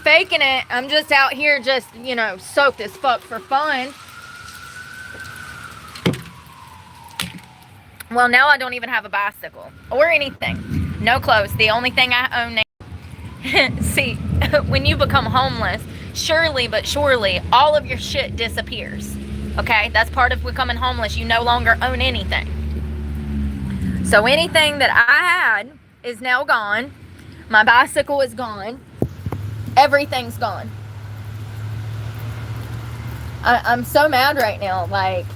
ain't faking it. I'm just out here just, soaked as fuck for fun. Well, now I don't even have a bicycle or anything. No clothes. The only thing I own now. See, when you become homeless, surely but surely, all of your shit disappears. Okay? That's part of becoming homeless. You no longer own anything. So anything that I had is now gone. My bicycle is gone. Everything's gone. I'm so mad right now. Like,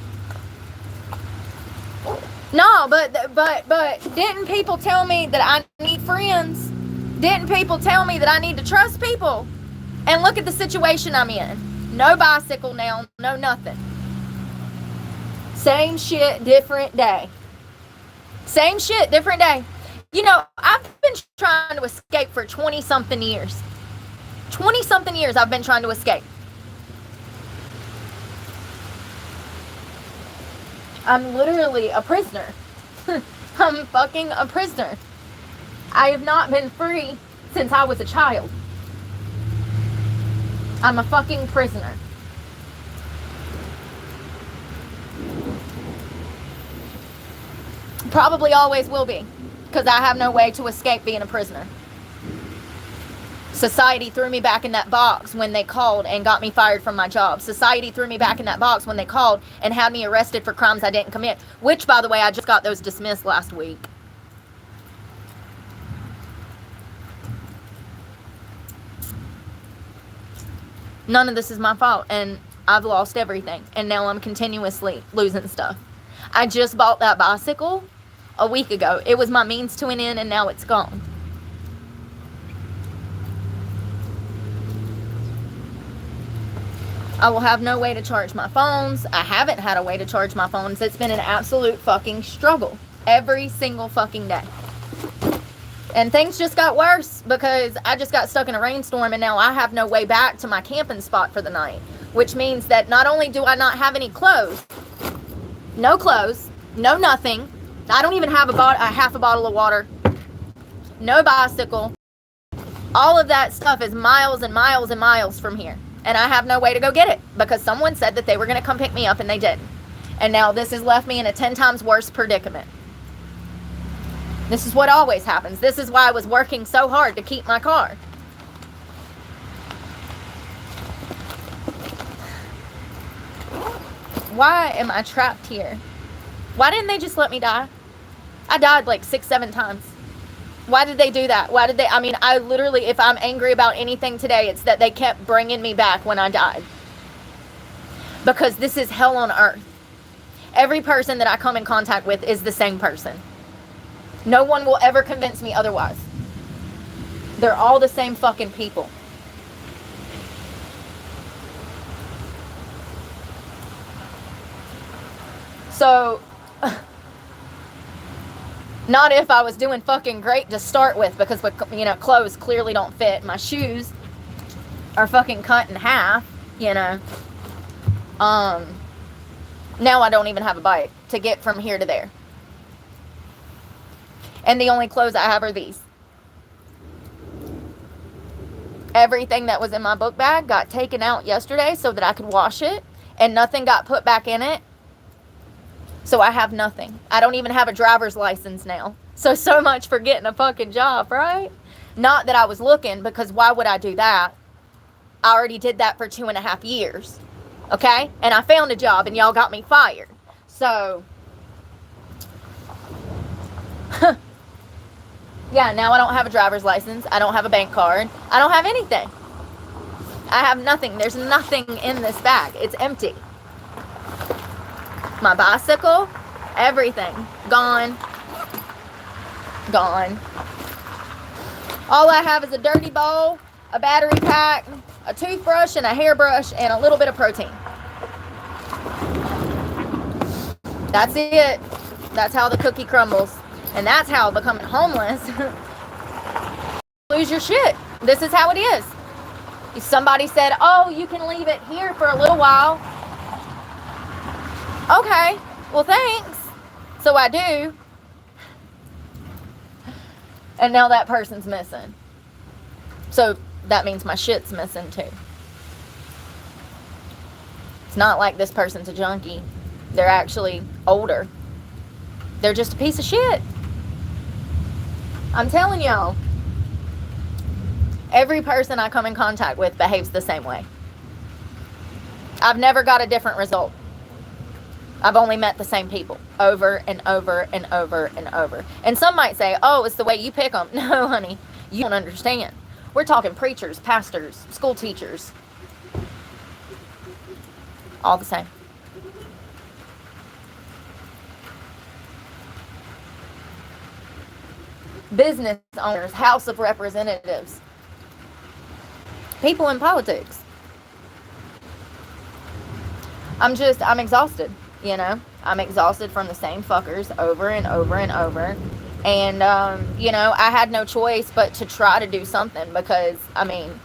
no, but didn't people tell me that I need friends? Didn't people tell me that I need to trust people? And look at the situation I'm in. No bicycle now, no nothing. Same shit, different day. Same shit, different day. I've been trying to escape for 20-something years. 20-something years I've been trying to escape. I'm literally a prisoner. I'm fucking a prisoner. I have not been free since I was a child. I'm a fucking prisoner. Probably always will be, because I have no way to escape being a prisoner. Society threw me back in that box when they called and got me fired from my job. Society threw me back in that box when they called and had me arrested for crimes I didn't commit, which, by the way, I just got those dismissed last week. None of this is my fault, and I've lost everything, and now I'm continuously losing stuff. I just bought that bicycle a week ago. It was my means to an end, and now it's gone. I will have no way to charge my phones. I haven't had a way to charge my phones. It's been an absolute fucking struggle every single fucking day. And things just got worse because I just got stuck in a rainstorm, and now I have no way back to my camping spot for the night, which means that not only do I not have any clothes, no nothing. I don't even have a half a bottle of water, no bicycle. All of that stuff is miles and miles and miles from here. And I have no way to go get it because someone said that they were going to come pick me up and they didn't. And now this has left me in a 10 times worse predicament. This is what always happens. This is why I was working so hard to keep my car. Why am I trapped here? Why didn't they just let me die? I died like 6-7 times. Why did they do that? I literally, if I'm angry about anything today, it's that they kept bringing me back when I died. Because this is hell on earth. Every person that I come in contact with is the same person. No one will ever convince me otherwise. They're all the same fucking people. So, not if I was doing fucking great to start with, because, clothes clearly don't fit. My shoes are fucking cut in half, Now I don't even have a bike to get from here to there. And the only clothes I have are these. Everything that was in my book bag got taken out yesterday so that I could wash it, and nothing got put back in it. So I have nothing. I don't even have a driver's license now. So much for getting a fucking job, right? Not that I was looking, because why would I do that? I already did that for 2.5 years. Okay? And I found a job and y'all got me fired. So, yeah, now I don't have a driver's license. I don't have a bank card. I don't have anything. I have nothing. There's nothing in this bag. It's empty. My bicycle, everything, gone. All I have is a dirty bowl, a battery pack, a toothbrush, and a hairbrush, and a little bit of protein. That's it. That's how the cookie crumbles. And that's how becoming homeless, lose your shit. This is how it is. Somebody said, oh, you can leave it here for a little while. Okay, well, thanks. So I do. And now that person's missing. So that means my shit's missing too. It's not like this person's a junkie. They're actually older. They're just a piece of shit. I'm telling y'all, every person I come in contact with behaves the same way. I've never got a different result. I've only met the same people over and over and over and over. And some might say, oh, it's the way you pick them. No, honey, you don't understand. We're talking preachers, pastors, school teachers. All the same. Business owners, House of Representatives, people in politics. I'm exhausted, you know. I'm exhausted from the same fuckers over and over and over. And, you know, I had no choice but to try to do something because, I mean,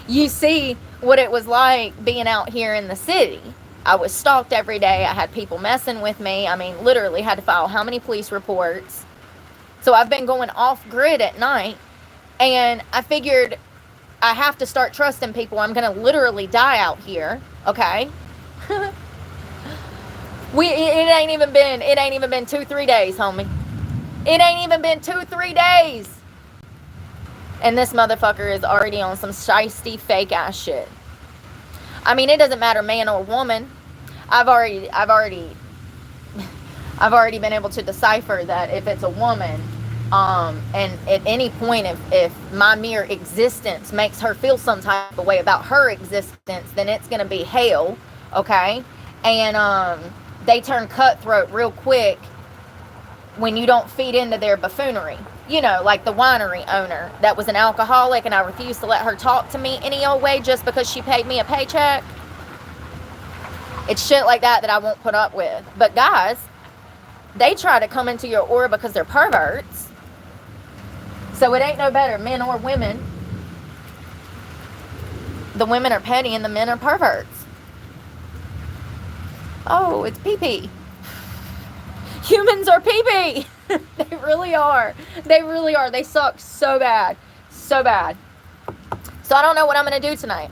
you see what it was like being out here in the city. I was stalked every day. I had people messing with me. I mean, literally had to file how many police reports. So I've been going off grid at night, and I figured I have to start trusting people. I'm going to literally die out here, okay? It ain't even been 2-3 days, homie. It ain't even been 2-3 days. And this motherfucker is already on some shiesty fake ass shit. I mean, it doesn't matter man or woman. I've already been able to decipher that if it's a woman, and at any point if my mere existence makes her feel some type of way about her existence, then it's gonna be hell, okay? And they turn cutthroat real quick when you don't feed into their buffoonery. You know, like the winery owner that was an alcoholic, and I refused to let her talk to me any old way just because she paid me a paycheck. It's shit like that I won't put up with. But guys, they try to come into your aura because they're perverts. So it ain't no better, men or women. The women are petty and the men are perverts. Oh, it's pee-pee. Humans are pee-pee. They really are. They really are. They suck so bad. So bad. So I don't know what I'm going to do tonight.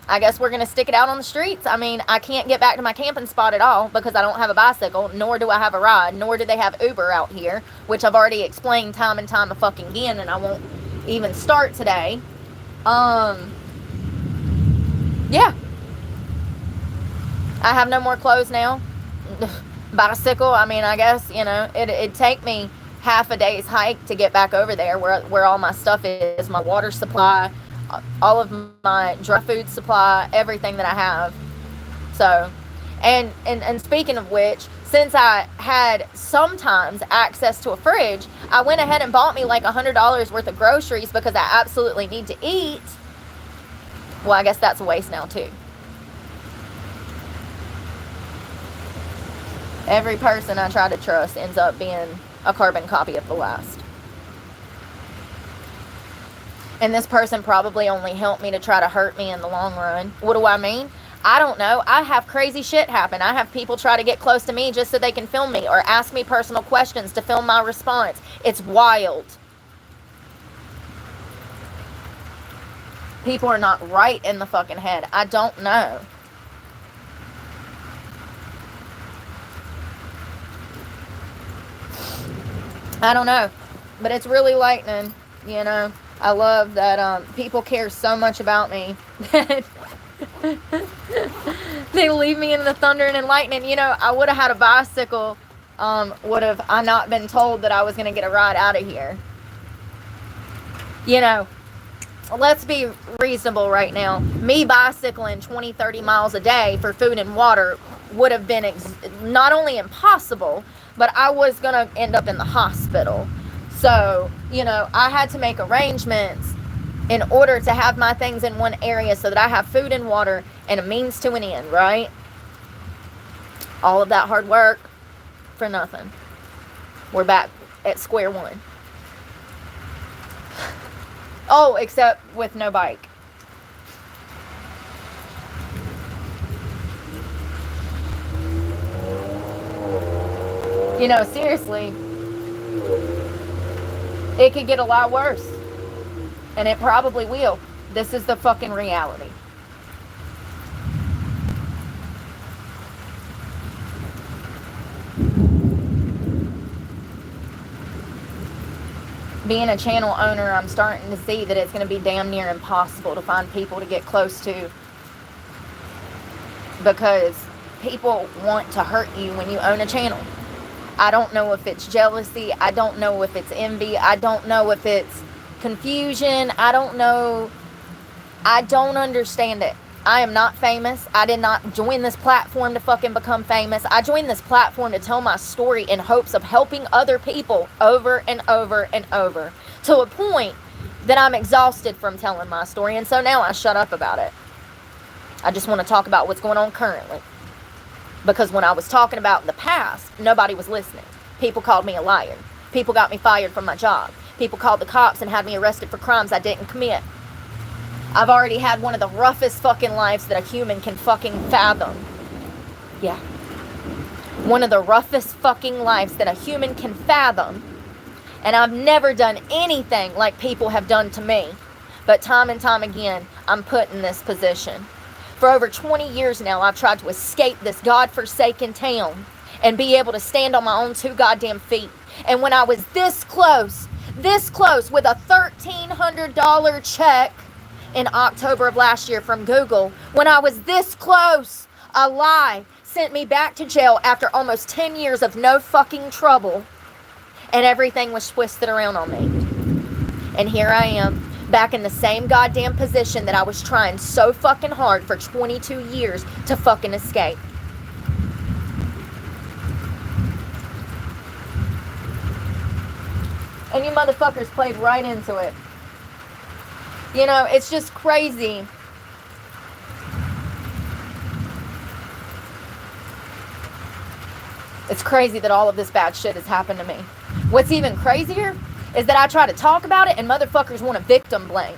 I guess we're going to stick it out on the streets. I mean, I can't get back to my camping spot at all because I don't have a bicycle, nor do I have a ride, nor do they have Uber out here, which I've already explained time and time fucking again, and I won't even start today. Yeah. I have no more clothes now. Bicycle, I mean, I guess, you know, it'd take me half a day's hike to get back over there where all my stuff is, my water supply, all of my dry food supply, everything that I have. So, and speaking of which, since I had sometimes access to a fridge, I went ahead and bought me like $100 worth of groceries because I absolutely need to eat. Well, I guess that's a waste now too. Every person I try to trust ends up being a carbon copy of the last. And this person probably only helped me to try to hurt me in the long run. What do I mean? I don't know. I have crazy shit happen. I have people try to get close to me just so they can film me or ask me personal questions to film my response. It's wild. People are not right in the fucking head. I don't know. I don't know. But it's really lightning, you know. I love that people care so much about me that they leave me in the thunder and lightning. You know, I would have had a bicycle, would have I not been told that I was going to get a ride out of here. You know, let's be reasonable right now. Me bicycling 20-30 miles a day for food and water would have been not only impossible, but I was going to end up in the hospital. So, you know, I had to make arrangements in order to have my things in one area so that I have food and water and a means to an end, right? All of that hard work for nothing. We're back at square one. Oh, except with no bike. You know, seriously, it could get a lot worse. And it probably will. This is the fucking reality. Being a channel owner, I'm starting to see that it's going to be damn near impossible to find people to get close to, because people want to hurt you when you own a channel. I don't know if it's jealousy. I don't know if it's envy. I don't know if it's confusion. I don't know. I don't understand it. I am not famous. I did not join this platform to fucking become famous. I joined this platform to tell my story in hopes of helping other people over and over and over, to a point that I'm exhausted from telling my story. And so now I shut up about it. I just want to talk about what's going on currently. Because when I was talking about the past, nobody was listening. People called me a liar. People got me fired from my job. People called the cops and had me arrested for crimes I didn't commit. I've already had one of the roughest fucking lives that a human can fucking fathom. Yeah. One of the roughest fucking lives that a human can fathom. And I've never done anything like people have done to me. But time and time again, I'm put in this position. For over 20 years now, I've tried to escape this godforsaken town and be able to stand on my own 2 goddamn feet. And when I was this close with a $1,300 check in October of last year from Google, when I was this close, a lie sent me back to jail after almost 10 years of no fucking trouble, and everything was twisted around on me. And here I am, back in the same goddamn position that I was trying so fucking hard for 22 years to fucking escape. And you motherfuckers played right into it. You know, it's just crazy. It's crazy that all of this bad shit has happened to me. What's even crazier is that I try to talk about it and motherfuckers want to victim blame.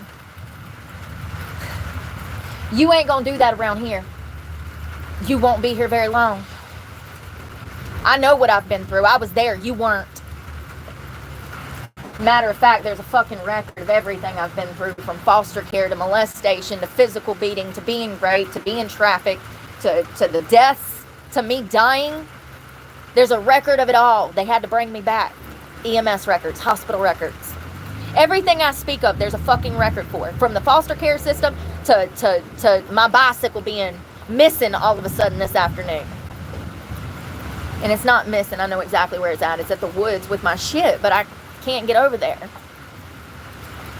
You ain't gonna do that around here. You won't be here very long. I know what I've been through. I was there. You weren't. Matter of fact, there's a fucking record of everything I've been through, from foster care to molestation to physical beating to being raped to being trafficked to the deaths to me dying. There's a record of it all. They had to bring me back. EMS records, hospital records. Everything I speak of, there's a fucking record for. From the foster care system to my bicycle being missing all of a sudden this afternoon. And it's not missing. I know exactly where it's at. It's at the woods with my shit, but I can't get over there.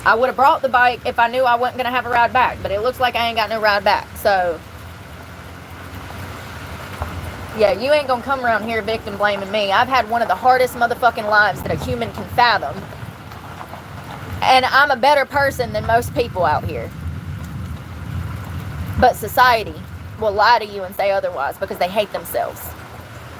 I would have brought the bike if I knew I wasn't going to have a ride back, but it looks like I ain't got no ride back. So, yeah, you ain't going to come around here victim blaming me. I've had one of the hardest motherfucking lives that a human can fathom. And I'm a better person than most people out here. But society will lie to you and say otherwise because they hate themselves.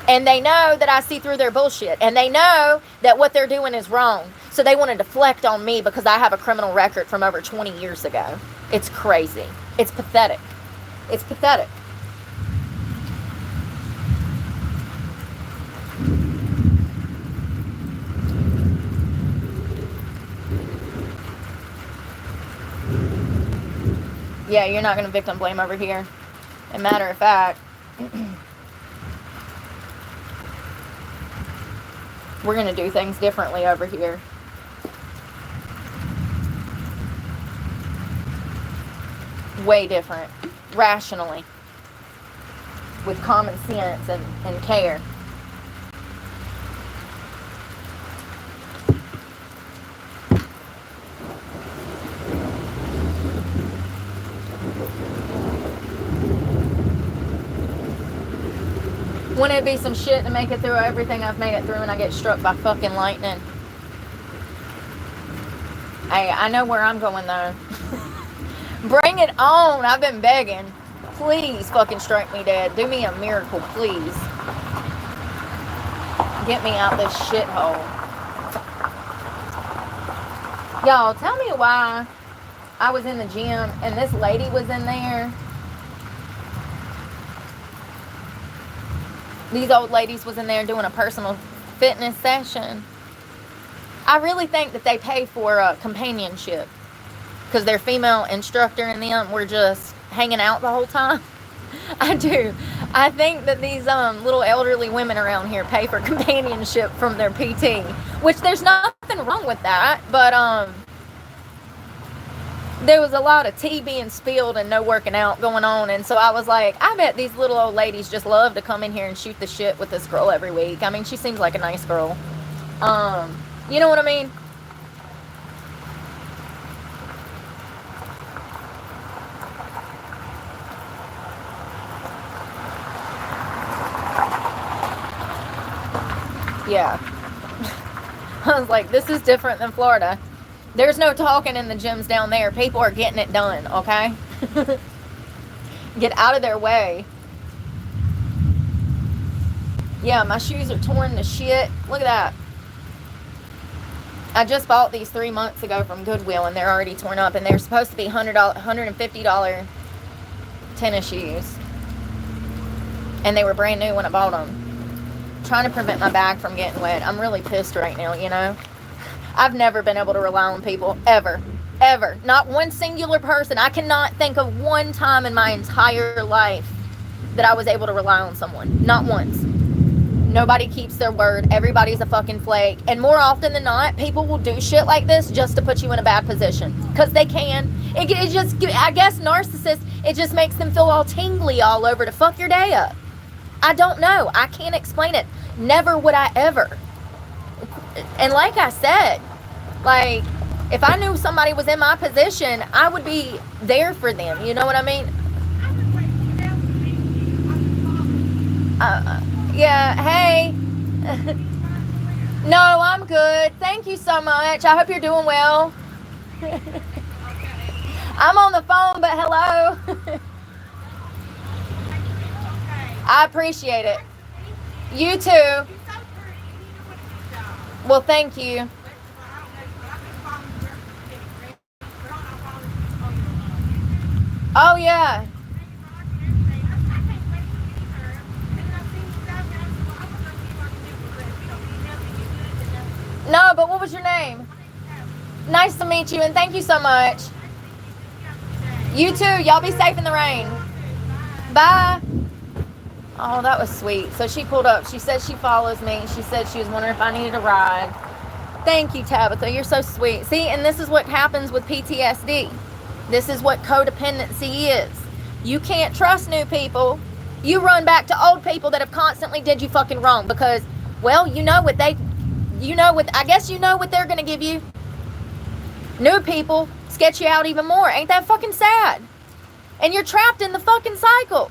And they know that I see through their bullshit. And they know that what they're doing is wrong. So they want to deflect on me because I have a criminal record from over 20 years ago. It's crazy. It's pathetic. It's pathetic. Yeah, you're not going to victim blame over here. As a matter of fact, we're going to do things differently over here. Way different. Rationally. With common sense and care. Wouldn't it be some shit to make it through everything I've made it through and I get struck by fucking lightning? Hey, I know where I'm going though. Bring it on. I've been begging. Please fucking strike me dead. Do me a miracle, please. Get me out this shithole. Y'all, tell me why I was in the gym and this lady was in there. These old ladies was in there doing a personal fitness session. I really think that they pay for companionship. because their female instructor and them were just hanging out the whole time. I do. I think that these little elderly women around here pay for companionship from their PT, which there's nothing wrong with that, but there was a lot of tea being spilled and no working out going on, and so I was like, I bet these little old ladies just love to come in here and shoot the shit with this girl every week. I mean, she seems like a nice girl. You know what I mean? Yeah. I was like, this is different than Florida. There's no talking in the gyms down there. People are getting it done, okay? Get out of their way. Yeah, my shoes are torn to shit. Look at that. I just bought these 3 months ago from Goodwill, and they're already torn up, and they're supposed to be $150 tennis shoes. And they were brand new when I bought them. Trying to prevent my bag from getting wet. I'm really pissed right now, you know? I've never been able to rely on people, ever. Ever. Not one singular person. I cannot think of one time in my entire life that I was able to rely on someone. Not once. Nobody keeps their word. Everybody's a fucking flake. And more often than not, people will do shit like this just to put you in a bad position. Because they can. It just, I guess narcissists, it just makes them feel all tingly all over to fuck your day up. I don't know. I can't explain it. Never would I ever. And like I said, like, if I knew somebody was in my position, I would be there for them. You know what I mean? Yeah, hey. No, I'm good. Thank you so much. I hope you're doing well. I'm on the phone, but hello. I appreciate it. You too. Well, thank you. Oh, yeah. No, but what was your name? Nice to meet you, and thank you so much. You too. Y'all be safe in the rain. Bye. Oh, that was sweet. So she pulled up. She said she follows me. She said she was wondering if I needed a ride. Thank you, Tabitha. You're so sweet. See, and this is what happens with PTSD. This is what codependency is. You can't trust new people. You run back to old people that have constantly did you fucking wrong because, well, I guess you know what they're going to give you. New people sketch you out even more. Ain't that fucking sad? And you're trapped in the fucking cycle.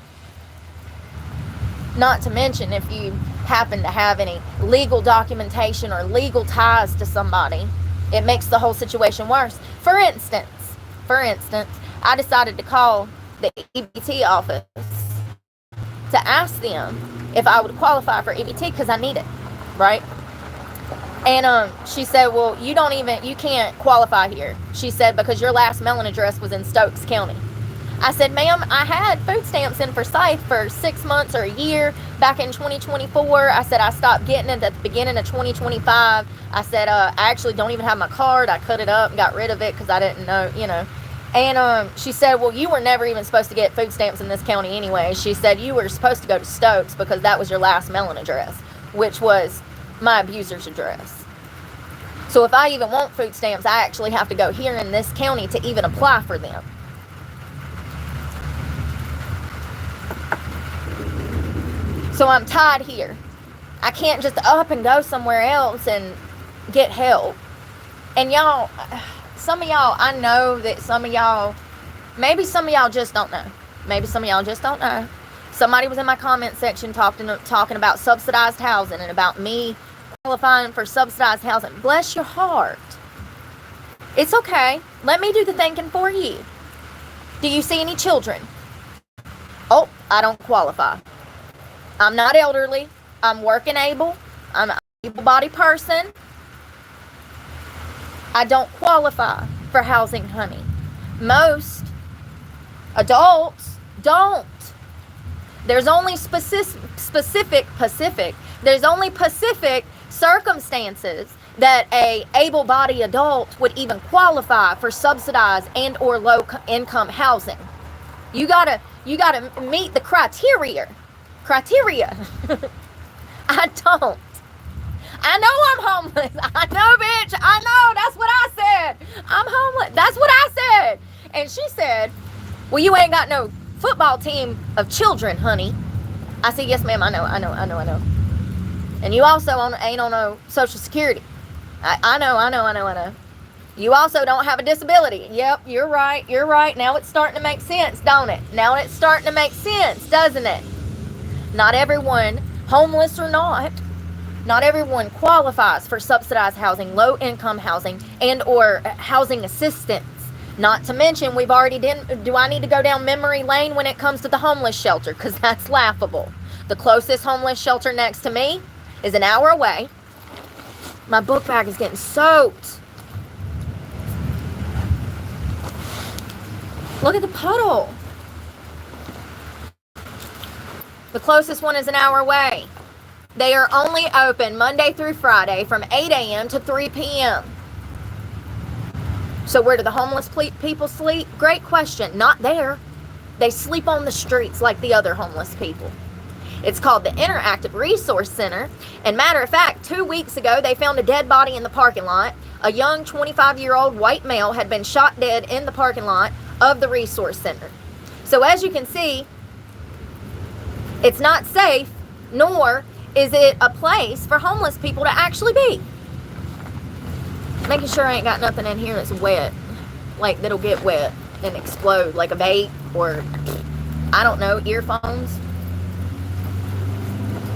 Not to mention if you happen to have any legal documentation or legal ties to somebody, it makes the whole situation worse. For instance, I decided to call the EBT office to ask them if I would qualify for EBT because I need it, right? And she said, well, you can't qualify here. She said, because your last mailing address was in Stokes County. I said, ma'am, I had food stamps in Forsyth for 6 months or a year back in 2024. I said, I stopped getting it at the beginning of 2025. I said, I actually don't even have my card. I cut it up and got rid of it because I didn't know, you know. And she said, well, you were never even supposed to get food stamps in this county anyway. She said, you were supposed to go to Stokes because that was your last mailing address, which was my abuser's address. So if I even want food stamps, I actually have to go here in this county to even apply for them. So I'm tied here. I can't just up and go somewhere else and get help. And y'all, some of y'all, I know that some of y'all, maybe some of y'all just don't know. Maybe some of y'all just don't know. Somebody was in my comment section talking about subsidized housing and about me qualifying for subsidized housing. Bless your heart. It's okay. Let me do the thinking for you. Do you see any children? Oh, I don't qualify. I'm not elderly. I'm working able. I'm an able-bodied person. I don't qualify for housing, honey. Most adults don't. There's only specific circumstances that a able-bodied adult would even qualify for subsidized and or low income housing. You gotta meet the criteria. I don't. I know I'm homeless. I know, bitch. I know. That's what I said. I'm homeless. That's what I said. And she said, well, you ain't got no football team of children, honey. I said, yes, ma'am. I know. And you also ain't on no Social Security. I know. You also don't have a disability. Yep, you're right. Now it's starting to make sense, don't it? Now it's starting to make sense, doesn't it? Not everyone, homeless or not everyone qualifies for subsidized housing, low income housing, and or housing assistance. Not to mention, we've already do I need to go down memory lane when it comes to the homeless shelter? Because that's laughable. The closest homeless shelter next to me is an hour away. My book bag is getting soaked. Look at the puddle. The closest one is an hour away. They are only open Monday through Friday from 8 a.m. to 3 p.m. So where do the homeless people sleep? Great question. Not there. They sleep on the streets like the other homeless people. It's called the Interactive Resource Center. And matter of fact, 2 weeks ago, they found a dead body in the parking lot. A young 25-year-old white male had been shot dead in the parking lot of the resource center. So as you can see, it's not safe, nor is it a place for homeless people to actually be. Making sure I ain't got nothing in here that's wet, like that'll get wet and explode, like a vape or, I don't know, earphones.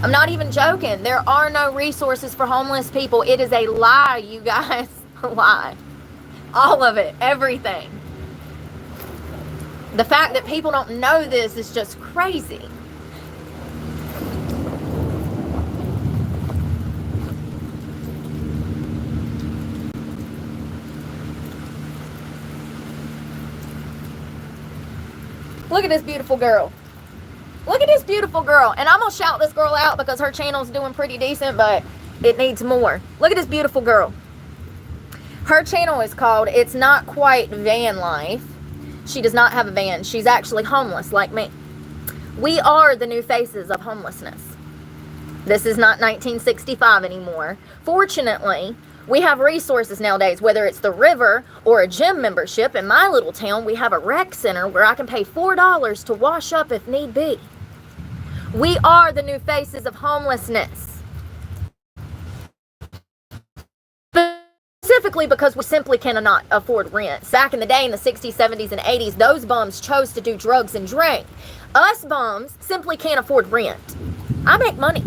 I'm not even joking. There are no resources for homeless people. It is a lie, you guys. A lie. All of it. Everything. The fact that people don't know this is just crazy. Look at this beautiful girl. Look at this beautiful girl. And I'm going to shout this girl out because her channel's doing pretty decent, but it needs more. Look at this beautiful girl. Her channel is called It's Not Quite Van Life. She does not have a van. She's actually homeless like me. We are the new faces of homelessness. This is not 1965 anymore. Fortunately, we have resources nowadays, whether it's the river or a gym membership. In my little town, we have a rec center where I can pay $4 to wash up if need be. We are the new faces of homelessness. Specifically because we simply cannot afford rent. Back in the day, in the 60s, 70s, and 80s, those bums chose to do drugs and drink. Us bums simply can't afford rent. I make money.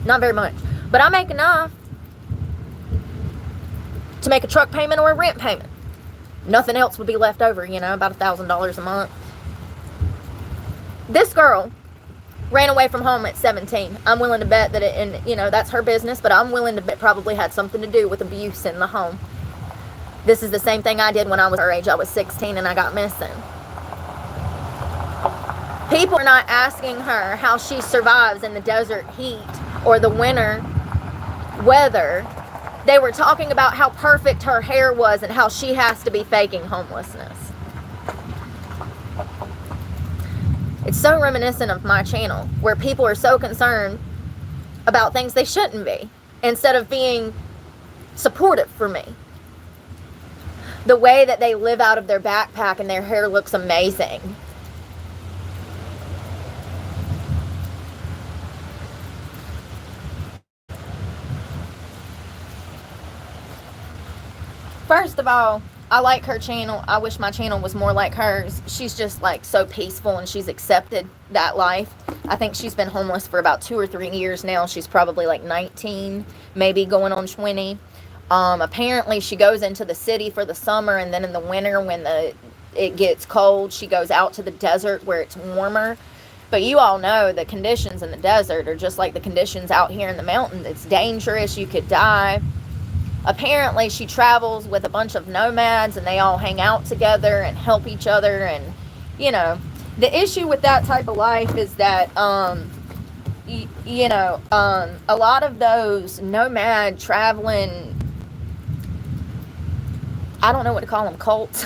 Not very much. But I make enough to make a truck payment or a rent payment. Nothing else would be left over, about $1,000 a month. This girl ran away from home at 17. I'm willing to bet that that's her business, but I'm willing to bet probably had something to do with abuse in the home. This is the same thing I did when I was her age. I was 16 and I got missing. People are not asking her how she survives in the desert heat or the winter weather. They were talking about how perfect her hair was and how she has to be faking homelessness. It's so reminiscent of my channel, where people are so concerned about things they shouldn't be, instead of being supportive for me. The way that they live out of their backpack and their hair looks amazing. First of all, I like her channel. I wish my channel was more like hers. She's just like so peaceful and she's accepted that life. I think she's been homeless for about 2 or 3 years now. She's probably like 19, maybe going on 20. Apparently she goes into the city for the summer, and then in the winter when it gets cold, she goes out to the desert where it's warmer. But you all know the conditions in the desert are just like the conditions out here in the mountains. It's dangerous. You could die. Apparently she travels with a bunch of nomads and they all hang out together and help each other. And the issue with that type of life is that a lot of those nomad traveling I don't know what to call them, cults.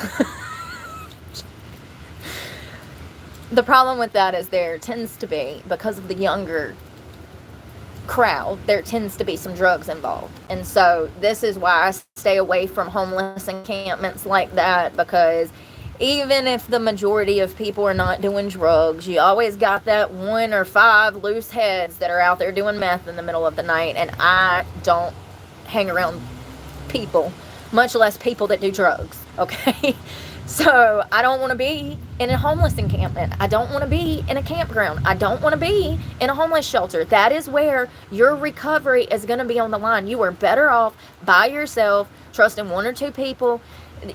The problem with that is there tends to be, because of the younger crowd, there tends to be some drugs involved. And so this is why I stay away from homeless encampments like that, because even if the majority of people are not doing drugs, you always got that 1 or 5 loose heads that are out there doing meth in the middle of the night. And I don't hang around people, much less people that do drugs, okay? So I don't want to be in a homeless encampment. I don't want to be in a campground. I don't want to be in a homeless shelter. That is where your recovery is going to be on the line. You are better off by yourself, trusting 1 or 2 people,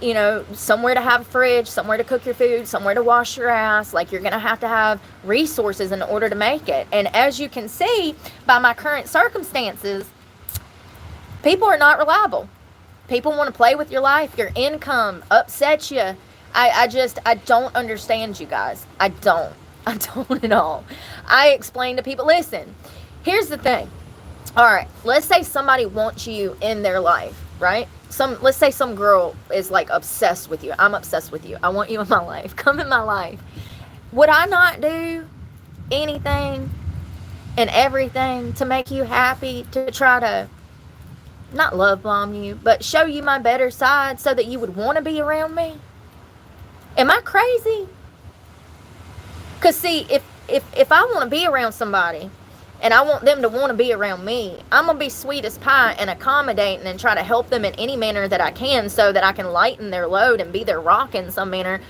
you know, somewhere to have a fridge, somewhere to cook your food, somewhere to wash your ass. Like, you're going to have resources in order to make it. And as you can see by my current circumstances, people are not reliable. People want to play with your life. Your income upsets you. I don't understand you guys. I don't at all. I explain to people, listen, here's the thing. All right, let's say somebody wants you in their life, right? Let's say some girl is like obsessed with you. I'm obsessed with you. I want you in my life. Come in my life. Would I not do anything and everything to make you happy, to try to not love bomb you, but show you my better side so that you would want to be around me? Am I crazy? Because see, if I want to be around somebody and I want them to want to be around me, I'm going to be sweet as pie and accommodating and try to help them in any manner that I can so that I can lighten their load and be their rock in some manner.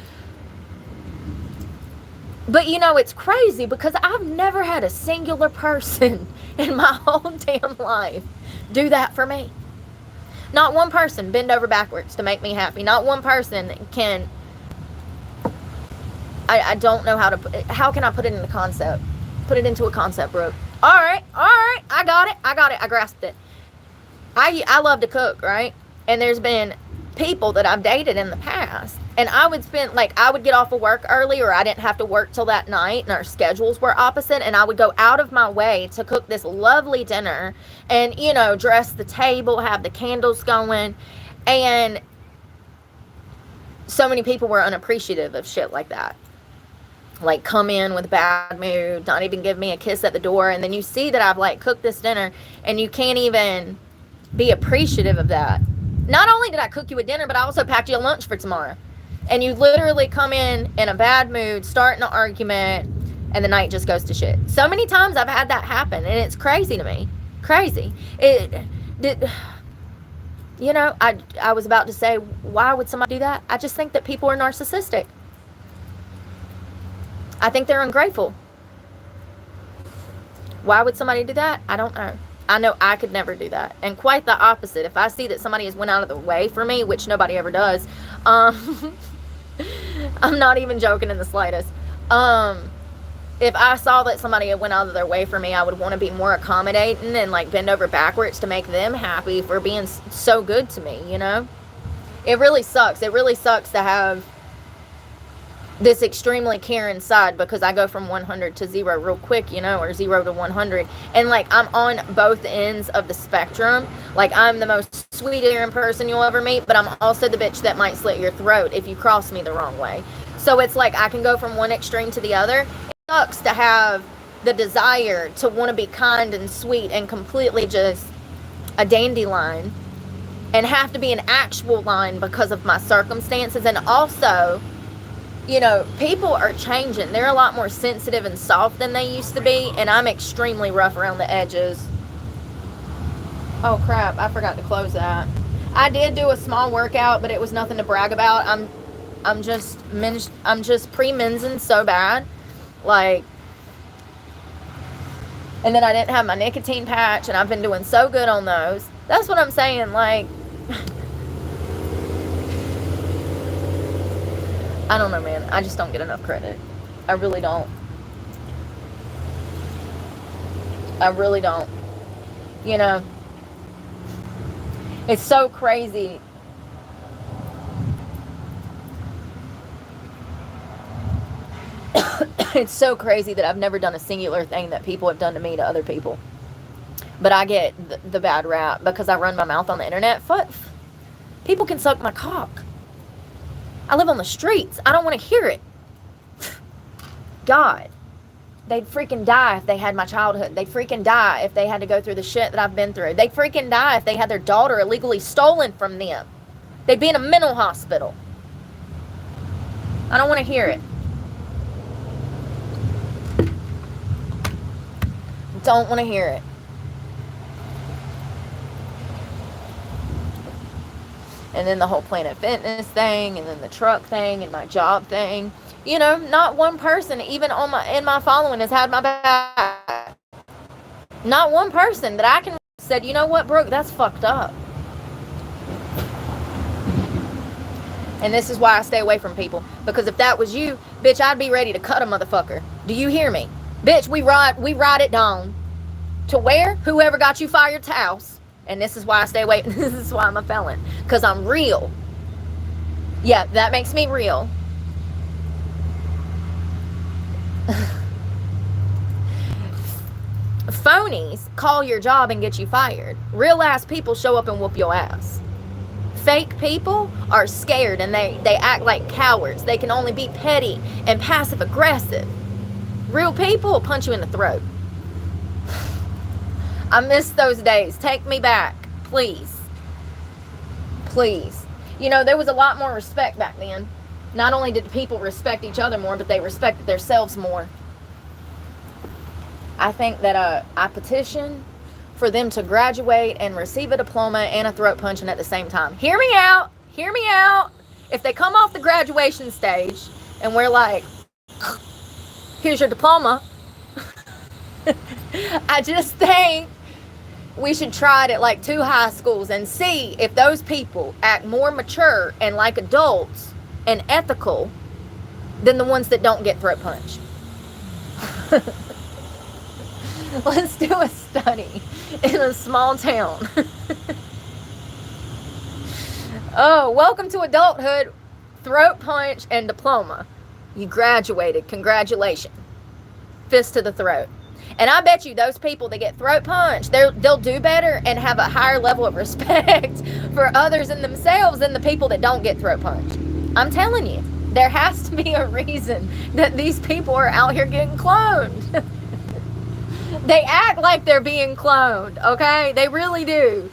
But you know, it's crazy because I've never had a singular person in my whole damn life do that for me. Not one person bend over backwards to make me happy. Not one person can. I don't know how can I put it in a concept? Put it into a concept, Brooke. All right, I got it, I grasped it. I love to cook, right? And there's been people that I've dated in the past, and I would get off of work early, or I didn't have to work till that night, and our schedules were opposite, and I would go out of my way to cook this lovely dinner and, you know, dress the table, have the candles going, and so many people were unappreciative of shit like that. Like, come in with a bad mood, not even give me a kiss at the door, and then you see that I've like cooked this dinner and you can't even be appreciative of that. Not only did I cook you a dinner, but I also packed you a lunch for tomorrow, and you literally come in a bad mood, starting an argument, and the night just goes to shit. So many times I've had that happen, and it's crazy to me. Crazy. You know, I was about to say, why would somebody do that? I just think that people are narcissistic. I think they're ungrateful. Why would somebody do that? I don't know. I know I could never do that. And quite the opposite. If I see that somebody has went out of the way for me, which nobody ever does, I'm not even joking in the slightest. If I saw that somebody had went out of their way for me, I would want to be more accommodating and like bend over backwards to make them happy for being so good to me, you know? It really sucks. It really sucks to have this extremely caring side, because I go from 100 to 0 real quick, you know, or 0 to 100. And like, I'm on both ends of the spectrum. Like, I'm the most sweet, caring person you'll ever meet, but I'm also the bitch that might slit your throat if you cross me the wrong way. So it's like I can go from one extreme to the other. It sucks to have the desire to want to be kind and sweet and completely just a dandelion, and have to be an actual line because of my circumstances. And also, you know, people are changing. They're a lot more sensitive and soft than they used to be, and I'm extremely rough around the edges. Oh crap, I forgot to close that. I did do a small workout, but it was nothing to brag about. I'm just pre-mensing so bad, like, and then I didn't have my nicotine patch, and I've been doing so good on those. That's what I'm saying, like, I don't know, man. I just don't get enough credit. I really don't. I really don't. You know, it's so crazy. It's so crazy that I've never done a singular thing that people have done to me to other people. But I get the bad rap because I run my mouth on the internet. People can suck my cock. I live on the streets. I don't want to hear it. God. They'd freaking die if they had my childhood. They'd freaking die if they had to go through the shit that I've been through. They'd freaking die if they had their daughter illegally stolen from them. They'd be in a mental hospital. I don't want to hear it. Don't want to hear it. And then the whole Planet Fitness thing, and then the truck thing, and my job thing. You know, not one person, even in my following, has had my back. Not one person that I can said, you know what, Brooke, that's fucked up. And this is why I stay away from people. Because if that was you, bitch, I'd be ready to cut a motherfucker. Do you hear me? Bitch, we ride it down. To where? Whoever got you fired to house. And this is why I stay away. This is why I'm a felon. Because I'm real. Yeah, that makes me real. Phonies call your job and get you fired. Real ass people show up and whoop your ass. Fake people are scared and they act like cowards. They can only be petty and passive aggressive. Real people will punch you in the throat. I miss those days. Take me back, please. Please. You know, there was a lot more respect back then. Not only did people respect each other more, but they respected themselves more. I think that I petition for them to graduate and receive a diploma and a throat punching at the same time. Hear me out. Hear me out. If they come off the graduation stage and we're like, here's your diploma. I just think we should try it at like 2 high schools and see if those people act more mature and like adults and ethical than the ones that don't get throat punched. Let's do a study in a small town. Oh, welcome to adulthood, throat punch and diploma. You graduated. Congratulations. Fist to the throat. And I bet you those people that get throat punched, they'll do better and have a higher level of respect for others and themselves than the people that don't get throat punched. I'm telling you, there has to be a reason that these people are out here getting cloned. They act like they're being cloned, okay? They really do.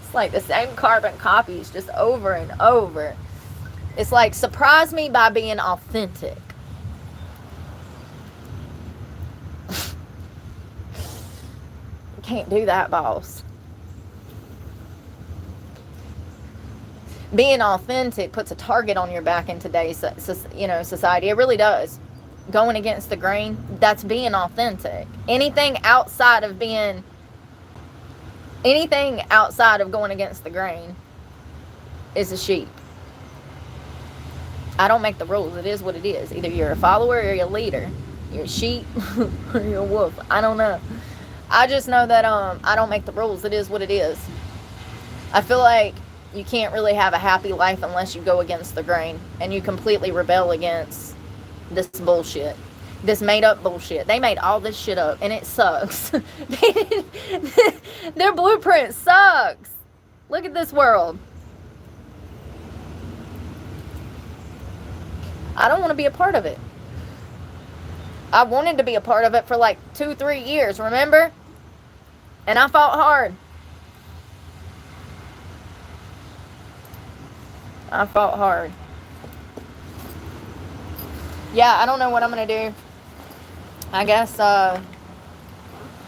It's like the same carbon copies just over and over. It's like, surprise me by being authentic. Can't do that, boss. Being authentic puts a target on your back in today's society. It really does. Going against the grain, that's being authentic. Anything outside of going against the grain is a sheep. I don't make the rules. It is what it is. Either you're a follower or you're a leader. You're a sheep or you're a wolf. I don't know. I just know that I don't make the rules. It is what it is. I feel like you can't really have a happy life unless you go against the grain and you completely rebel against this bullshit. This made up bullshit. They made all this shit up and it sucks. Their blueprint sucks. Look at this world. I don't want to be a part of it. I wanted to be a part of it for like 2-3 years, remember? And I fought hard. I fought hard. Yeah, I don't know what I'm going to do. I guess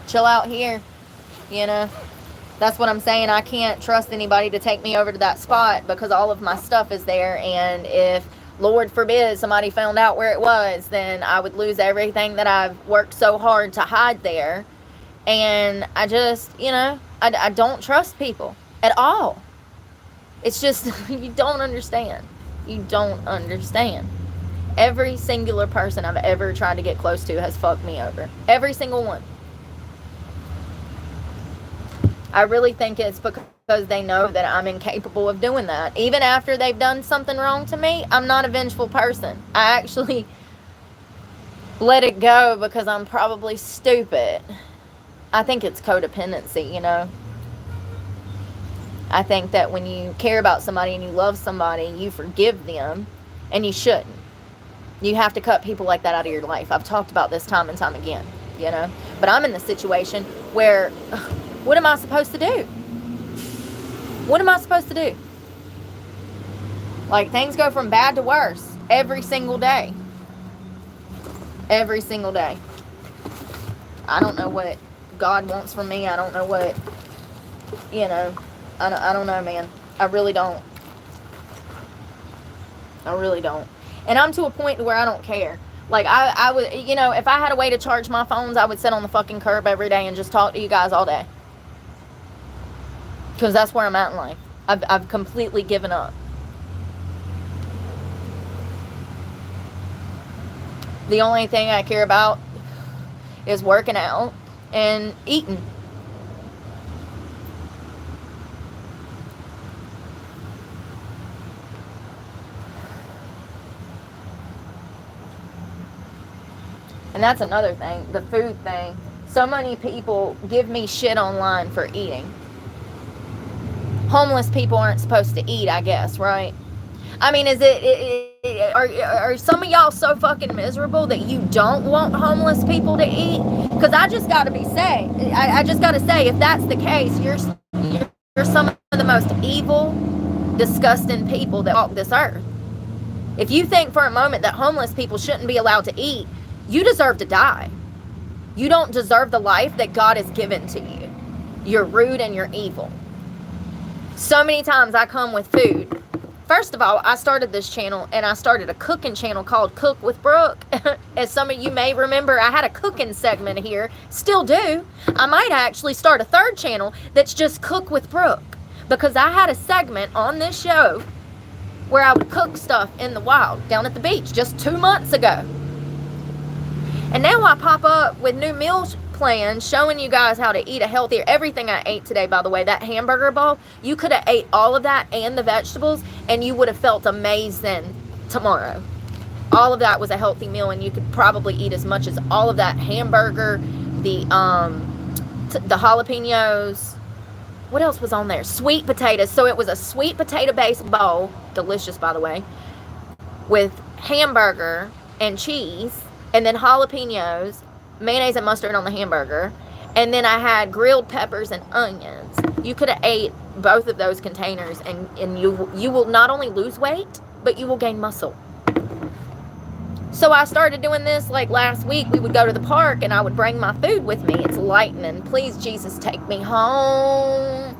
chill out here, you know. That's what I'm saying. I can't trust anybody to take me over to that spot because all of my stuff is there. And if, Lord forbid, somebody found out where it was, then I would lose everything that I've worked so hard to hide there. And I just, I don't trust people at all. It's just, you don't understand. You don't understand. Every singular person I've ever tried to get close to has fucked me over. Every single one. I really think it's because they know that I'm incapable of doing that. Even after they've done something wrong to me, I'm not a vengeful person. I actually let it go because I'm probably stupid. I think it's codependency, I think that when you care about somebody and you love somebody, you forgive them, and you shouldn't. You have to cut people like that out of your life. I've talked about this time and time again, you know. But I'm in the situation where, what am I supposed to do? What am I supposed to do? Like, things go from bad to worse every single day. Every single day. I don't know what God wants from me. I don't know what, you know, I don't know, man. I really don't. I really don't. And I'm to a point where I don't care. Like, I would, you know, if I had a way to charge my phones, I would sit on the fucking curb every day and just talk to you guys all day. Because that's where I'm at in life. I've completely given up. The only thing I care about is working out and eating. And that's another thing, the food thing. So many people give me shit online for eating. Homeless people aren't supposed to eat, I guess, right? I mean, are some of y'all so fucking miserable that you don't want homeless people to eat? Because I just got to I just got to say, if that's the case, you're some of the most evil, disgusting people that walk this earth. If you think for a moment that homeless people shouldn't be allowed to eat, you deserve to die. You don't deserve the life that God has given to you. You're rude and you're evil. So many times I come with food. First of all, I started this channel, and I started a cooking channel called Cook with Brooke. As some of you may remember, I had a cooking segment here. Still do. I might actually start a third channel that's just Cook with Brooke, because I had a segment on this show where I would cook stuff in the wild down at the beach just 2 months ago. And now I pop up with new meal plans showing you guys how to eat a healthier. Everything I ate today, by the way, that hamburger bowl, you could have ate all of that and the vegetables, and you would have felt amazing tomorrow. All of that was a healthy meal, and you could probably eat as much as all of that hamburger, the jalapenos. What else was on there? Sweet potatoes. So it was a sweet potato based bowl, delicious by the way, with hamburger and cheese, and then jalapenos, mayonnaise and mustard on the hamburger, and then I had grilled peppers and onions. You could have ate both of those containers, and you will not only lose weight, but you will gain muscle. So I started doing this like last week. We would go to the park, and I would bring my food with me. It's lightning. Please, Jesus, take me home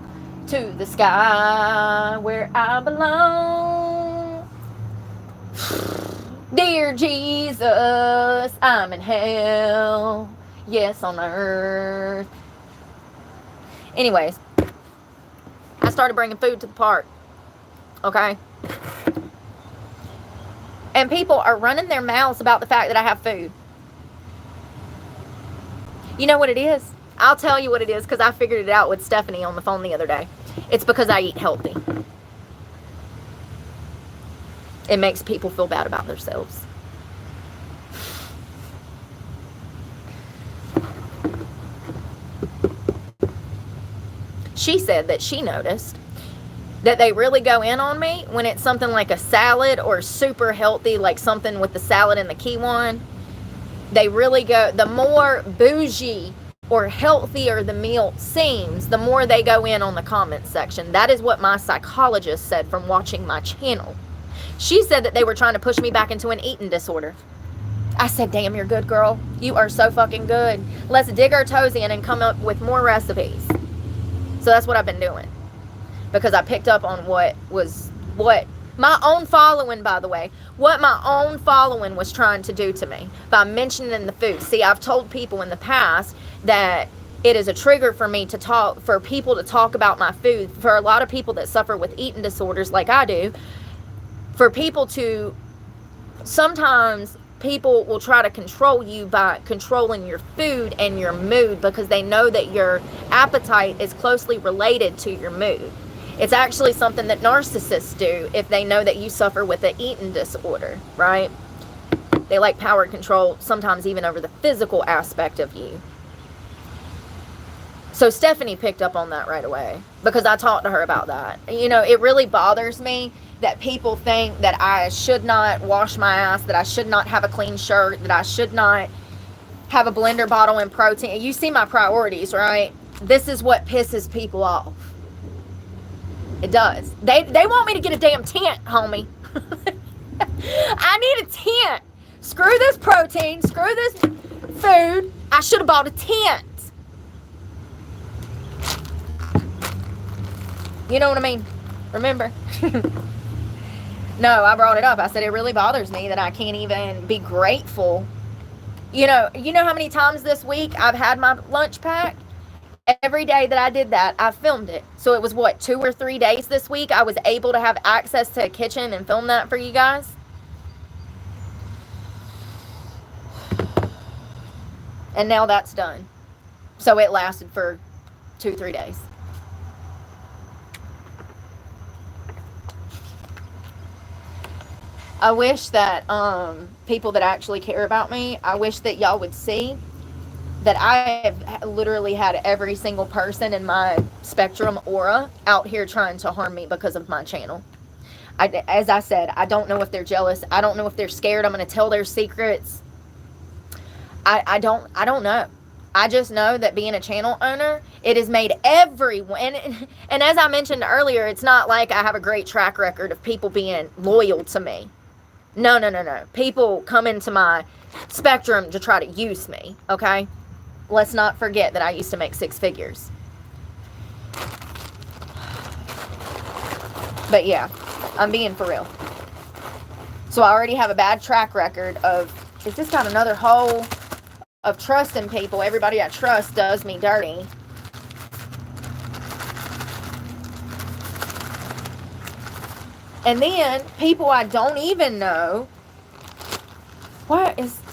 to the sky where I belong. Dear Jesus, I'm in hell, yes, on earth. Anyways, I started bringing food to the park, okay? And people are running their mouths about the fact that I have food. You know what it is? I'll tell you what it is, because I figured it out with Stephanie on the phone the other day. It's because I eat healthy. It makes people feel bad about themselves. She said that she noticed that they really go in on me when it's something like a salad or super healthy, like something with the salad and the kiwi. They really go, the more bougie or healthier the meal seems, the more they go in on the comment section. That is what my psychologist said from watching my channel. She said that they were trying to push me back into an eating disorder. I said, damn, you're good, girl. You are so fucking good. Let's dig our toes in and come up with more recipes. So that's what I've been doing. Because I picked up on what my own following, by the way, what my own following was trying to do to me by mentioning the food. See, I've told people in the past that it is a trigger for me to talk, for people to talk about my food. For a lot of people that suffer with eating disorders like I do, for people to, sometimes people will try to control you by controlling your food and your mood, because they know that your appetite is closely related to your mood. It's actually something that narcissists do if they know that you suffer with an eating disorder, right? They like power control, sometimes even over the physical aspect of you. So Stephanie picked up on that right away because I talked to her about that. You know, it really bothers me that people think that I should not wash my ass, that I should not have a clean shirt, that I should not have a blender bottle and protein. You see my priorities, right? This is what pisses people off. It does. They want me to get a damn tent, homie. I need a tent. Screw this protein. Screw this food. I should have bought a tent. You know what I mean? Remember? No, I brought it up. I said it really bothers me that I can't even be grateful. You know how many times this week I've had my lunch packed? Every day that I did that, I filmed it. So it was what, 2 or 3 days this week I was able to have access to a kitchen and film that for you guys. And now that's done. So it lasted for 2-3 days. I wish that people that actually care about me, I wish that y'all would see that I have literally had every single person in my spectrum aura out here trying to harm me because of my channel. As I said, I don't know if they're jealous. I don't know if they're scared I'm going to tell their secrets. I don't know. I just know that being a channel owner, it has made everyone, and as I mentioned earlier, it's not like I have a great track record of people being loyal to me. No. People come into my spectrum to try to use me, okay? Let's not forget that I used to make 6 figures. But yeah, I'm being for real. So I already have a bad track record of, it's just got another hole of trusting people. Everybody I trust does me dirty. And then people I don't even know.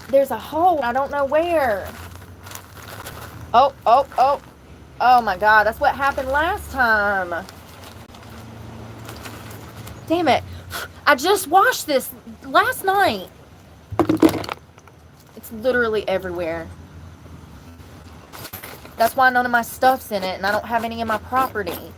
There's a hole. I don't know where. Oh my God. That's what happened last time. Damn it. I just washed this last night. It's literally everywhere. That's why none of my stuff's in it and I don't have any of my property.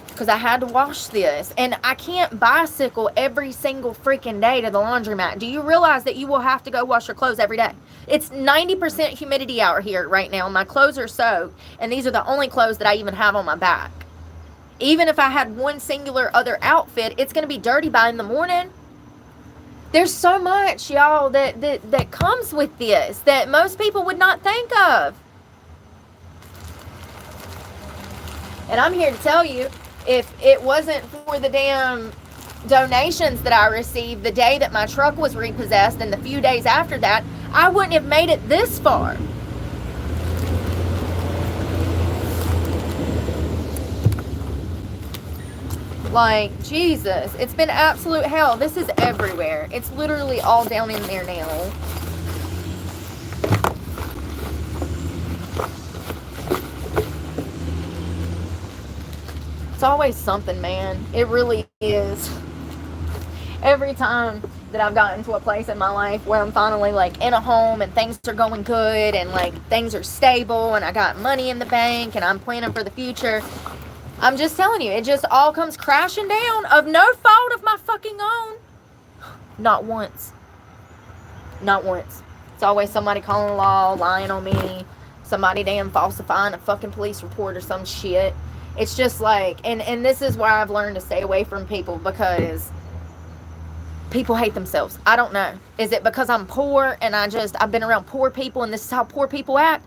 Because I had to wash this. And I can't bicycle every single freaking day to the laundromat. Do you realize that you will have to go wash your clothes every day? It's 90% humidity out here right now. My clothes are soaked. And these are the only clothes that I even have on my back. Even if I had one singular other outfit, it's going to be dirty by in the morning. There's so much, y'all, that comes with this that most people would not think of. And I'm here to tell you, if it wasn't for the damn donations that I received the day that my truck was repossessed and the few days after that, I wouldn't have made it this far. Like, Jesus, it's been absolute hell. This is everywhere. It's literally all down in there now. It's always something, man. It really is. Every time that I've gotten to a place in my life where I'm finally like in a home and things are going good and like things are stable and I got money in the bank and I'm planning for the future, I'm just telling you, it just all comes crashing down of no fault of my fucking own. Not once. Not once. It's always somebody calling the law, lying on me, somebody damn falsifying a fucking police report or some shit. It's just like, and this is why I've learned to stay away from people, because people hate themselves. I don't know. Is it because I'm poor and I've been around poor people and this is how poor people act?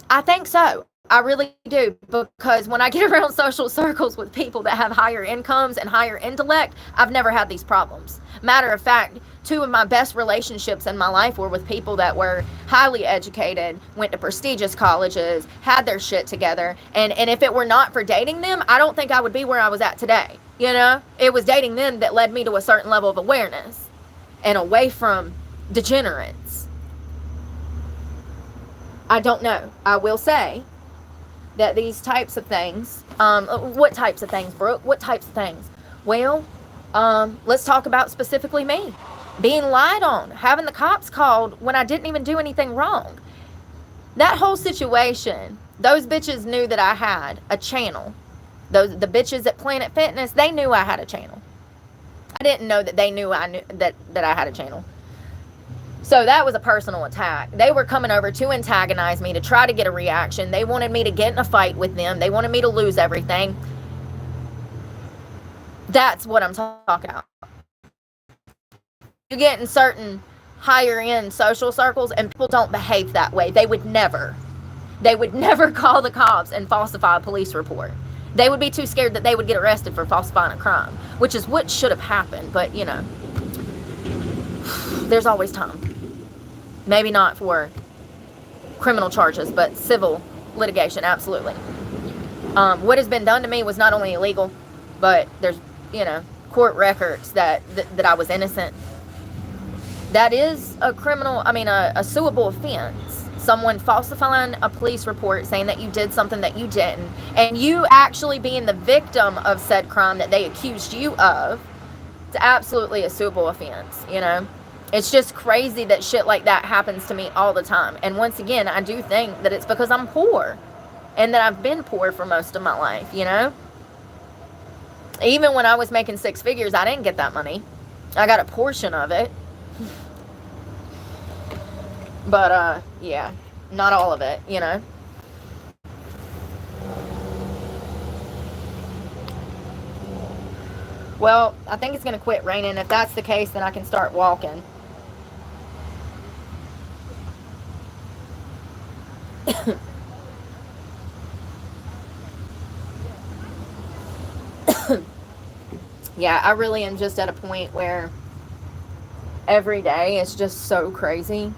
I think so. I really do, because when I get around social circles with people that have higher incomes and higher intellect, I've never had these problems. Matter of fact, 2 of my best relationships in my life were with people that were highly educated, went to prestigious colleges, had their shit together, and if it were not for dating them, I don't think I would be where I was at today. You know, it was dating them that led me to a certain level of awareness and away from degenerates. I don't know. I will say that these types of things, what types of things, Brooke? What types of things? Well, let's talk about specifically me. Being lied on, having the cops called when I didn't even do anything wrong. That whole situation Those bitches knew that I had a channel. The bitches at Planet Fitness, they knew I had a channel. I didn't know that they knew I knew that I had a channel. So that was a personal attack. They were coming over to antagonize me, to try to get a reaction. They wanted me to get in a fight with them. They wanted me to lose everything. That's what I'm talking about. You get in certain higher end social circles and people don't behave that way. They would never call the cops and falsify a police report. They would be too scared that they would get arrested for falsifying a crime, which is what should have happened. But, you know, there's always time. Maybe not for criminal charges, but civil litigation, absolutely. What has been done to me was not only illegal, but there's, you know, court records that I was innocent. That is a criminal, I mean, a suable offense. Someone falsifying a police report saying that you did something that you didn't, and you actually being the victim of said crime that they accused you of. It's absolutely a suable offense, you know. It's just crazy that shit like that happens to me all the time. And once again, I do think that it's because I'm poor, and that I've been poor for most of my life, you know. Even when I was making six figures, I didn't get that money. I got a portion of it. But, yeah, not all of it, you know. Well, I think it's going to quit raining. If that's the case, then I can start walking. Yeah, I really am just at a point where every day is just so crazy.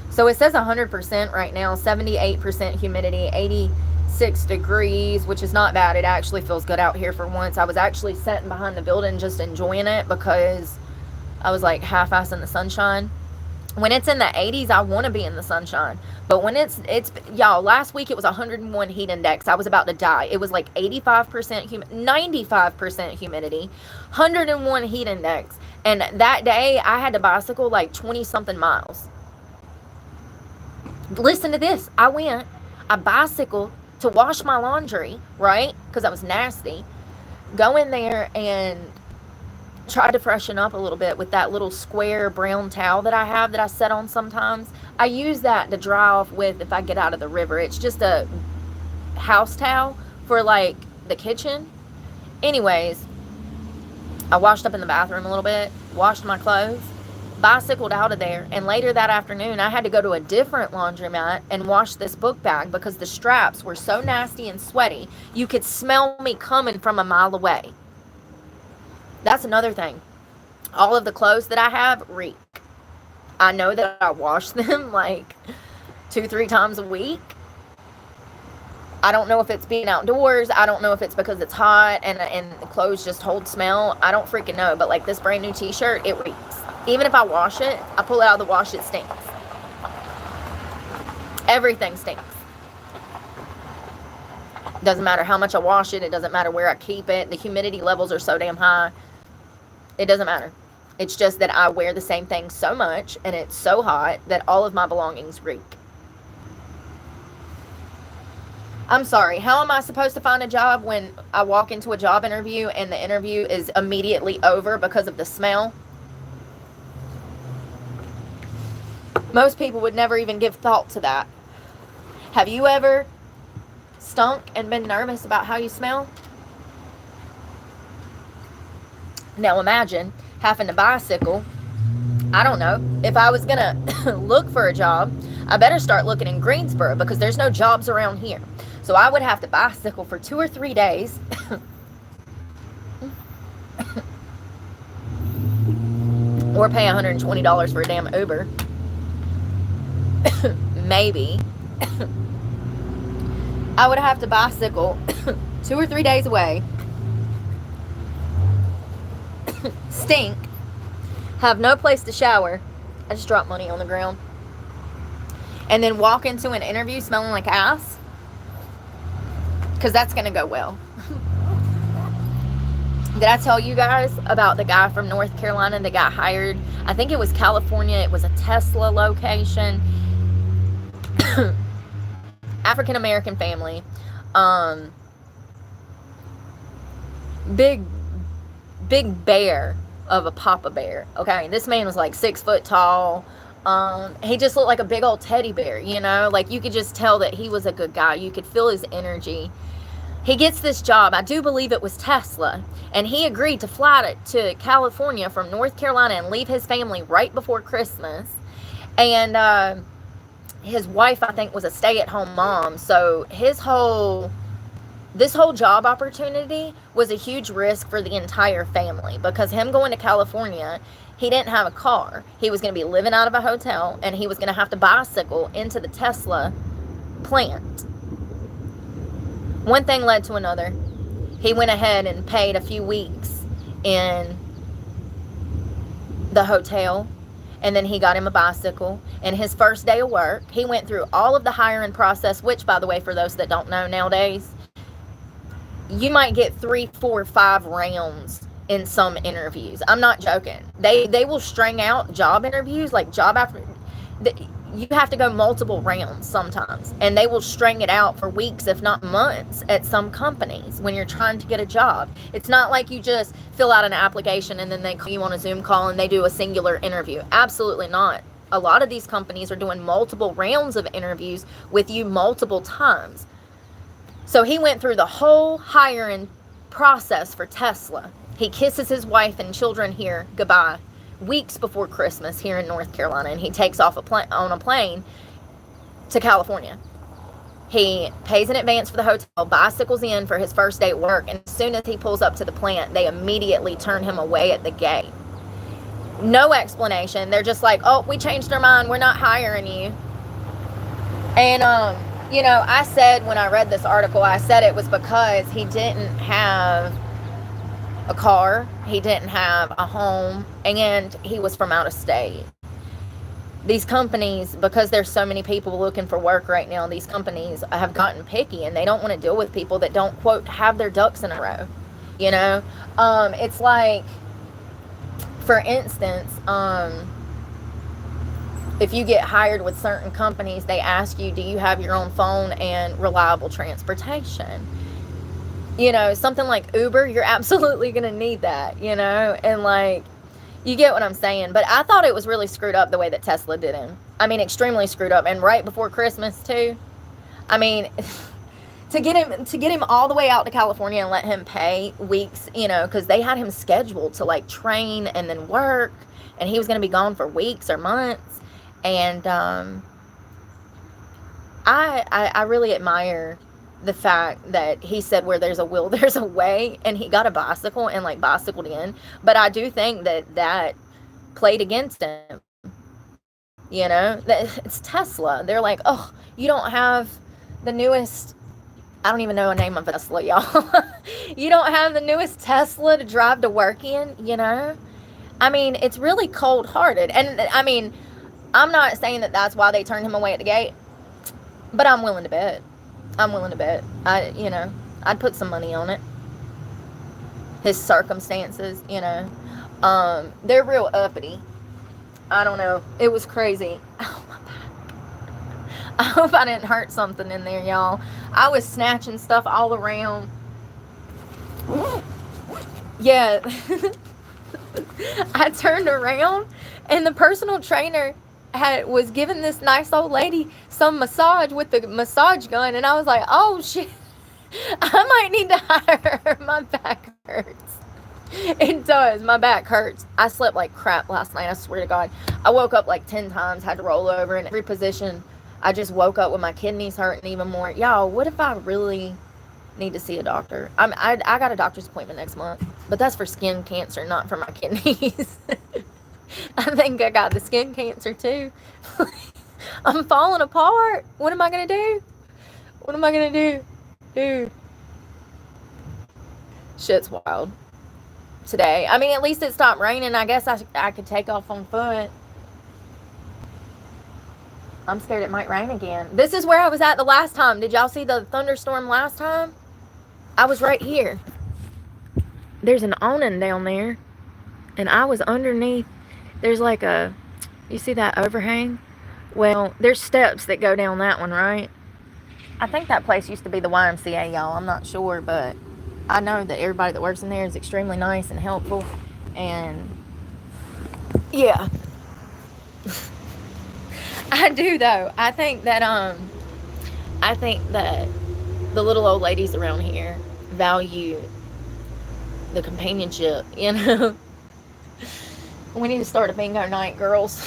So it says 100% right now, 78% humidity, 86 degrees, which is not bad. It actually feels good out here for once. I was actually sitting behind the building just enjoying it because I was like half-assing the sunshine. When it's in the 80s, I want to be in the sunshine. But when it's y'all, last week it was 101 heat index. I was about to die. It was like 85%, 95% humidity, 101 heat index. And that day, I had to bicycle like 20-something miles. Listen to this. I bicycled to wash my laundry, right? Because I was nasty. Go in there and try to freshen up a little bit with that little square brown towel that I have that I set on sometimes. I use that to dry off with if I get out of the river. It's just a house towel for like the kitchen. Anyways, I washed up in the bathroom a little bit, washed my clothes, bicycled out of there, and later that afternoon I had to go to a different laundromat and wash this book bag because the straps were so nasty and sweaty you could smell me coming from a mile away. That's another thing. All of the clothes that I have reek. I know that I wash them like 2-3 times a week. I don't know if it's being outdoors. I don't know if it's because it's hot and the clothes just hold smell. I don't freaking know. But like this brand new t-shirt, it reeks. Even if I wash it, I pull it out of the wash, it stinks. Everything stinks. Doesn't matter how much I wash it. It doesn't matter where I keep it. The humidity levels are so damn high. It doesn't matter. It's just that I wear the same thing so much and it's so hot that all of my belongings reek. I'm sorry. How am I supposed to find a job when I walk into a job interview and the interview is immediately over because of the smell? Most people would never even give thought to that. Have you ever stunk and been nervous about how you smell? Now imagine having to bicycle. I don't know. If I was going to look for a job, I better start looking in Greensboro because there's no jobs around here. So I would have to bicycle for 2 or 3 days. Or pay $120 for a damn Uber. Maybe. I would have to bicycle 2 or 3 days away. Stink. Have no place to shower. I just dropped money on the ground. And then walk into an interview smelling like ass. Because that's going to go well. Did I tell you guys about the guy from North Carolina that got hired? I think it was California. It was a Tesla location. African American family. Um, big, big bear of a Papa Bear. Okay, this man was like 6 foot tall. He just looked like a big old teddy bear, you know? Like, you could just tell that he was a good guy. You could feel his energy. He gets this job. I do believe it was Tesla. And he agreed to fly to California from North Carolina and leave his family right before Christmas. And his wife, I think, was a stay-at-home mom. So this whole job opportunity was a huge risk for the entire family, because him going to California, he didn't have a car. He was going to be living out of a hotel, and he was going to have to bicycle into the Tesla plant. One thing led to another. He went ahead and paid a few weeks in the hotel, and then he got him a bicycle. And his first day of work, he went through all of the hiring process, which, by the way, for those that don't know nowadays, you might get 3, 4, 5 rounds in some interviews. I'm not joking. They will string out job interviews, like job after. You have to go multiple rounds sometimes, and they will string it out for weeks, if not months, at some companies when you're trying to get a job. It's not like you just fill out an application and then they call you on a Zoom call and they do a singular interview. Absolutely not. A lot of these companies are doing multiple rounds of interviews with you multiple times. So he went through the whole hiring process for Tesla. He kisses his wife and children here goodbye weeks before Christmas here in North Carolina, and he takes off on a plane to California. He pays in advance for the hotel, bicycles in for his first day at work, and as soon as he pulls up to the plant, they immediately turn him away at the gate. No explanation. They're just like, oh, we changed our mind. We're not hiring you. And, you know, I said when I read this article, I said it was because he didn't have a car, he didn't have a home, and he was from out of state. These companies, because there's so many people looking for work right now, these companies have gotten picky, and they don't want to deal with people that don't, quote, have their ducks in a row. You know, it's like, for instance, if you get hired with certain companies, they ask you, do you have your own phone and reliable transportation? You know, something like Uber, you're absolutely going to need that, you know, and like, you get what I'm saying. But I thought it was really screwed up the way that Tesla did him. I mean, extremely screwed up. And right before Christmas too. I mean, to get him all the way out to California and let him pay weeks, you know, because they had him scheduled to like train and then work, and he was going to be gone for weeks or months. And I really admire the fact that he said where there's a will, there's a way, and he got a bicycle and like bicycled in. But I do think that played against him. You know, it's Tesla. They're like, oh, you don't have the newest, I don't even know the name of a Tesla, y'all. You don't have the newest Tesla to drive to work in, you know? I mean, it's really cold-hearted. And I mean, I'm not saying that that's why they turned him away at the gate, but I'm willing to bet. You know, I'd put some money on it. His circumstances, you know, they're real uppity. I don't know. It was crazy. Oh, my back. I hope I didn't hurt something in there, y'all. I was snatching stuff all around. Yeah. I turned around, and the personal trainer was giving this nice old lady some massage with the massage gun, and I was like, oh shit, I might need to hire her. My back hurts. It does. My back hurts. I slept like crap last night, I swear to God. I woke up like 10 times, had to roll over in every position. I just woke up with my kidneys hurting even more. Y'all, what if I really need to see a doctor? I got a doctor's appointment next month, but that's for skin cancer, not for my kidneys. I think I got the skin cancer too. I'm falling apart. What am I going to do? What am I going to do? Dude. Shit's wild. Today. I mean, at least it stopped raining. I guess I could take off on foot. I'm scared it might rain again. This is where I was at the last time. Did y'all see the thunderstorm last time? I was right here. There's an awning down there, and I was underneath. There's like you see that overhang? Well, there's steps that go down that one, right? I think that place used to be the YMCA, y'all. I'm not sure, but I know that everybody that works in there is extremely nice and helpful. And yeah, I do though. I think that the little old ladies around here value the companionship, you know. We need to start a bingo night, girls.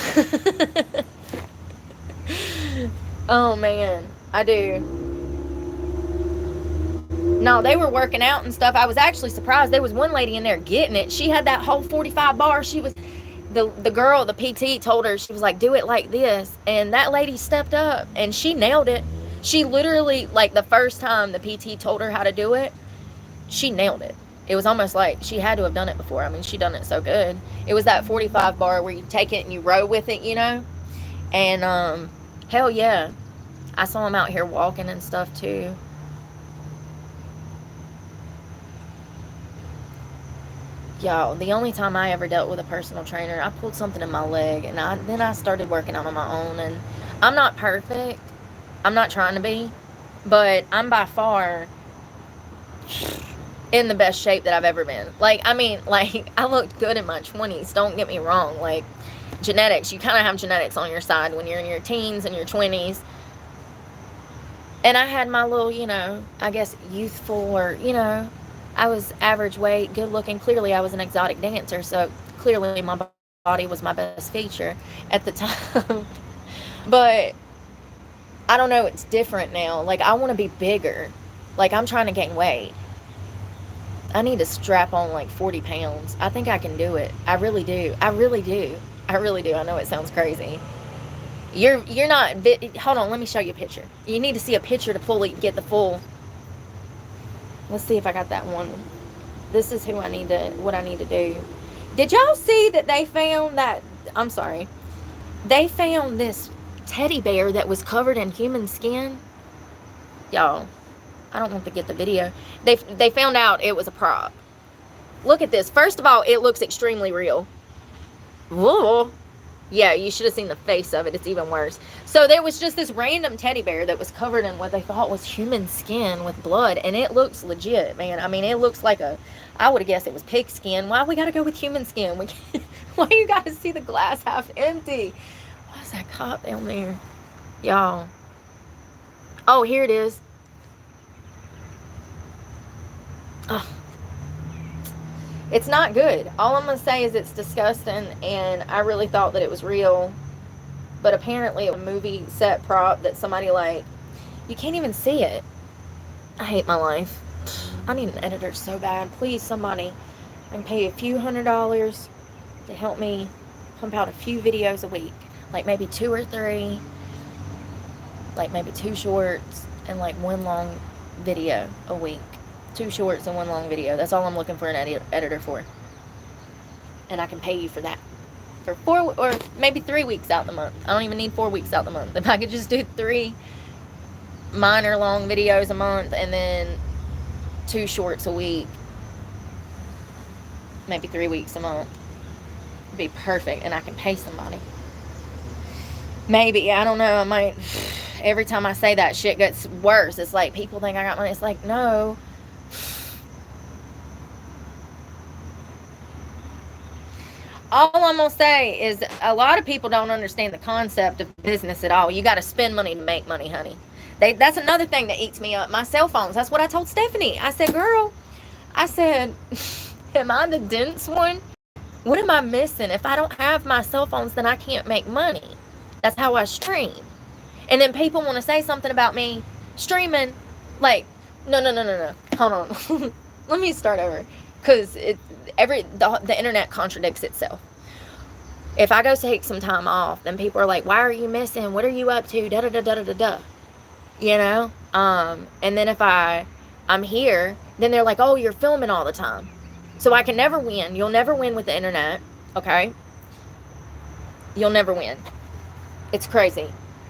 Oh man, I do. No, they were working out and stuff. I was actually surprised. There was one lady in there getting it. She had that whole 45 bar. She was, the girl, the PT told her, she was like, do it like this. And that lady stepped up and she nailed it. She literally, like the first time the PT told her how to do it, she nailed it. It was almost like she had to have done it before. I mean, she done it so good. It was that 45 bar where you take it and you row with it, you know? And hell yeah. I saw them out here walking and stuff too. Y'all, the only time I ever dealt with a personal trainer, I pulled something in my leg, and then I started working out on my own. And I'm not perfect. I'm not trying to be, but I'm by far in the best shape that I've ever been. Like, I mean, like, I looked good in my 20s. Don't get me wrong. Like, genetics, you kind of have genetics on your side when you're in your teens and your 20s. And I had my little, you know, I guess youthful, or, you know, I was average weight, good looking. Clearly, I was an exotic dancer, so clearly my body was my best feature at the time. But I don't know, it's different now. Like, I want to be bigger. Like, I'm trying to gain weight. I need to strap on like 40 pounds. I think I can do it. I really do. I really do. I really do. I know it sounds crazy. You're not, hold on, let me show you a picture. You need to see a picture to fully get the full. Let's see if I got that one. This is what I need to do. Did y'all see that they found that, I'm sorry, they found this teddy bear that was covered in human skin? Y'all, I don't want to get the video. They found out it was a prop. Look at this. First of all, it looks extremely real. Whoa. Yeah, you should have seen the face of it. It's even worse. So there was just this random teddy bear that was covered in what they thought was human skin with blood. And it looks legit, man. I mean, it looks like I would have guessed it was pig skin. Why we got to go with human skin? Why you got to see the glass half empty? What's that cop down there? Y'all. Oh, here it is. Oh. It's not good. All I'm going to say is it's disgusting, and I really thought that it was real. But apparently a movie set prop that somebody, like, you can't even see it. I hate my life. I need an editor so bad. Please, somebody. I can pay a few $100s to help me pump out a few videos a week. Like maybe 2 or 3. Like maybe 2 shorts and like 1 long video a week. 2 shorts and 1 long video. That's all I'm looking for an editor for. And I can pay you for that. For 4 or maybe 3 weeks out the month. I don't even need 4 weeks out the month. If I could just do 3 minor long videos a month and then 2 shorts a week. Maybe 3 weeks a month. It'd be perfect. And I can pay somebody. Maybe. I don't know. I might. Every time I say that, shit gets worse. It's like people think I got money. It's like, no. All I'm going to say is a lot of people don't understand the concept of business at all. You got to spend money to make money, honey. That's another thing that eats me up. My cell phones. That's what I told Stephanie. I said, girl, am I the dense one? What am I missing? If I don't have my cell phones, then I can't make money. That's how I stream. And then people want to say something about me streaming. Like, no. Hold on. Let me start over. Because the internet contradicts itself. If I go take some time off, then people are like, why are you missing? What are you up to? Da-da-da-da-da-da. You know? And then if I'm here, then they're like, oh, you're filming all the time. So I can never win. You'll never win with the internet. Okay? You'll never win. It's crazy.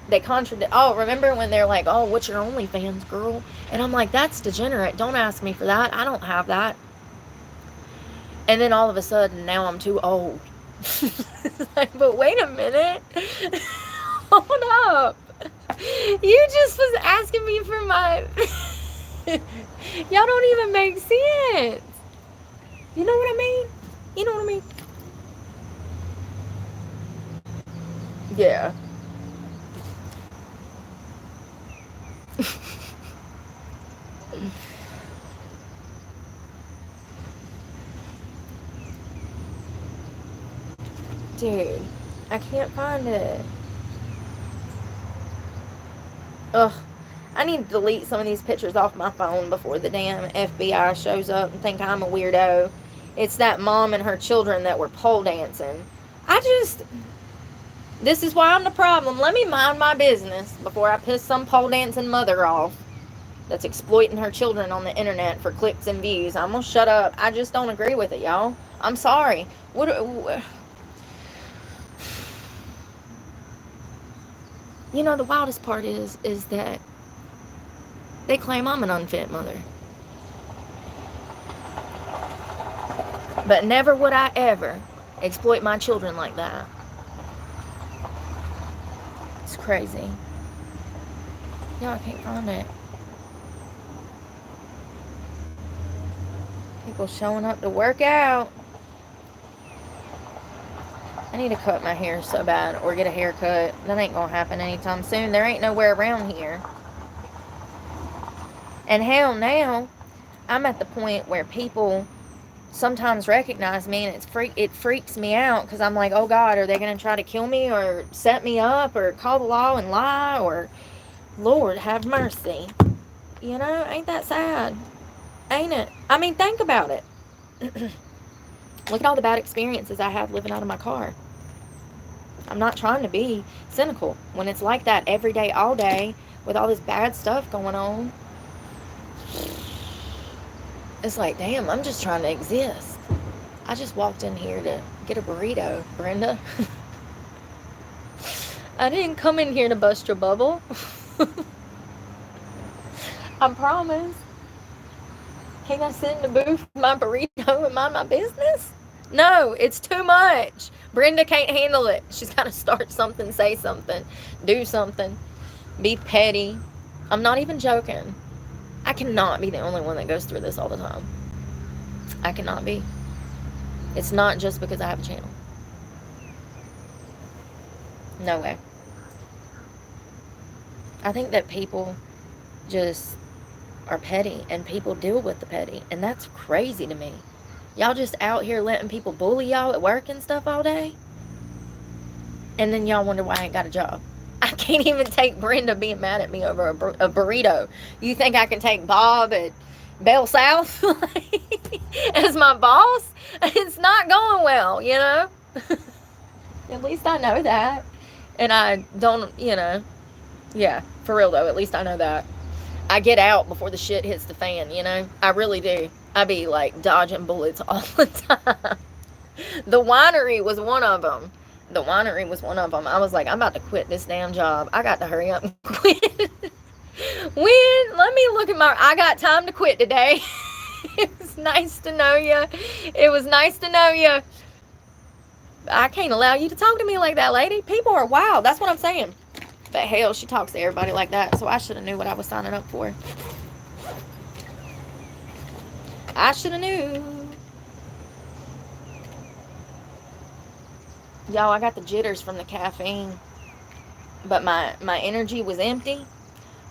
They contradict. Oh, remember when they're like, oh, what's your OnlyFans, girl? And I'm like, that's degenerate. Don't ask me for that. I don't have that. And then all of a sudden, now I'm too old. Like, but wait a minute. Hold up. You just was asking me for my... Y'all don't even make sense. You know what I mean? You know what I mean? Yeah. Dude, I can't find it. Ugh. I need to delete some of these pictures off my phone before the damn FBI shows up and think I'm a weirdo. It's that mom and her children that were pole dancing. This is why I'm the problem. Let me mind my business before I piss some pole dancing mother off that's exploiting her children on the internet for clicks and views. I'm gonna shut up. I just don't agree with it, y'all. I'm sorry. You know, the wildest part is that they claim I'm an unfit mother. But never would I ever exploit my children like that. It's crazy. Y'all, I can't find it. People showing up to work out. I need to cut my hair so bad, or get a haircut. That ain't gonna happen anytime soon. There ain't nowhere around here. And hell, now I'm at the point where people sometimes recognize me, and it freaks me out, because I'm like, oh God, are they gonna try to kill me or set me up or call the law and lie, or Lord have mercy. You know, ain't that sad? Ain't it? I mean, think about it. Look at all the bad experiences I have living out of my car. I'm not trying to be cynical when it's like that every day, all day, with all this bad stuff going on. It's like, damn, I'm just trying to exist. I just walked in here to get a burrito, Brenda. I didn't come in here to bust your bubble. I promise. Can't I sit in the booth with my burrito and mind my business? No, it's too much. Brenda can't handle it. She's got to start something, say something, do something, be petty. I'm not even joking. I cannot be the only one that goes through this all the time. I cannot be. It's not just because I have a channel. No way. I think that people just are petty, and people deal with the petty, and that's crazy to me. Y'all just out here letting people bully y'all at work and stuff all day, and then y'all wonder why I ain't got a job. I can't even take Brenda being mad at me over a burrito. You think I can take Bob at Bell South as my boss? It's not going well, you know? At least I know that. And I don't, you know, yeah, for real though, at least I know that. I get out before the shit hits the fan, you know? I really do. I be like dodging bullets all the time. The winery was one of them. I was like, I'm about to quit this damn job. I got to hurry up and quit. Let me look at I got time to quit today. It was nice to know you. I can't allow you to talk to me like that, lady. People are wild. That's what I'm saying. But hell, she talks to everybody like that, so I should have knew what I was signing up for. I should have knew. Y'all, I got the jitters from the caffeine, but my energy was empty.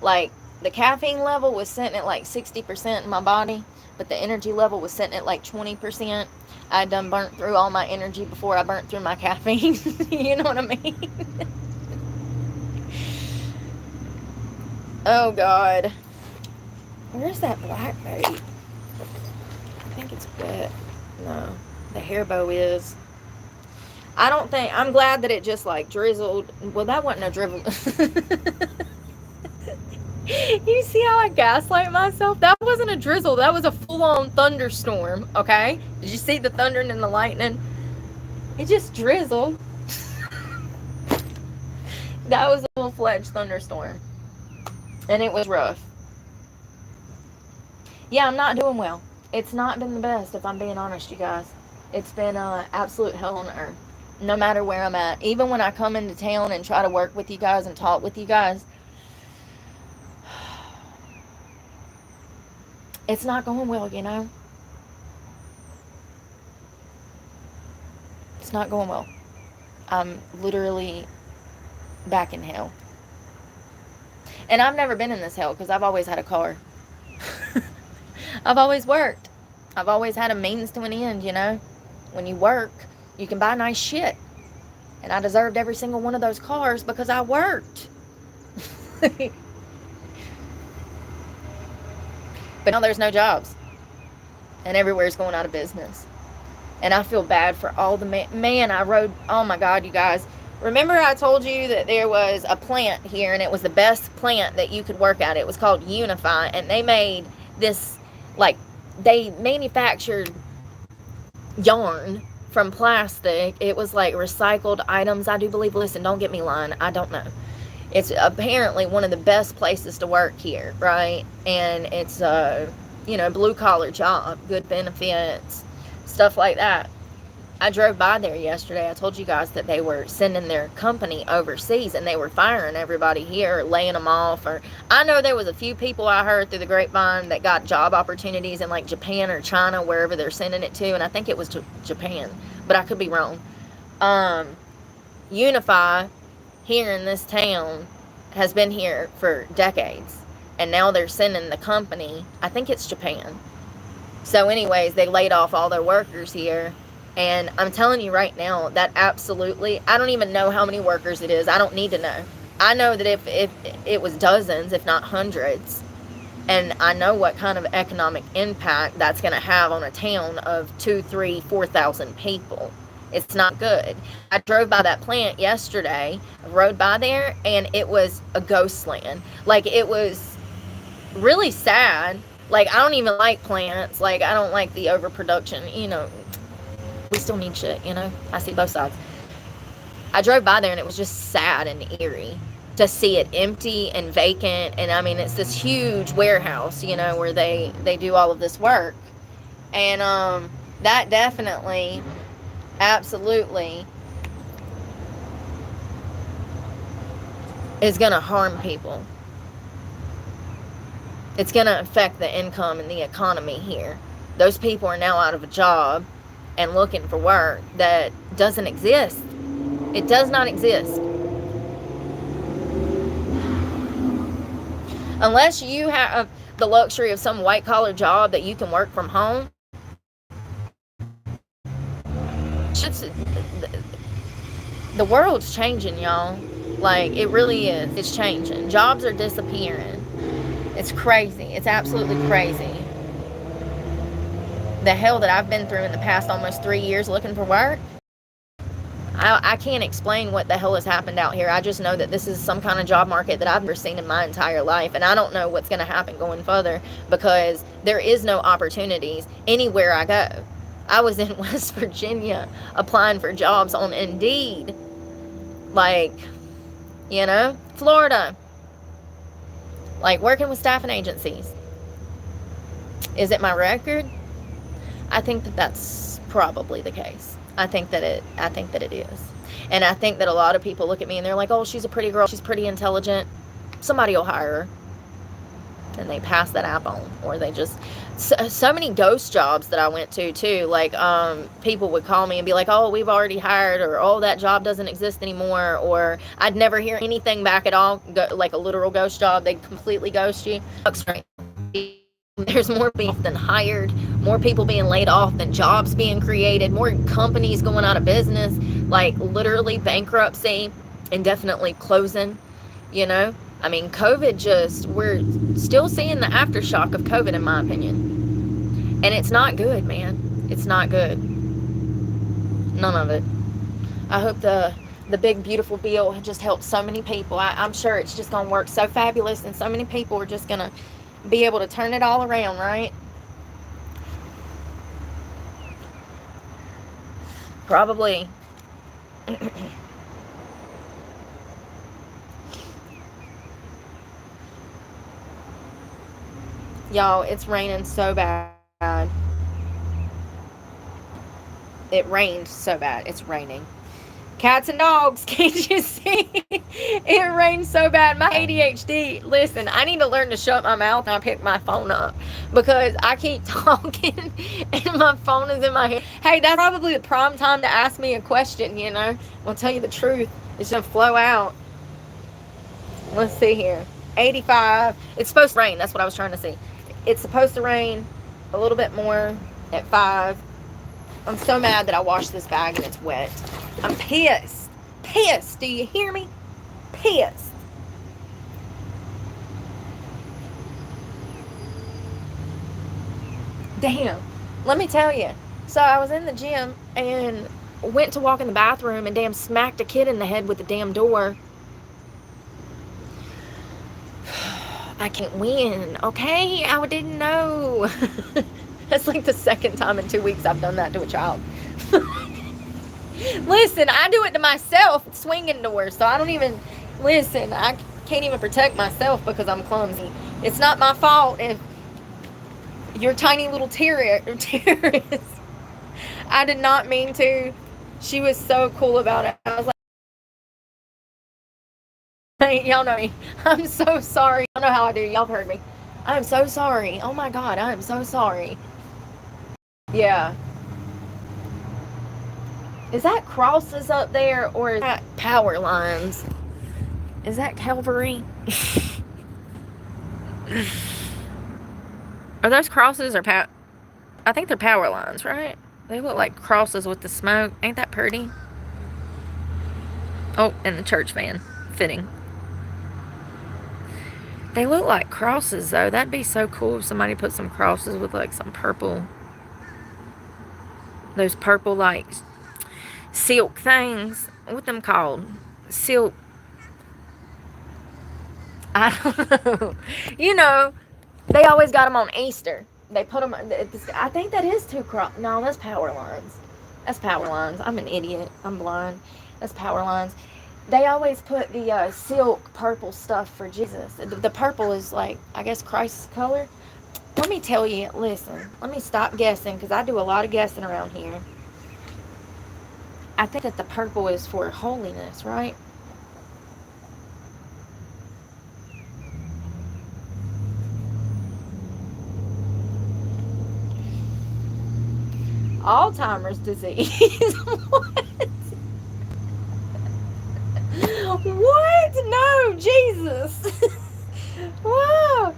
Like, the caffeine level was sitting at like 60% in my body, but the energy level was sitting at like 20%. I done burnt through all my energy before I burnt through my caffeine. You know what I mean? Oh God, where's that blackberry? I think it's wet. No, the hair bow is. I don't think, I'm glad that it just like drizzled. Well, that wasn't a drizzle. You see how I gaslight myself? That wasn't a drizzle. That was a full-on thunderstorm, okay? Did you see the thunder and the lightning? It just drizzled. That was a full-fledged thunderstorm. And it was rough. Yeah, I'm not doing well. It's not been the best, if I'm being honest, you guys. It's been absolute hell on earth. No matter where I'm at. Even when I come into town and try to work with you guys and talk with you guys, It's not going well, you know? It's not going well. I'm literally back in hell. And I've never been in this hell because I've always had a car. I've always worked. I've always had a means to an end, you know? When you work, you can buy nice shit. And I deserved every single one of those cars because I worked. But now there's no jobs. And everywhere's going out of business. And I feel bad for all the man I rode. Oh my God, you guys. Remember I told you that there was a plant here and it was the best plant that you could work at. It was called Unify. And they made this, like, they manufactured yarn from plastic. It was like recycled items, I do believe. Listen, don't get me lying. I don't know. It's apparently one of the best places to work here, right? And it's a, you know, blue collar job, good benefits, stuff like that. I drove by there yesterday. I told you guys that they were sending their company overseas and they were firing everybody here, laying them off. Or I know there was a few people I heard through the grapevine that got job opportunities in like Japan or China, wherever they're sending it to. And I think it was Japan, but I could be wrong. Unify here in this town has been here for decades. And now they're sending the company, I think it's Japan. So anyways, they laid off all their workers here. And I'm telling you right now, that absolutely, I don't even know how many workers it is. I don't need to know. I know that if it was dozens, if not hundreds, and I know what kind of economic impact that's going to have on a town of 2, 3, 4,000 people. It's not good. I drove by that plant yesterday, rode by there, and it was a ghost land. Like, it was really sad. Like, I don't even like plants. Like, I don't like the overproduction, you know. We still need shit, you know. I see both sides. I drove by there and it was just sad and eerie to see it empty and vacant. And I mean, it's this huge warehouse, you know, where they do all of this work. And that definitely, absolutely is going to harm people. It's going to affect the income and the economy here. Those people are now out of a job and looking for work that doesn't exist. It does not exist. Unless you have the luxury of some white collar job that you can work from home. The world's changing, y'all. Like, it really is. It's changing. Jobs are disappearing. It's crazy. It's absolutely crazy. The hell that I've been through in the past almost 3 years looking for work, I can't explain what the hell has happened out here. I just know that this is some kind of job market that I've never seen in my entire life, and I don't know what's going to happen going further because there is no opportunities anywhere I go. I was in West Virginia applying for jobs on Indeed, like, you know, Florida, like working with staffing agencies. Is it my record? I think that that's probably the case. I think that it is. And I think that a lot of people look at me and they're like, oh, she's a pretty girl. She's pretty intelligent. Somebody will hire her. And they pass that app on. Or they just, so many ghost jobs that I went to too. Like, people would call me and be like, oh, we've already hired, or, oh, that job doesn't exist anymore. Or I'd never hear anything back at all. Like a literal ghost job. They'd completely ghost you. There's more beef than hired, more people being laid off than jobs being created, more companies going out of business, like literally bankruptcy, indefinitely closing, you know? I mean, COVID we're still seeing the aftershock of COVID, in my opinion. And it's not good, man. It's not good. None of it. I hope the big, beautiful bill just helps so many people. I'm sure it's just going to work so fabulous, and so many people are just going to be able to turn it all around, right? Probably. Y'all, it's raining so bad. It rained so bad. It's raining. Cats and dogs, can't you see? It rained so bad. My ADHD, listen, I need to learn to shut my mouth and I pick my phone up because I keep talking and my phone is in my hand. Hey, that's probably the prime time to ask me a question, you know. I'll tell you the truth. It's going to flow out. Let's see here. 85. It's supposed to rain. That's what I was trying to see. It's supposed to rain a little bit more at 5. I'm so mad that I washed this bag and it's wet. I'm pissed. Pissed. Do you hear me? Pissed. Damn. Let me tell you. So I was in the gym and went to walk in the bathroom and damn smacked a kid in the head with the damn door. I can't win, okay? I didn't know. That's like the second time in 2 weeks I've done that to a child. Listen, I do it to myself, swinging doors, so I don't even, listen, I can't even protect myself because I'm clumsy. It's not my fault if your tiny little terrorist, I did not mean to. She was so cool about it. I was like, hey, y'all know me. I'm so sorry. I don't know how I do. Y'all have heard me. I'm so sorry. Oh my God, I am so sorry. Yeah. Is that crosses up there or is that power lines? Is that Calvary? Are those crosses or I think they're power lines, right? They look like crosses with the smoke. Ain't that pretty? Oh, and the church van. Fitting. They look like crosses, though. That'd be so cool if somebody put some crosses with, like, some purple. Those purple, like, silk things. What them called? Silk. I don't know. You know, they always got them on Easter. They put them, I think that is no, that's power lines. That's power lines. I'm an idiot. I'm blind. That's power lines. They always put the silk purple stuff for Jesus. The purple is like, I guess, Christ's color. Let me tell you, listen, let me stop guessing because I do a lot of guessing around here. I think that the purple is for holiness, right? Alzheimer's disease. What? What? No, Jesus. Wow.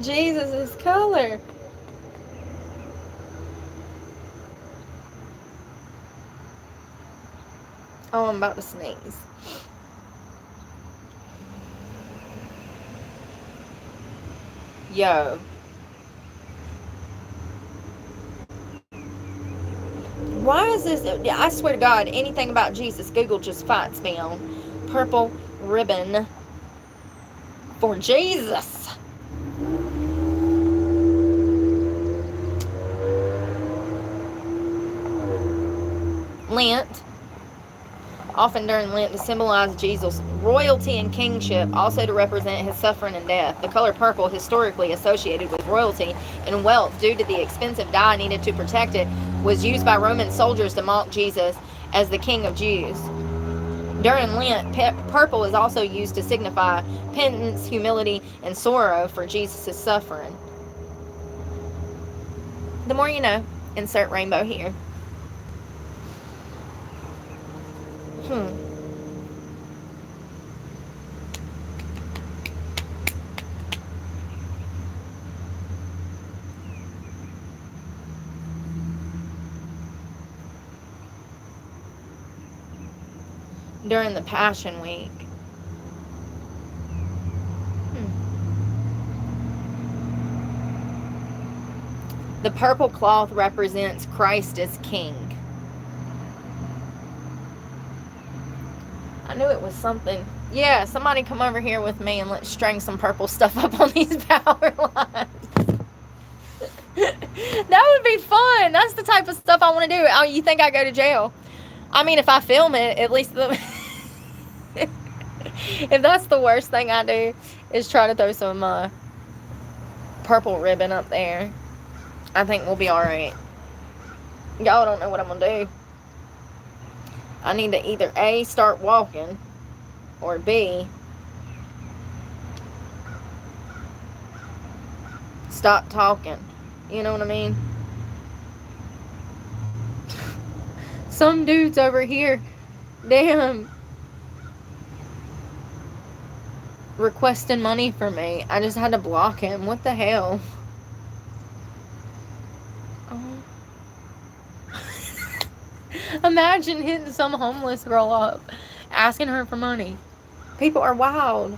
Jesus' color. Oh, I'm about to sneeze. Yo. Why is this? I swear to God, anything about Jesus, Google just fights me on. Purple ribbon for Jesus. Lent. Often during Lent to symbolize Jesus' royalty and kingship, also to represent his suffering and death. The color purple, historically associated with royalty and wealth due to the expensive dye needed to protect it, was used by Roman soldiers to mock Jesus as the King of Jews. During Lent, purple is also used to signify penitence, humility, and sorrow for Jesus' suffering. The more you know. Insert rainbow here. During the Passion Week. The purple cloth represents Christ as King. I knew it was something. Yeah, somebody come over here with me and let's string some purple stuff up on these power lines. That would be fun. That's the type of stuff I want to do. Oh, you think I go to jail? I mean, if I film it, at least if that's the worst thing I do, is try to throw some purple ribbon up there. I think we'll be alright. Y'all don't know what I'm gonna do. I need to either A, start walking, or B, stop talking. You know what I mean? Some dude's over here, damn, requesting money from me. I just had to block him. What the hell? Oh. Imagine hitting some homeless girl up, asking her for money. People are wild.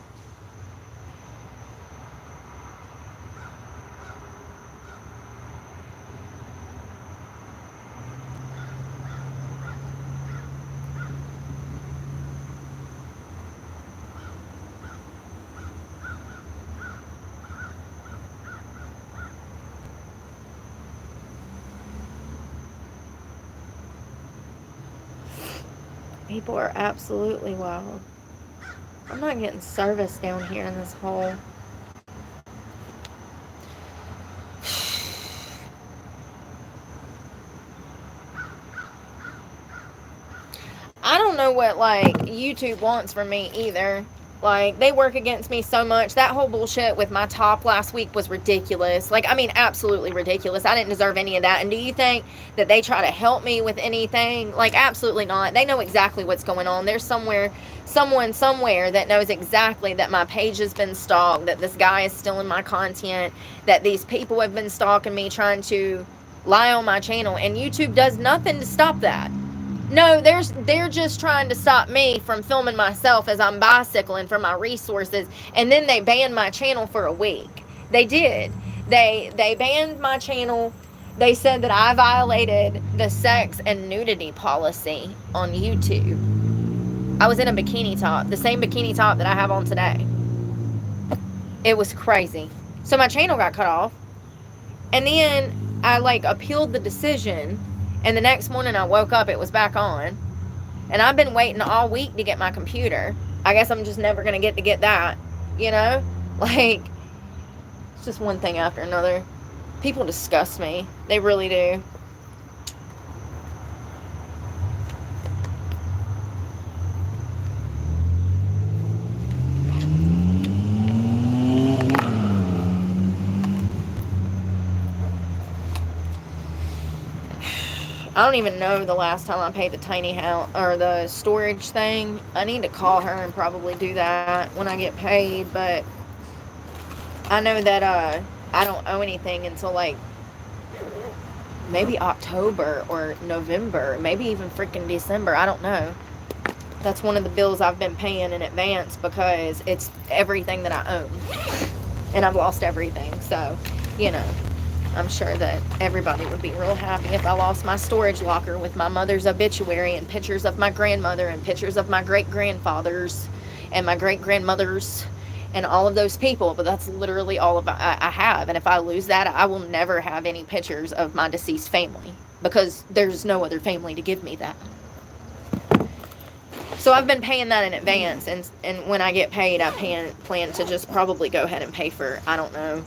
People are absolutely wild. I'm not getting service down here in this hole. I don't know what, like, YouTube wants from me either. Like, they work against me so much. That whole bullshit with my top last week was ridiculous. Like, I mean, absolutely ridiculous. I didn't deserve any of that. And do you think that they try to help me with anything? Like, absolutely not. They know exactly what's going on. There's someone somewhere that knows exactly that my page has been stalked, that this guy is stealing my content, that these people have been stalking me, trying to lie on my channel. And YouTube does nothing to stop that. No, they're just trying to stop me from filming myself as I'm bicycling for my resources, and then they banned my channel for a week. They did. They banned my channel. They said that I violated the sex and nudity policy on YouTube. I was in a bikini top, the same bikini top that I have on today. It was crazy. So my channel got cut off, and then I appealed the decision. And the next morning I woke up, it was back on. And I've been waiting all week to get my computer. I guess I'm just never going to get that, you know? Like, it's just one thing after another. People disgust me. They really do. I don't even know the last time I paid the tiny house or the storage thing. I need to call her and probably do that when I get paid, but I know that I don't owe anything until maybe October or November, maybe even freaking December. I don't know. That's one of the bills I've been paying in advance because it's everything that I own. And I've lost everything. So, you know, I'm sure that everybody would be real happy if I lost my storage locker with my mother's obituary and pictures of my grandmother and pictures of my great-grandfathers and my great-grandmothers and all of those people. But that's literally all of I have. And if I lose that, I will never have any pictures of my deceased family because there's no other family to give me that. So I've been paying that in advance. And when I get paid, I plan to just probably go ahead and pay for, I don't know,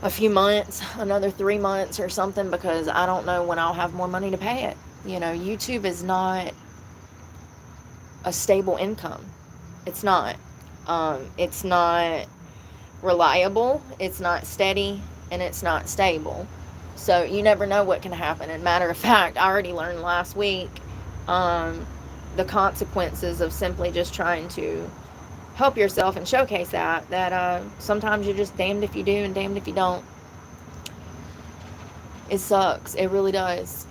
a few months, another 3 months or something, because I don't know when I'll have more money to pay it. You know, YouTube is not a stable income. It's not. It's not reliable, it's not steady, and it's not stable. So you never know what can happen. And matter of fact, I already learned last week the consequences of simply just trying to help yourself and showcase that sometimes you're just damned if you do and damned if you don't. It sucks. It really does.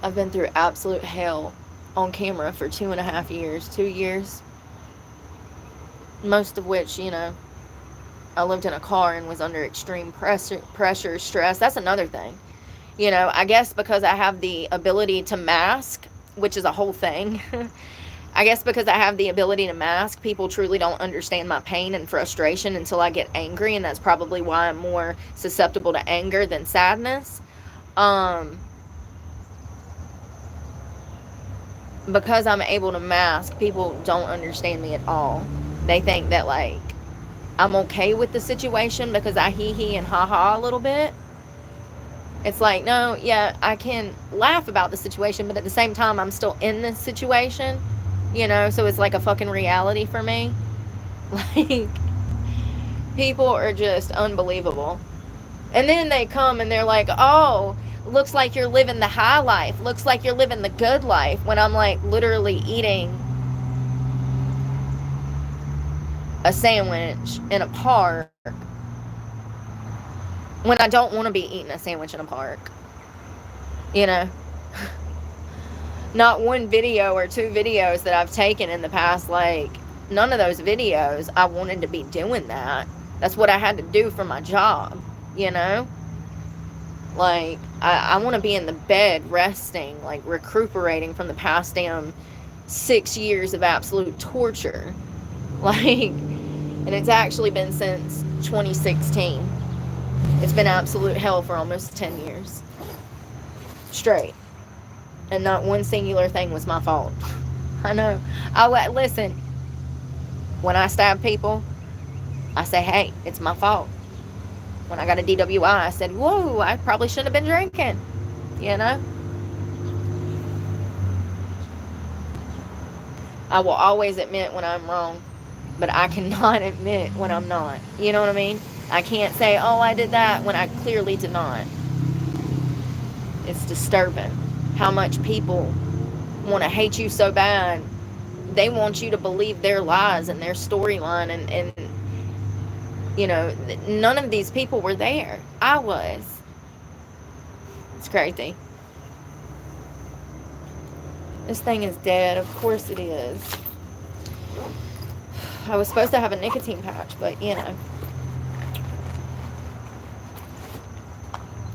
I've been through absolute hell on camera for 2.5 years, 2 years. Most of which, you know, I lived in a car and was under extreme pressure, stress. That's another thing. You know, I guess because I have the ability to mask, which is a whole thing. I guess because I have the ability to mask, people truly don't understand my pain and frustration until I get angry, and that's probably why I'm more susceptible to anger than sadness. Because I'm able to mask, people don't understand me at all. They think that, I'm okay with the situation because I hee-hee and ha-ha a little bit. It's like, no, yeah, I can laugh about the situation, but at the same time, I'm still in this situation, you know? So it's like a fucking reality for me. Like, people are just unbelievable. And then they come and they're like, oh, looks like you're living the high life. Looks like you're living the good life. When I'm like literally eating a sandwich in a park when I don't want to be eating a sandwich in a park. You know? Not one video or two videos that I've taken in the past, like, none of those videos I wanted to be doing that. That's what I had to do for my job, you know? Like, I want to be in the bed resting, like, recuperating from the past damn 6 years of absolute torture. Like, and it's actually been since 2016. It's been absolute hell for almost 10 years. Straight. And not one singular thing was my fault. I know. Listen, when I stab people, I say, hey, it's my fault. When I got a DWI, I said, whoa, I probably shouldn't have been drinking. You know? I will always admit when I'm wrong, but I cannot admit when I'm not. You know what I mean? I can't say, oh, I did that when I clearly did not. It's disturbing how much people want to hate you so bad. They want you to believe their lies and their storyline, and you know, none of these people were there. I was. It's crazy. This thing is dead. Of course it is. I was supposed to have a nicotine patch, but you know,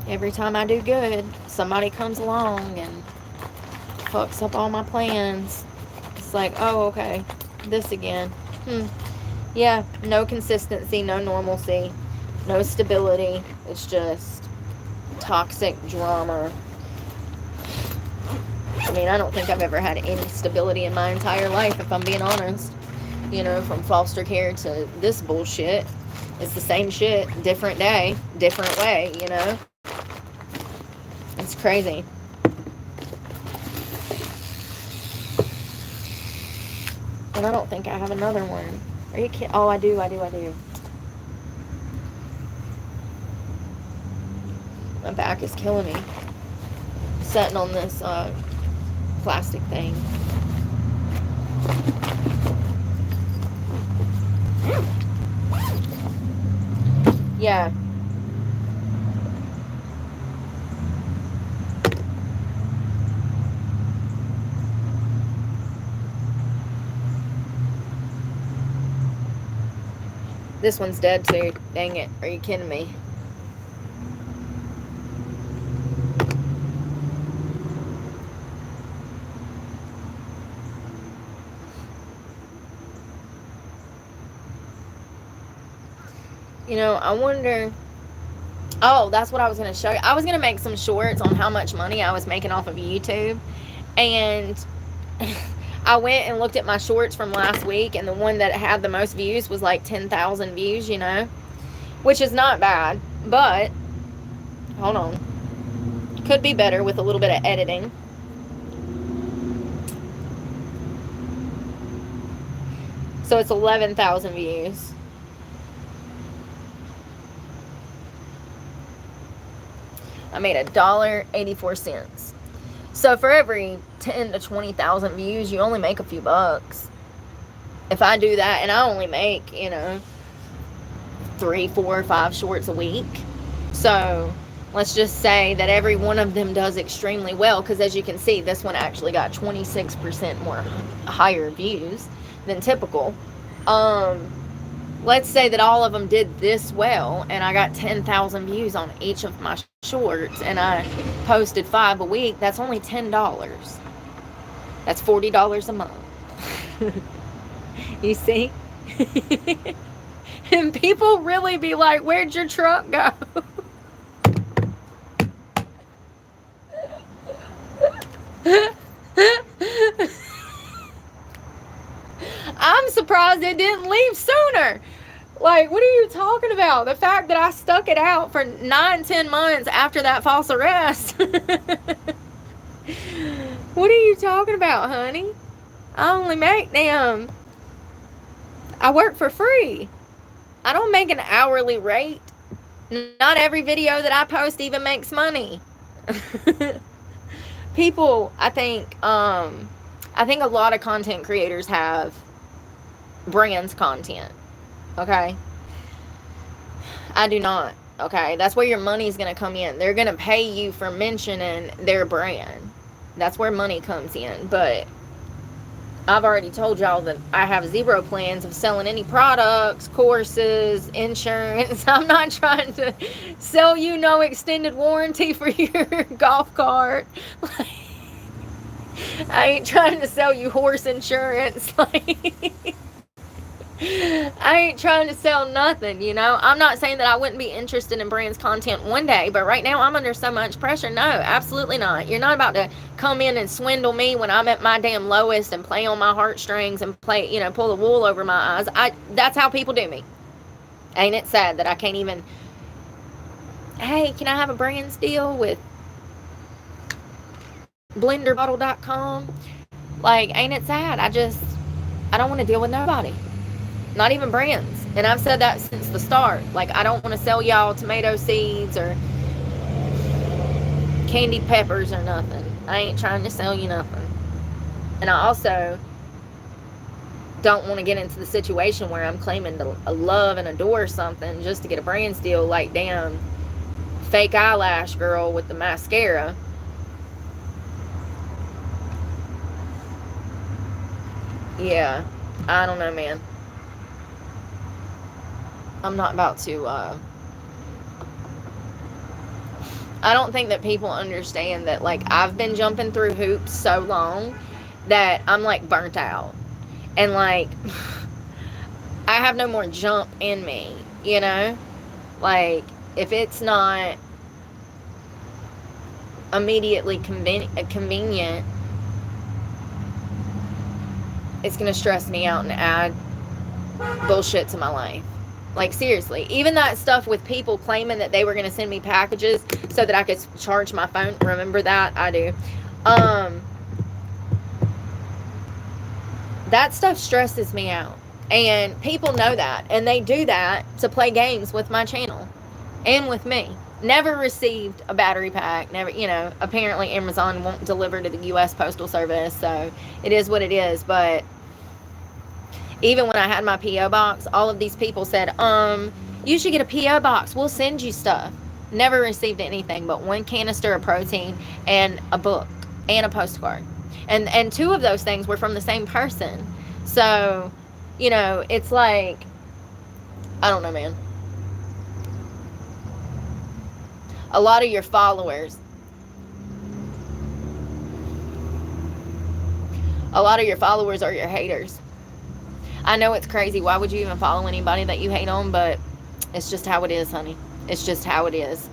every time I do good, somebody comes along and fucks up all my plans. It's like, oh, okay, this again. Yeah, no consistency, no normalcy, no stability. It's just toxic drama. I mean, I don't think I've ever had any stability in my entire life, if I'm being honest. You know, from foster care to this bullshit. It's the same shit, different day, different way, you know? It's crazy. And I don't think I have another one. Are you kidding? Oh, I do. My back is killing me. Sitting on this plastic thing. Yeah. This one's dead too. Dang it. Are you kidding me? You know, I wonder... Oh, that's what I was going to show you. I was going to make some shorts on how much money I was making off of YouTube. And I went and looked at my shorts from last week, and the one that had the most views was like 10,000 views, you know, which is not bad, but hold on, could be better with a little bit of editing. So it's 11,000 views. I made $1.84. So for every 10 to 20,000 views, you only make a few bucks. If I do that, and I only make, you know, 3, 4, 5 shorts a week. So let's just say that every one of them does extremely well, because as you can see, this one actually got 26% more higher views than typical. Let's say that all of them did this well, and I got 10,000 views on each of my shorts, and I posted 5 a week. That's only $10. That's $40 a month. You see? And people really be like, where'd your truck go? I'm surprised it didn't leave sooner. Like, what are you talking about? The fact that I stuck it out for 9-10 months after that false arrest. What are you talking about, honey? I only make them. I work for free. I don't make an hourly rate. Not every video that I post even makes money. People, I think a lot of content creators have brands content. Okay? I do not. Okay? That's where your money's going to come in. They're going to pay you for mentioning their brand. That's where money comes in. But I've already told y'all that I have zero plans of selling any products, courses, insurance. I'm not trying to sell you no extended warranty for your golf cart. Like, I ain't trying to sell you horse insurance. Like, I ain't trying to sell nothing, you know. I'm not saying that I wouldn't be interested in brands content one day, but right now I'm under so much pressure. No, absolutely not. You're not about to come in and swindle me when I'm at my damn lowest and play on my heartstrings and play, you know, pull the wool over my eyes. That's how people do me. Ain't it sad that I can't even, hey, can I have a brands deal with blenderbottle.com? Like, ain't it sad? I don't want to deal with nobody. Not even brands. And I've said that since the start. Like, I don't want to sell y'all tomato seeds or candied peppers or nothing. I ain't trying to sell you nothing. And I also don't want to get into the situation where I'm claiming to love and adore something just to get a brands deal, like, damn, fake eyelash girl with the mascara. Yeah, I don't know, man. I'm not about to, I don't think that people understand that, like, I've been jumping through hoops so long that I'm, like, burnt out. And, like, I have no more jump in me, you know? Like, if it's not immediately convenient, it's going to stress me out and add bullshit to my life. Like, seriously, even that stuff with people claiming that they were going to send me packages so that I could charge my phone. Remember that? I do. That stuff stresses me out. And people know that. And they do that to play games with my channel and with me. Never received a battery pack. Never, you know, apparently Amazon won't deliver to the U.S. Postal Service. So it is what it is. But even when I had my P.O. box, all of these people said, you should get a P.O. box. We'll send you stuff. Never received anything but one canister of protein and a book and a postcard. And two of those things were from the same person. So, you know, it's like, I don't know, man. A lot of your followers are your haters. I know it's crazy. Why would you even follow anybody that you hate on? But it's just how it is, honey. It's just how it is.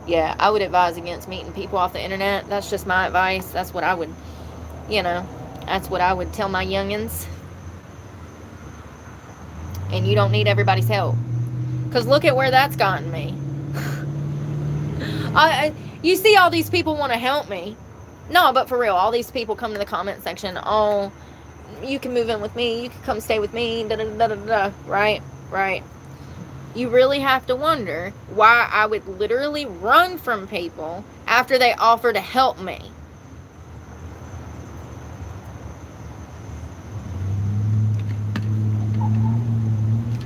Yeah, I would advise against meeting people off the internet. That's just my advice. That's what I would, you know, that's what I would tell my youngins. And you don't need everybody's help. Because look at where that's gotten me. You see all these people want to help me. No, but for real, all these people come to the comment section, oh, you can move in with me, you can come stay with me, da-da-da-da-da, right? You really have to wonder why I would literally run from people after they offer to help me.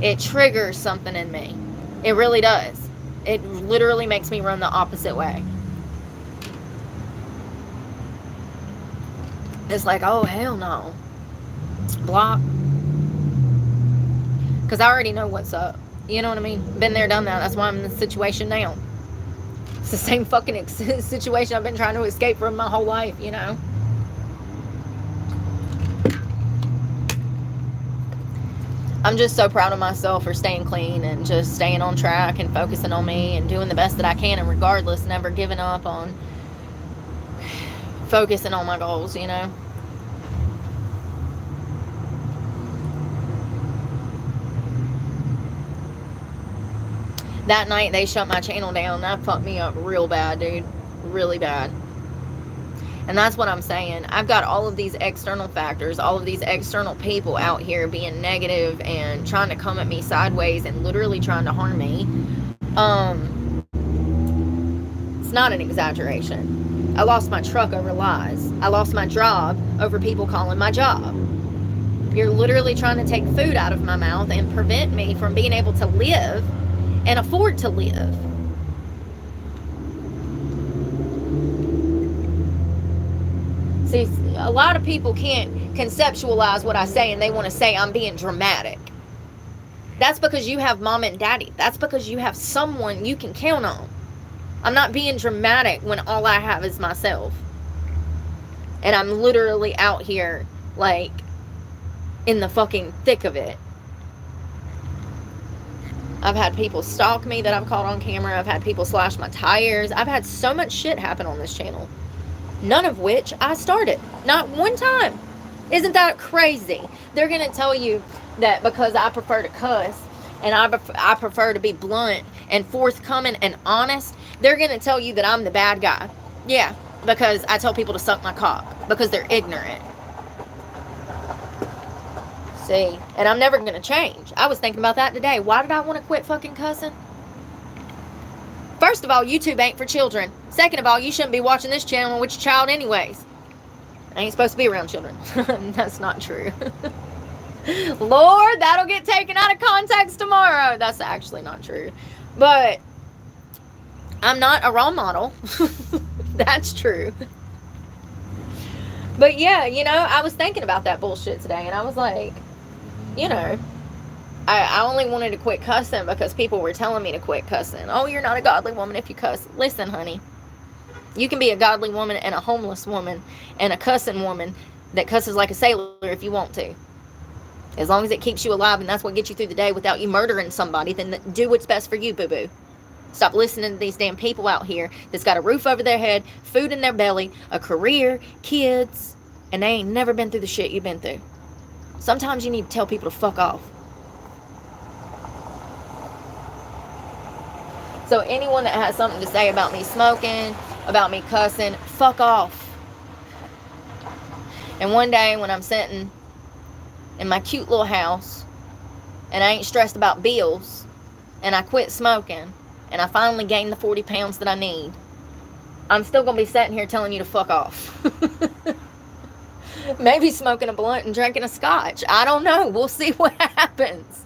It triggers something in me. It really does. It literally makes me run the opposite way. It's like, oh, hell no. Block. Because I already know what's up. You know what I mean? Been there, done that. That's why I'm in this situation now. It's the same fucking situation I've been trying to escape from my whole life, you know? I'm just so proud of myself for staying clean and just staying on track and focusing on me and doing the best that I can, and regardless, never giving up on focusing on my goals, you know? That night they shut my channel down. That fucked me up real bad, dude. Really bad. And that's what I'm saying. I've got all of these external factors, all of these external people out here being negative and trying to come at me sideways and literally trying to harm me. It's not an exaggeration. I lost my truck over lies. I lost my job over people calling my job. You're literally trying to take food out of my mouth and prevent me from being able to live and afford to live. See, a lot of people can't conceptualize what I say, and they want to say I'm being dramatic. That's because you have mom and daddy. That's because you have someone you can count on. I'm not being dramatic when all I have is myself. And I'm literally out here, like, in the fucking thick of it. I've had people stalk me that I've caught on camera. I've had people slash my tires. I've had so much shit happen on this channel. None of which I started. Not one time. Isn't that crazy? They're going to tell you that because I prefer to cuss and I prefer to be blunt and forthcoming and honest, they're going to tell you that I'm the bad guy. Yeah, because I tell people to suck my cock. Because they're ignorant. See? And I'm never going to change. I was thinking about that today. Why did I want to quit fucking cussing? First of all, YouTube ain't for children. Second of all, you shouldn't be watching this channel with your child anyways. I ain't supposed to be around children. That's not true. Lord, that'll get taken out of context tomorrow. That's actually not true. But I'm not a role model. That's true. But yeah, you know, I was thinking about that bullshit today, and I was like, you know, I only wanted to quit cussing because people were telling me to quit cussing. Oh, you're not a godly woman if you cuss. Listen, honey. You can be a godly woman and a homeless woman and a cussing woman that cusses like a sailor if you want to. As long as it keeps you alive and that's what gets you through the day without you murdering somebody, then do what's best for you, boo-boo. Stop listening to these damn people out here that's got a roof over their head, food in their belly, a career, kids, and they ain't never been through the shit you've been through. Sometimes you need to tell people to fuck off. So anyone that has something to say about me smoking, about me cussing, fuck off. And one day when I'm sitting in my cute little house and I ain't stressed about bills and I quit smoking and I finally gained the 40 pounds that I need, I'm still going to be sitting here telling you to fuck off. Maybe smoking a blunt and drinking a scotch. I don't know. We'll see what happens.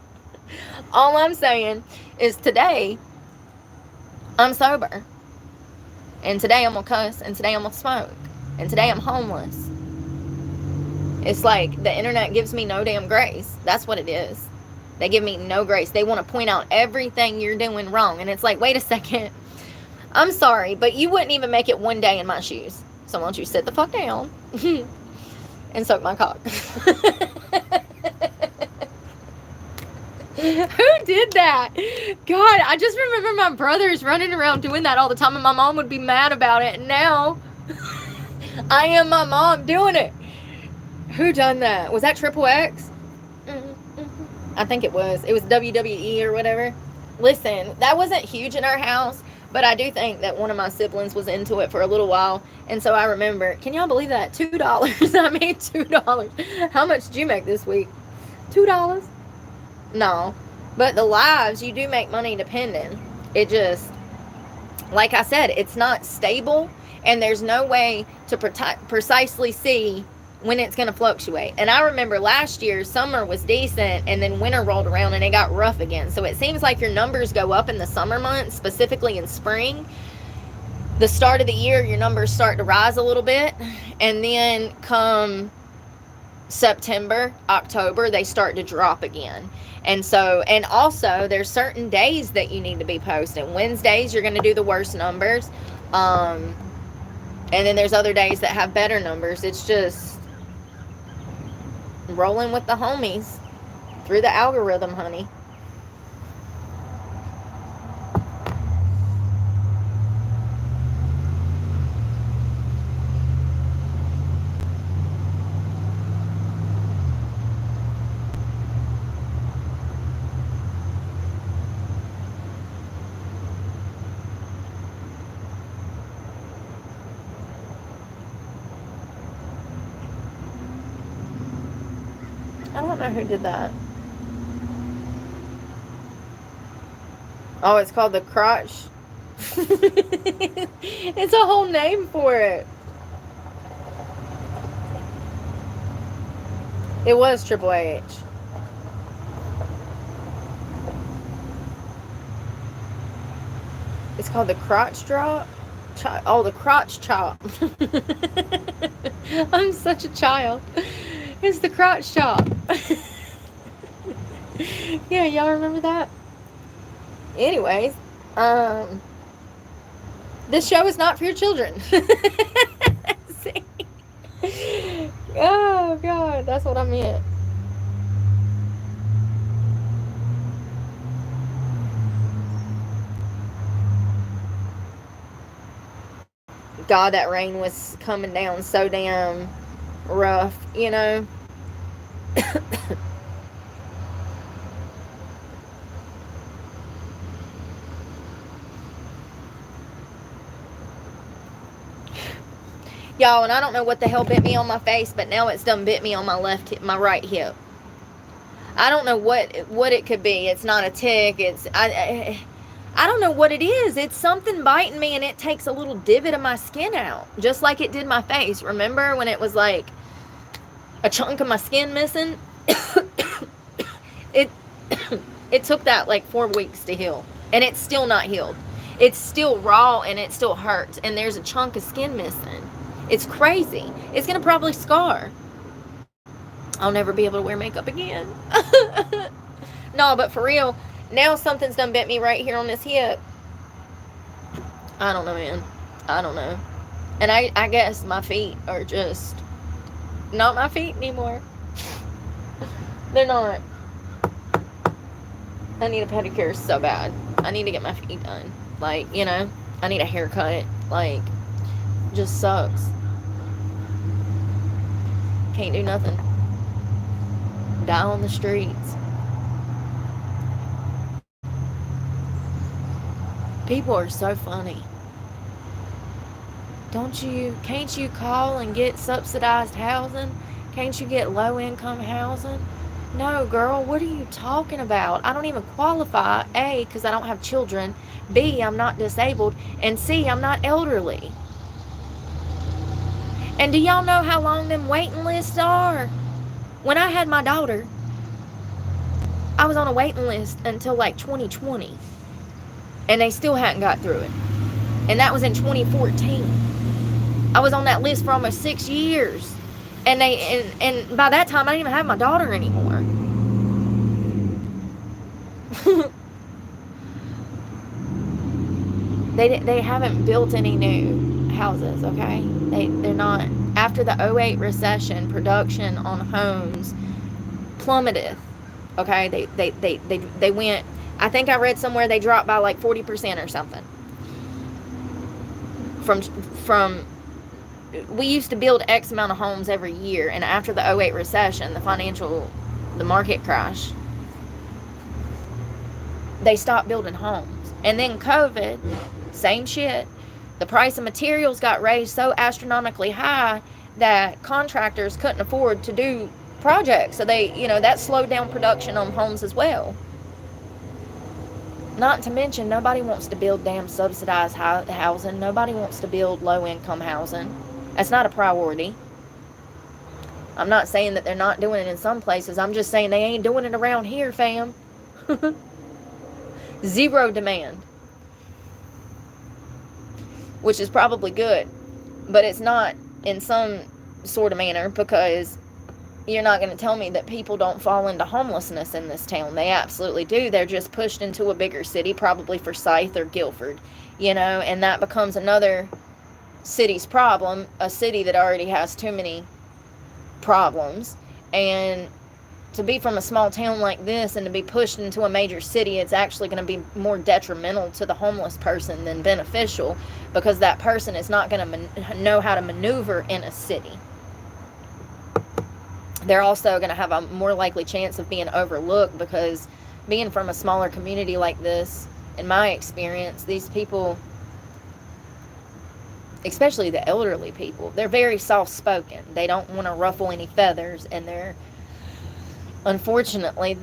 All I'm saying is today I'm sober. And today I'm going to cuss. And today I'm going to smoke. And today I'm homeless. It's like the internet gives me no damn grace. That's what it is. They give me no grace. They want to point out everything you're doing wrong. And it's like, wait a second. I'm sorry, but you wouldn't even make it one day in my shoes. So why don't you sit the fuck down and suck my cock. Who did that? God, I just remember my brothers running around doing that all the time, and my mom would be mad about it. And now I am my mom doing it. Who done that? Was that Triple X? I think it was. It was WWE or whatever. Listen, that wasn't huge in our house, but I do think that one of my siblings was into it for a little while. And so I remember, can y'all believe that? $2. I made $2. How much did you make this week? $2? No. But the lives, you do make money depending. It just, like I said, it's not stable. And there's no way to precisely see when it's going to fluctuate. And I remember last year, summer was decent, and then winter rolled around and it got rough again. So it seems like your numbers go up in the summer months, specifically in spring. The start of the year, your numbers start to rise a little bit. And then come September, October, they start to drop again. And so, and also, there's certain days that you need to be posting. Wednesdays, you're going to do the worst numbers. And then there's other days that have better numbers. It's just rolling with the homies through the algorithm, honey. don't know who did that. Oh, it's called the crotch. It's a whole name for it. It was Triple H. It's called the crotch drop. Oh, the crotch chop. I'm such a child. It's the crotch chop. Yeah, y'all remember that? Anyways, this show is not for your children. See? Oh, God, that's what I meant. God, that rain was coming down so damn rough, you know? Y'all, and I don't know what the hell bit me on my face, but now it's done bit me on my left hip, my right hip. I don't know what it could be. It's not a tick. I don't know what it is. It's something biting me, and it takes a little divot of my skin out, just like it did my face. Remember when it was like a chunk of my skin missing? It took that like 4 weeks to heal, and it's still not healed. It's still raw, and it still hurts, and there's a chunk of skin missing. It's crazy. It's gonna probably scar. I'll never be able to wear makeup again. No, but for real, now something's done bit me right here on this hip. I don't know, man. I don't know. And I guess my feet are just not my feet anymore. They're not. I need a pedicure so bad. I need to get my feet done. Like, you know, I need a haircut. Like, just sucks. Can't do nothing. Die on the streets. People are so funny. Can't you call and get subsidized housing? Can't you get low income housing? No, girl, what are you talking about? I don't even qualify. A, because I don't have children. B, I'm not disabled. And C, I'm not elderly. And do y'all know how long them waiting lists are? When I had my daughter, I was on a waiting list until like 2020. And they still hadn't got through it. And that was in 2014. I was on that list for almost 6 years. And and by that time I didn't even have my daughter anymore. They haven't built any new houses, okay? They're not. After the 2008 recession, production on homes plummeted. Okay? They went, I think I read somewhere they dropped by like 40% or something. From we used to build X amount of homes every year, and after the 2008 recession, the market crash, they stopped building homes. And then COVID, same shit. The price of materials got raised so astronomically high that contractors couldn't afford to do projects. So that slowed down production on homes as well. Not to mention, nobody wants to build damn subsidized housing. Nobody wants to build low-income housing. That's not a priority. I'm not saying that they're not doing it in some places. I'm just saying they ain't doing it around here, fam. Zero demand. Which is probably good. But it's not in some sort of manner, because you're not going to tell me that people don't fall into homelessness in this town. They absolutely do. They're just pushed into a bigger city, probably Forsyth or Guilford, and that becomes another city's problem, a city that already has too many problems. And to be from a small town like this and to be pushed into a major city, it's actually going to be more detrimental to the homeless person than beneficial, because that person is not going to know how to maneuver in a city. They're also going to have a more likely chance of being overlooked, because being from a smaller community like this, in my experience, these people, especially the elderly people, they're very soft-spoken. They don't want to ruffle any feathers, and they're Unfortunately,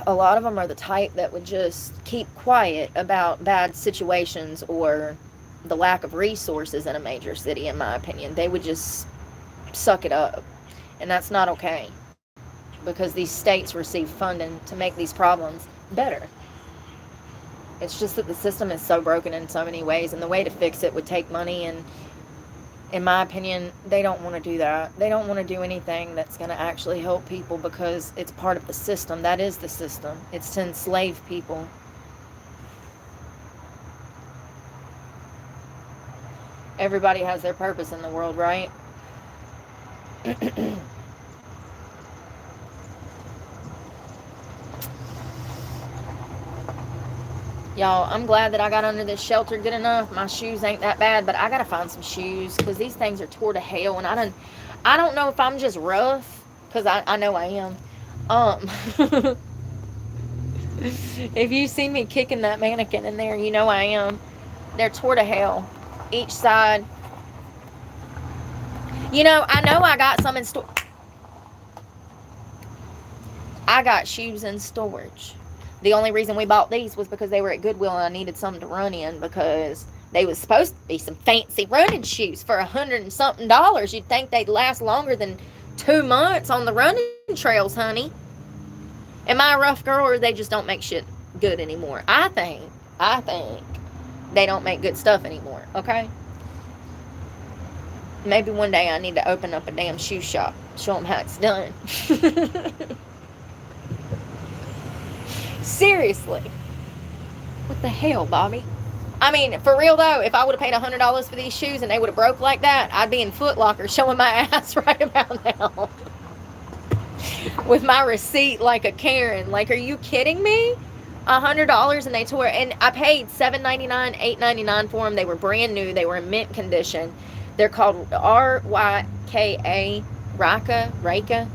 a lot of them are the type that would just keep quiet about bad situations or the lack of resources in a major city, in my opinion. They would just suck it up. And that's not okay, because these states receive funding to make these problems better. It's just that the system is so broken in so many ways, and the way to fix it would take money. And in my opinion, they don't want to do that. They don't want to do anything that's going to actually help people, because it's part of the system. That is the system. It's to enslave people. Everybody has their purpose in the world, right? Y'all, I'm glad that I got under this shelter good enough. My shoes ain't that bad, but I gotta find some shoes, because these things are tore to hell. And I don't know if I'm just rough, because I know I am. If you see me kicking that mannequin in there, you know I am. They're tore to hell, each side. I know I got some in store. I got shoes in storage. The only reason we bought these was because they were at Goodwill, and I needed something to run in, because they was supposed to be some fancy running shoes for $100 and something. You'd think they'd last longer than 2 months on the running trails, honey. Am I a rough girl, or they just don't make shit good anymore? I think they don't make good stuff anymore, okay? Maybe one day I need to open up a damn shoe shop, show them how it's done. Seriously. What the hell, Bobby? I mean, for real though, if I would have paid $100 for these shoes and they would have broke like that, I'd be in Foot Locker showing my ass right about now. With my receipt like a Karen. Like, are you kidding me? $100 and they tore, and I paid $7.99, $8.99 for them. They were brand new. They were in mint condition. They're called RYKA, Rika.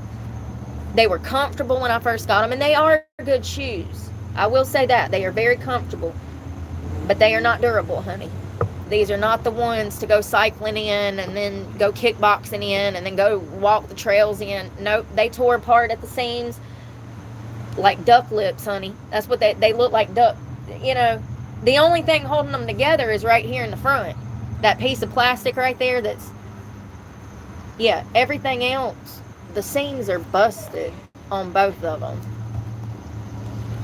They were comfortable when I first got them, and they are good shoes. I will say that. They are very comfortable, but they are not durable, honey. These are not the ones to go cycling in and then go kickboxing in and then go walk the trails in. Nope, they tore apart at the seams like duck lips, honey. That's what they look like. Duck. The only thing holding them together is right here in the front. That piece of plastic right there everything else, the seams are busted on both of them.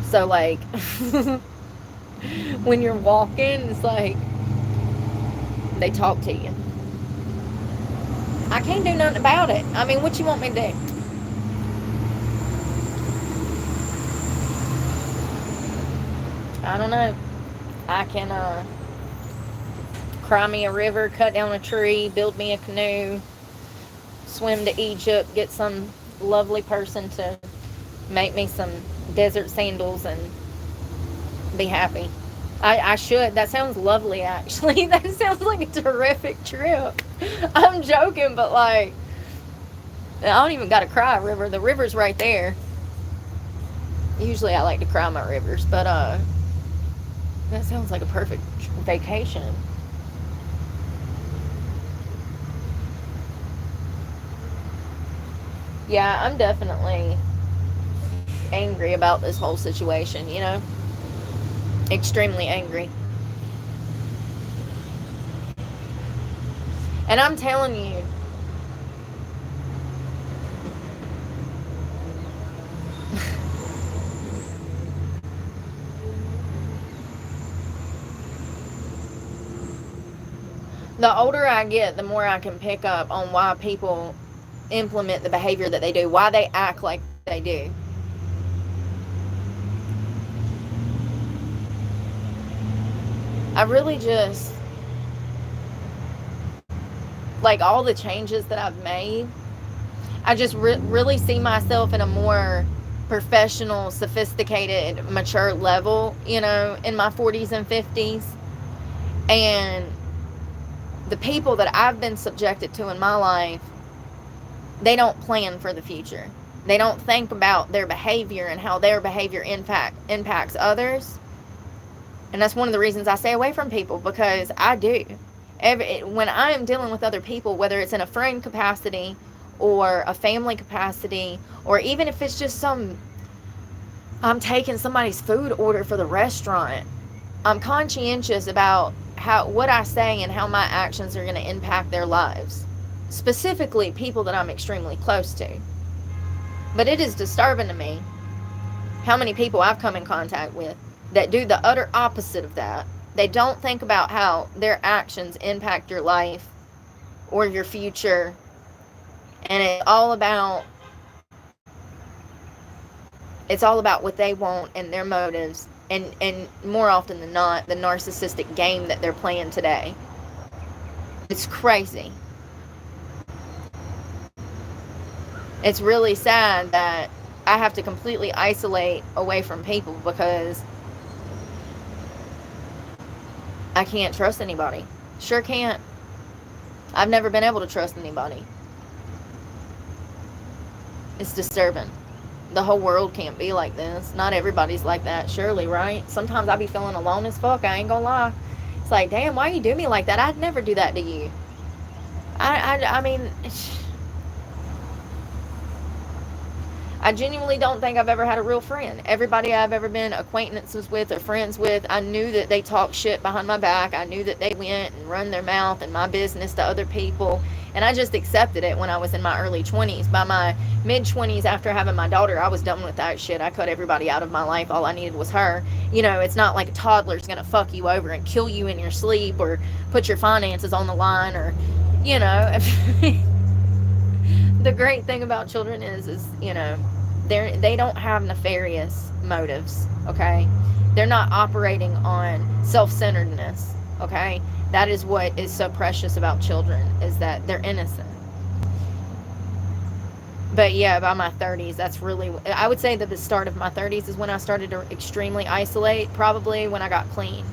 So, like, when you're walking, it's like they talk to you. I can't do nothing about it. I mean, what you want me to do? I don't know. I can cry me a river, cut down a tree, build me a canoe, swim to Egypt, get some lovely person to make me some desert sandals, and be happy. I should. That sounds lovely, actually. That sounds like a terrific trip. I'm joking, but like, I don't even got to cry a river. The river's right there. Usually I like to cry my rivers, but that sounds like a perfect vacation. Yeah, I'm definitely angry about this whole situation, extremely angry. And I'm telling you, the older I get, the more I can pick up on why people implement the behavior that they do, why they act like they do. I really just, like, all the changes that I've made, I just really see myself in a more professional, sophisticated, mature level, in my 40s and 50s. And the people that I've been subjected to in my life, they don't plan for the future. They don't think about their behavior and how their behavior impacts others. And that's one of the reasons I stay away from people, because I do. When I am dealing with other people, whether it's in a friend capacity or a family capacity, or even if it's just I'm taking somebody's food order for the restaurant, I'm conscientious about what I say and how my actions are going to impact their lives, specifically people that I'm extremely close to. But it is disturbing to me how many people I've come in contact with that do the utter opposite of that. They don't think about how their actions impact your life or your future, and it's all about what they want and their motives, and more often than not, the narcissistic game that they're playing today. It's crazy. It's really sad that I have to completely isolate away from people because I can't trust anybody. Sure can't. I've never been able to trust anybody. It's disturbing. The whole world can't be like this. Not everybody's like that, surely, right? Sometimes I be feeling alone as fuck, I ain't gonna lie. It's like, damn, why you do me like that? I'd never do that to you. I mean, I genuinely don't think I've ever had a real friend. Everybody I've ever been acquaintances with or friends with, I knew that they talked shit behind my back. I knew that they went and run their mouth and my business to other people. And I just accepted it when I was in my early 20s. By my mid-20s, after having my daughter, I was done with that shit. I cut everybody out of my life. All I needed was her. You know, it's not like a toddler's going to fuck you over and kill you in your sleep or put your finances on the line or, you know. The great thing about children is you know, they don't have nefarious motives, okay? They're not operating on self-centeredness, okay? That is what is so precious about children, is that they're innocent. But yeah, by my 30s, that's really, I would say that the start of my 30s is when I started to extremely isolate, probably when I got clean.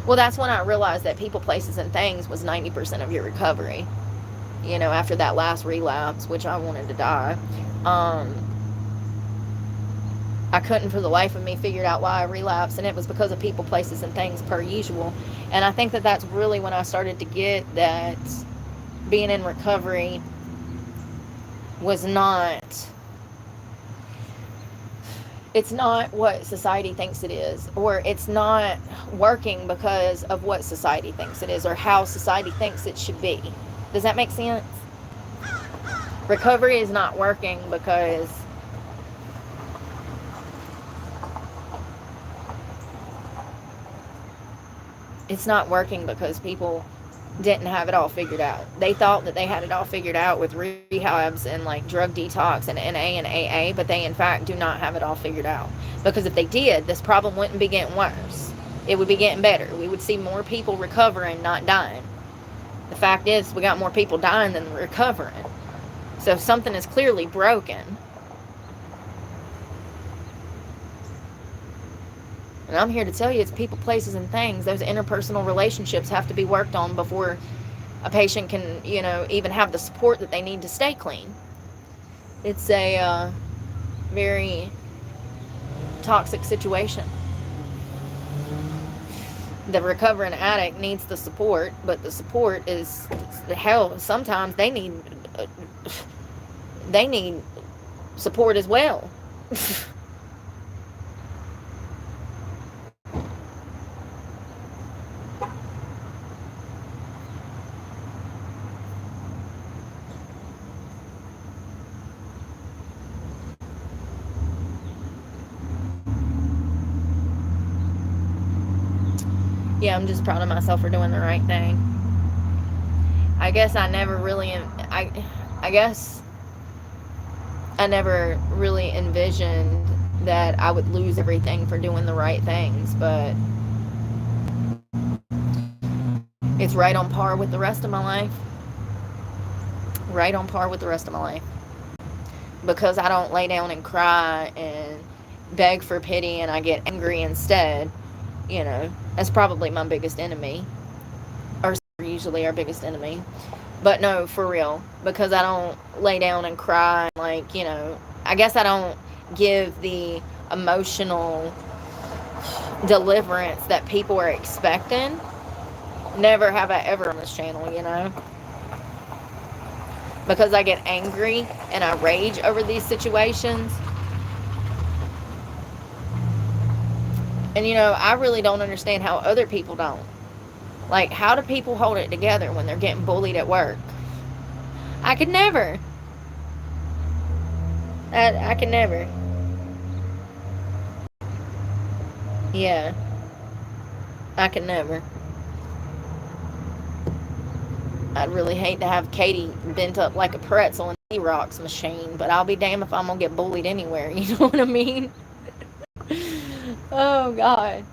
Well, that's when I realized that people, places, and things was 90% of your recovery. You know, after that last relapse, which I wanted to die. I couldn't for the life of me figure out why I relapsed, and it was because of people, places, and things per usual. And I think that that's really when I started to get that being in recovery was it's not what society thinks it is, or it's not working because of what society thinks it is, or how society thinks it should be. Does that make sense? Recovery is not working because people didn't have it all figured out. They thought that they had it all figured out with rehabs and like drug detox and NA and AA, but they in fact do not have it all figured out. Because if they did, this problem wouldn't be getting worse. It would be getting better. We would see more people recovering, not dying. The fact is, we got more people dying than recovering. So something is clearly broken. And I'm here to tell you, it's people, places, and things. Those interpersonal relationships have to be worked on before a patient can, you know, even have the support that they need to stay clean. It's a very toxic situation. The recovering addict needs the support, but the support is, hell, sometimes they need support as well. Yeah, I'm just proud of myself for doing the right thing. I guess I never really envisioned that I would lose everything for doing the right things, but it's right on par with the rest of my life. Right on par with the rest of my life. Because I don't lay down and cry and beg for pity and I get angry instead. You know, that's probably my biggest enemy, or usually our biggest enemy. But no, for real, because I don't lay down and cry, like, you know, I guess I don't give the emotional deliverance that people are expecting. Never have I ever on this channel, you know. because I get angry and I rage over these situations. And, you know, I really don't understand how other people don't. Like, how do people hold it together when they're getting bullied at work? I could never. I could never. Yeah. I could never. I'd really hate to have Katie bent up like a pretzel in the rocks machine, but I'll be damned if I'm gonna get bullied anywhere. You know what I mean? Oh, God.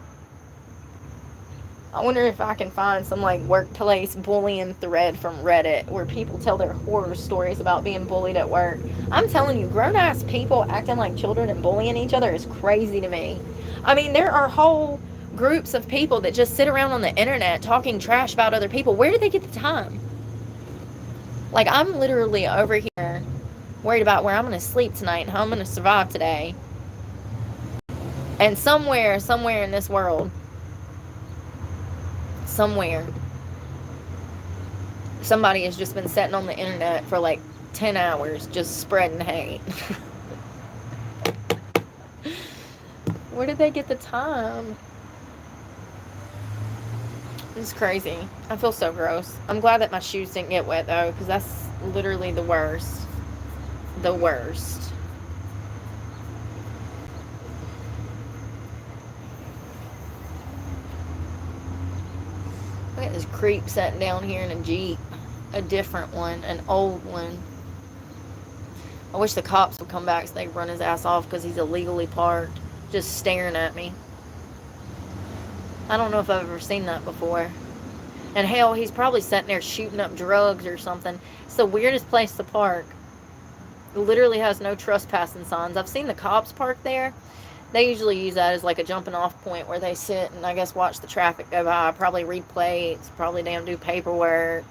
I wonder if I can find some, like, workplace bullying thread from Reddit where people tell their horror stories about being bullied at work. I'm telling you, grown-ass people acting like children and bullying each other is crazy to me. I mean, there are whole groups of people that just sit around on the internet talking trash about other people. Where do they get the time? Like, I'm literally over here worried about where I'm going to sleep tonight and how I'm going to survive today. And somewhere in this world, somebody has just been sitting on the internet for like 10 hours just spreading hate. Where did they get the time? It's crazy. I feel so gross. I'm glad that my shoes didn't get wet though, because that's literally the worst. The worst. Look at this creep sitting down here in a Jeep. A different one. An old one. I wish the cops would come back so they could run his ass off because he's illegally parked. Just staring at me. I don't know if I've ever seen that before. And hell, he's probably sitting there shooting up drugs or something. It's the weirdest place to park. It literally has no trespassing signs. I've seen the cops park there. They usually use that as like a jumping off point where they sit and I guess watch the traffic go by. Probably read plates. Probably damn do paperwork.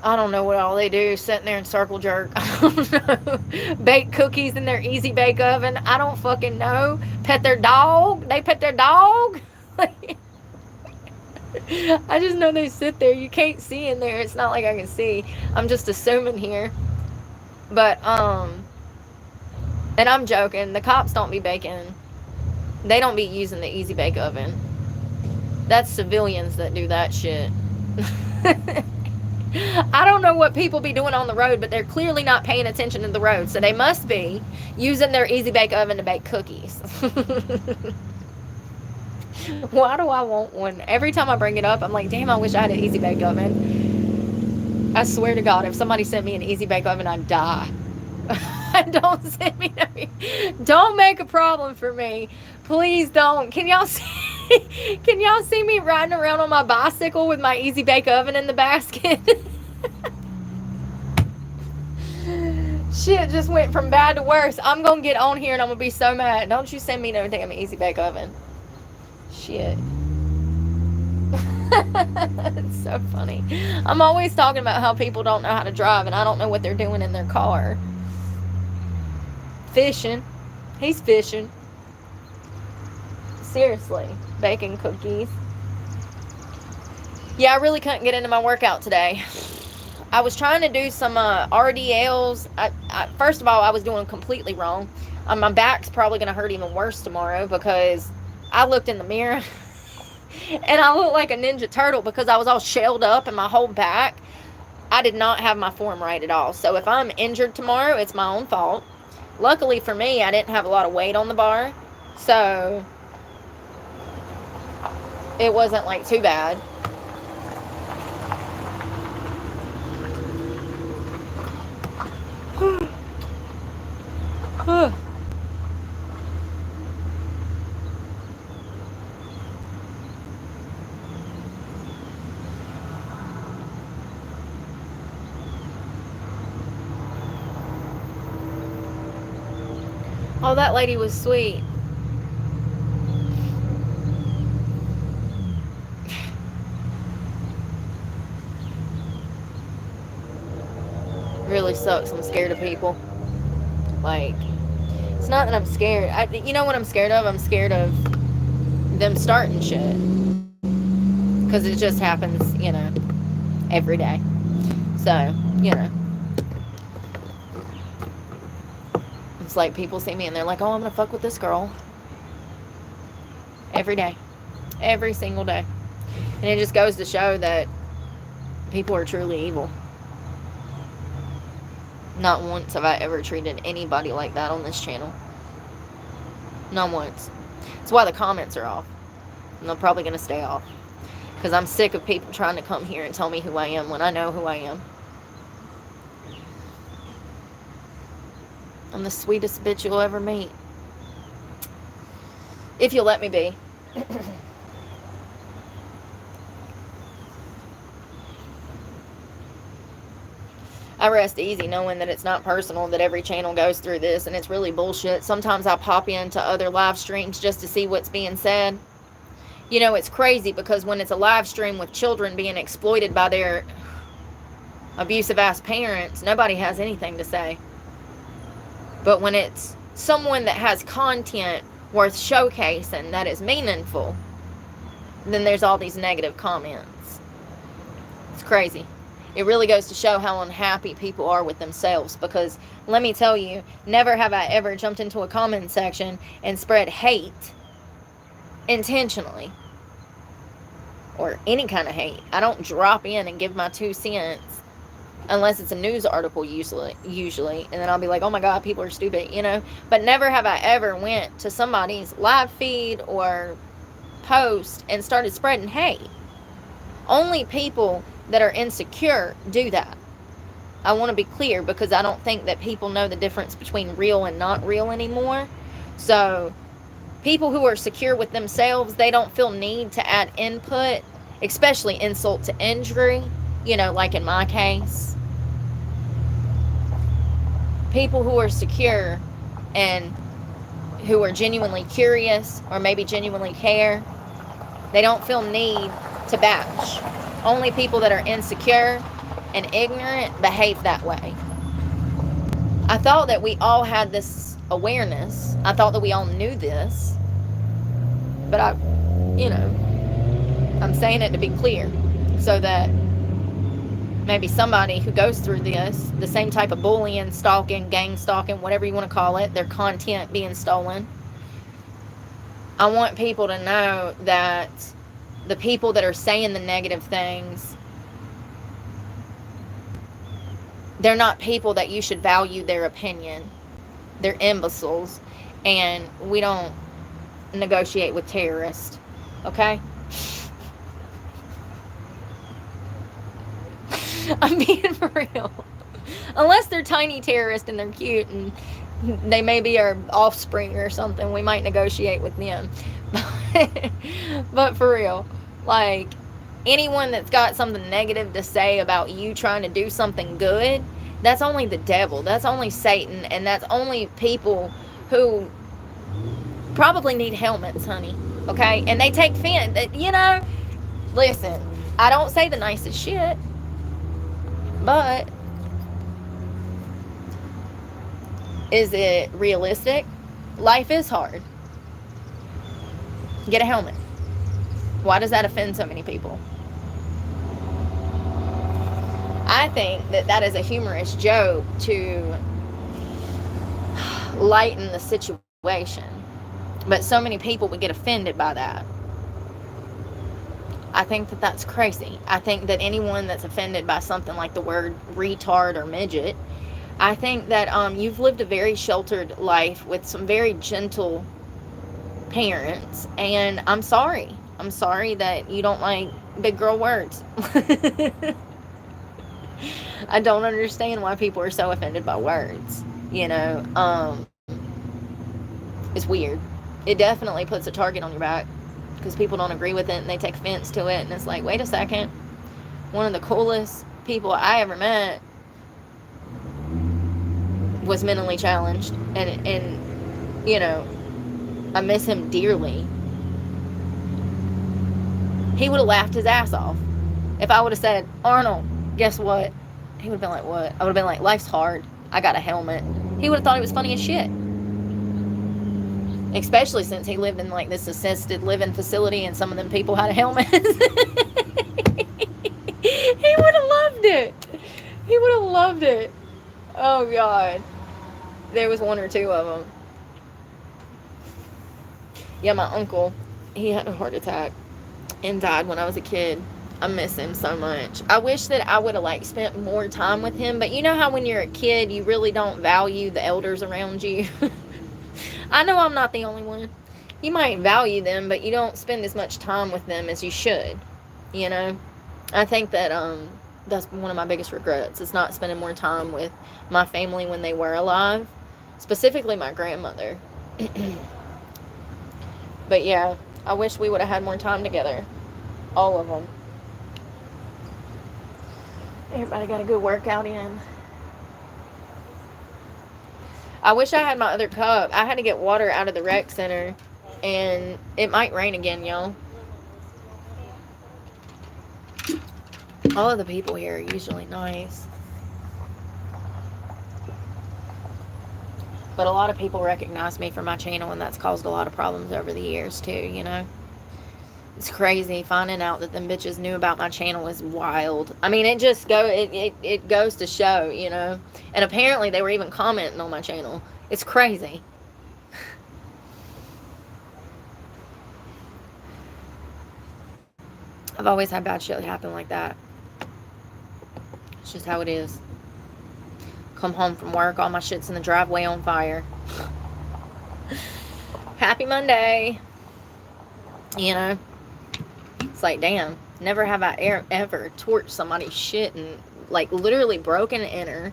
I don't know what all they do. Sitting there and circle jerk. I don't know. Bake cookies in their easy bake oven. I don't fucking know. Pet their dog. They pet their dog. I just know they sit there. You can't see in there. It's not like I can see. I'm just assuming here. But, and I'm joking. The cops don't be baking. They don't be using the easy bake oven. That's civilians that do that shit. I don't know what people be doing on the road, but they're clearly not paying attention to the road. So they must be using their easy bake oven to bake cookies. Why do I want one? Every time I bring it up, I'm like, damn, I wish I had an easy bake oven. I swear to God, if somebody sent me an easy bake oven, I'd die. Don't send me don't make a problem for me. Please don't. Can y'all see me riding around on my bicycle with my easy bake oven in the basket? Shit just went from bad to worse. I'm gonna get on here and I'm gonna be so mad. Don't you send me no damn easy bake oven. Shit. It's so funny. I'm always talking about how people don't know how to drive and I don't know what they're doing in their car. Fishing. He's fishing. Seriously. Baking cookies. Yeah, I really couldn't get into my workout today. I was trying to do some RDLs. First of all, I was doing completely wrong. My back's probably going to hurt even worse tomorrow because I looked in the mirror and I looked like a Ninja Turtle because I was all shelled up in my whole back. I did not have my form right at all. So if I'm injured tomorrow, it's my own fault. Luckily for me, I didn't have a lot of weight on the bar. So it wasn't like too bad. Oh, that lady was sweet. Really sucks. I'm scared of people. Like, it's not that I'm scared. You know what I'm scared of? I'm scared of them starting shit. Because it just happens, you know, every day. So, you know. It's like people see me and they're like, oh, I'm gonna fuck with this girl. Every day. Every single day. And it just goes to show that people are truly evil. Not once have I ever treated anybody like that on this channel. Not once. That's why the comments are off. And they're probably going to stay off. Because I'm sick of people trying to come here and tell me who I am when I know who I am. I'm the sweetest bitch you'll ever meet. If you'll let me be. I rest easy knowing that it's not personal, that every channel goes through this, and it's really bullshit. Sometimes I pop into other live streams just to see what's being said. You know, it's crazy because when it's a live stream with children being exploited by their abusive-ass parents, nobody has anything to say. But when it's someone that has content worth showcasing that is meaningful, then there's all these negative comments. It's crazy. It really goes to show how unhappy people are with themselves, because let me tell you, never have I ever jumped into a comment section and spread hate intentionally, or any kind of hate. I don't drop in and give my 2 cents unless it's a news article usually, and then I'll be like, oh my god, people are stupid, you know. But never have I ever went to somebody's live feed or post and started spreading hate. Only people that are insecure do that. I want to be clear, because I don't think that people know the difference between real and not real anymore. So people who are secure with themselves, they don't feel need to add input, especially insult to injury, you know, like in my case. People who are secure and who are genuinely curious or maybe genuinely care, they don't feel need to bash. Only people that are insecure and ignorant behave that way. I thought that we all had this awareness. I thought that we all knew this. But I'm saying it to be clear, so that maybe somebody who goes through this, the same type of bullying, stalking, gang stalking, whatever you want to call it, their content being stolen. I want people to know that the people that are saying the negative things, they're not people that you should value their opinion. They're imbeciles, and we don't negotiate with terrorists, okay? I'm being for real. Unless they're tiny terrorists and they're cute and they may be our offspring or something, we might negotiate with them. But for real, like, anyone that's got something negative to say about you trying to do something good, that's only the devil. That's only Satan. And that's only people who probably need helmets, honey. Okay? And they take offense. You know, listen, I don't say the nicest shit, but is it realistic? Life is hard. Get a helmet. Why does that offend so many people? I think that that is a humorous joke to lighten the situation. But so many people would get offended by that. I think that that's crazy. I think that anyone that's offended by something like the word retard or midget, I think that you've lived a very sheltered life with some very gentle parents, and I'm sorry. I'm sorry that you don't like big girl words. I don't understand why people are so offended by words. You know, it's weird. It definitely puts a target on your back because people don't agree with it and they take offense to it. And it's like, wait a second. One of the coolest people I ever met was mentally challenged. And you know, I miss him dearly. He would have laughed his ass off. If I would have said, Arnold, guess what? He would have been like, what? I would have been like, life's hard. I got a helmet. He would have thought it was funny as shit. Especially since he lived in like this assisted living facility and some of them people had a helmet. He would have loved it. He would have loved it. Oh God. There was one or two of them. Yeah, my uncle, he had a heart attack and died when I was a kid. I miss him so much. I wish that I would have like spent more time with him, but you know how when you're a kid you really don't value the elders around you. I know I'm not the only one. You might value them, but you don't spend as much time with them as you should. You know, I think that that's one of my biggest regrets is not spending more time with my family when they were alive, specifically my grandmother. But yeah, I wish we would have had more time together, all of them. Everybody got a good workout in. I wish I had my other cup. I had to get water out of the rec center, and it might rain again, y'all. All of the people here are usually nice, but a lot of people recognize me for my channel, and that's caused a lot of problems over the years too, you know. It's crazy. Finding out that them bitches knew about my channel is wild. I mean, it goes to show, you know. And apparently they were even commenting on my channel. It's crazy. I've always had bad shit happen like that. It's just how it is. Come home from work, all my shit's in the driveway on fire. Happy Monday. You know? It's like, damn, never have I ever torched somebody's shit and, like, literally broken and enter,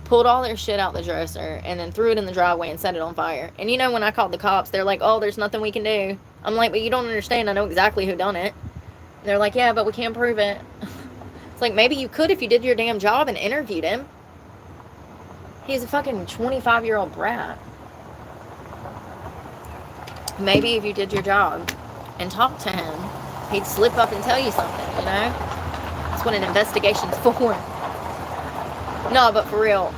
pulled all their shit out the dresser, and then threw it in the driveway and set it on fire. And you know, when I called the cops, they're like, oh, there's nothing we can do. I'm like, but you don't understand. I know exactly who done it. And they're like, yeah, but we can't prove it. It's like, maybe you could if you did your damn job and interviewed him. He's a fucking 25-year-old brat. Maybe if you did your job and talked to him, he'd slip up and tell you something, you know? That's what an investigation's for. No, but for real,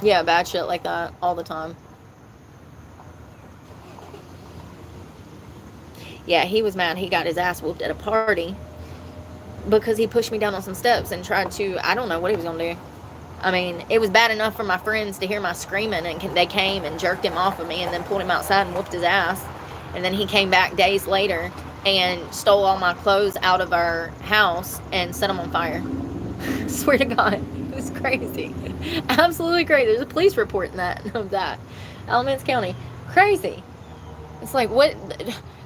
yeah, bad shit like that all the time. Yeah, he was mad. He got his ass whooped at a party because he pushed me down on some steps and tried to, I don't know what he was gonna do. I mean, it was bad enough for my friends to hear my screaming, and they came and jerked him off of me and then pulled him outside and whooped his ass. And then he came back days later and stole all my clothes out of our house and set them on fire. Swear to God, it was crazy. Absolutely crazy. There's a police report in that of that. Alamance County. Crazy. It's like, what?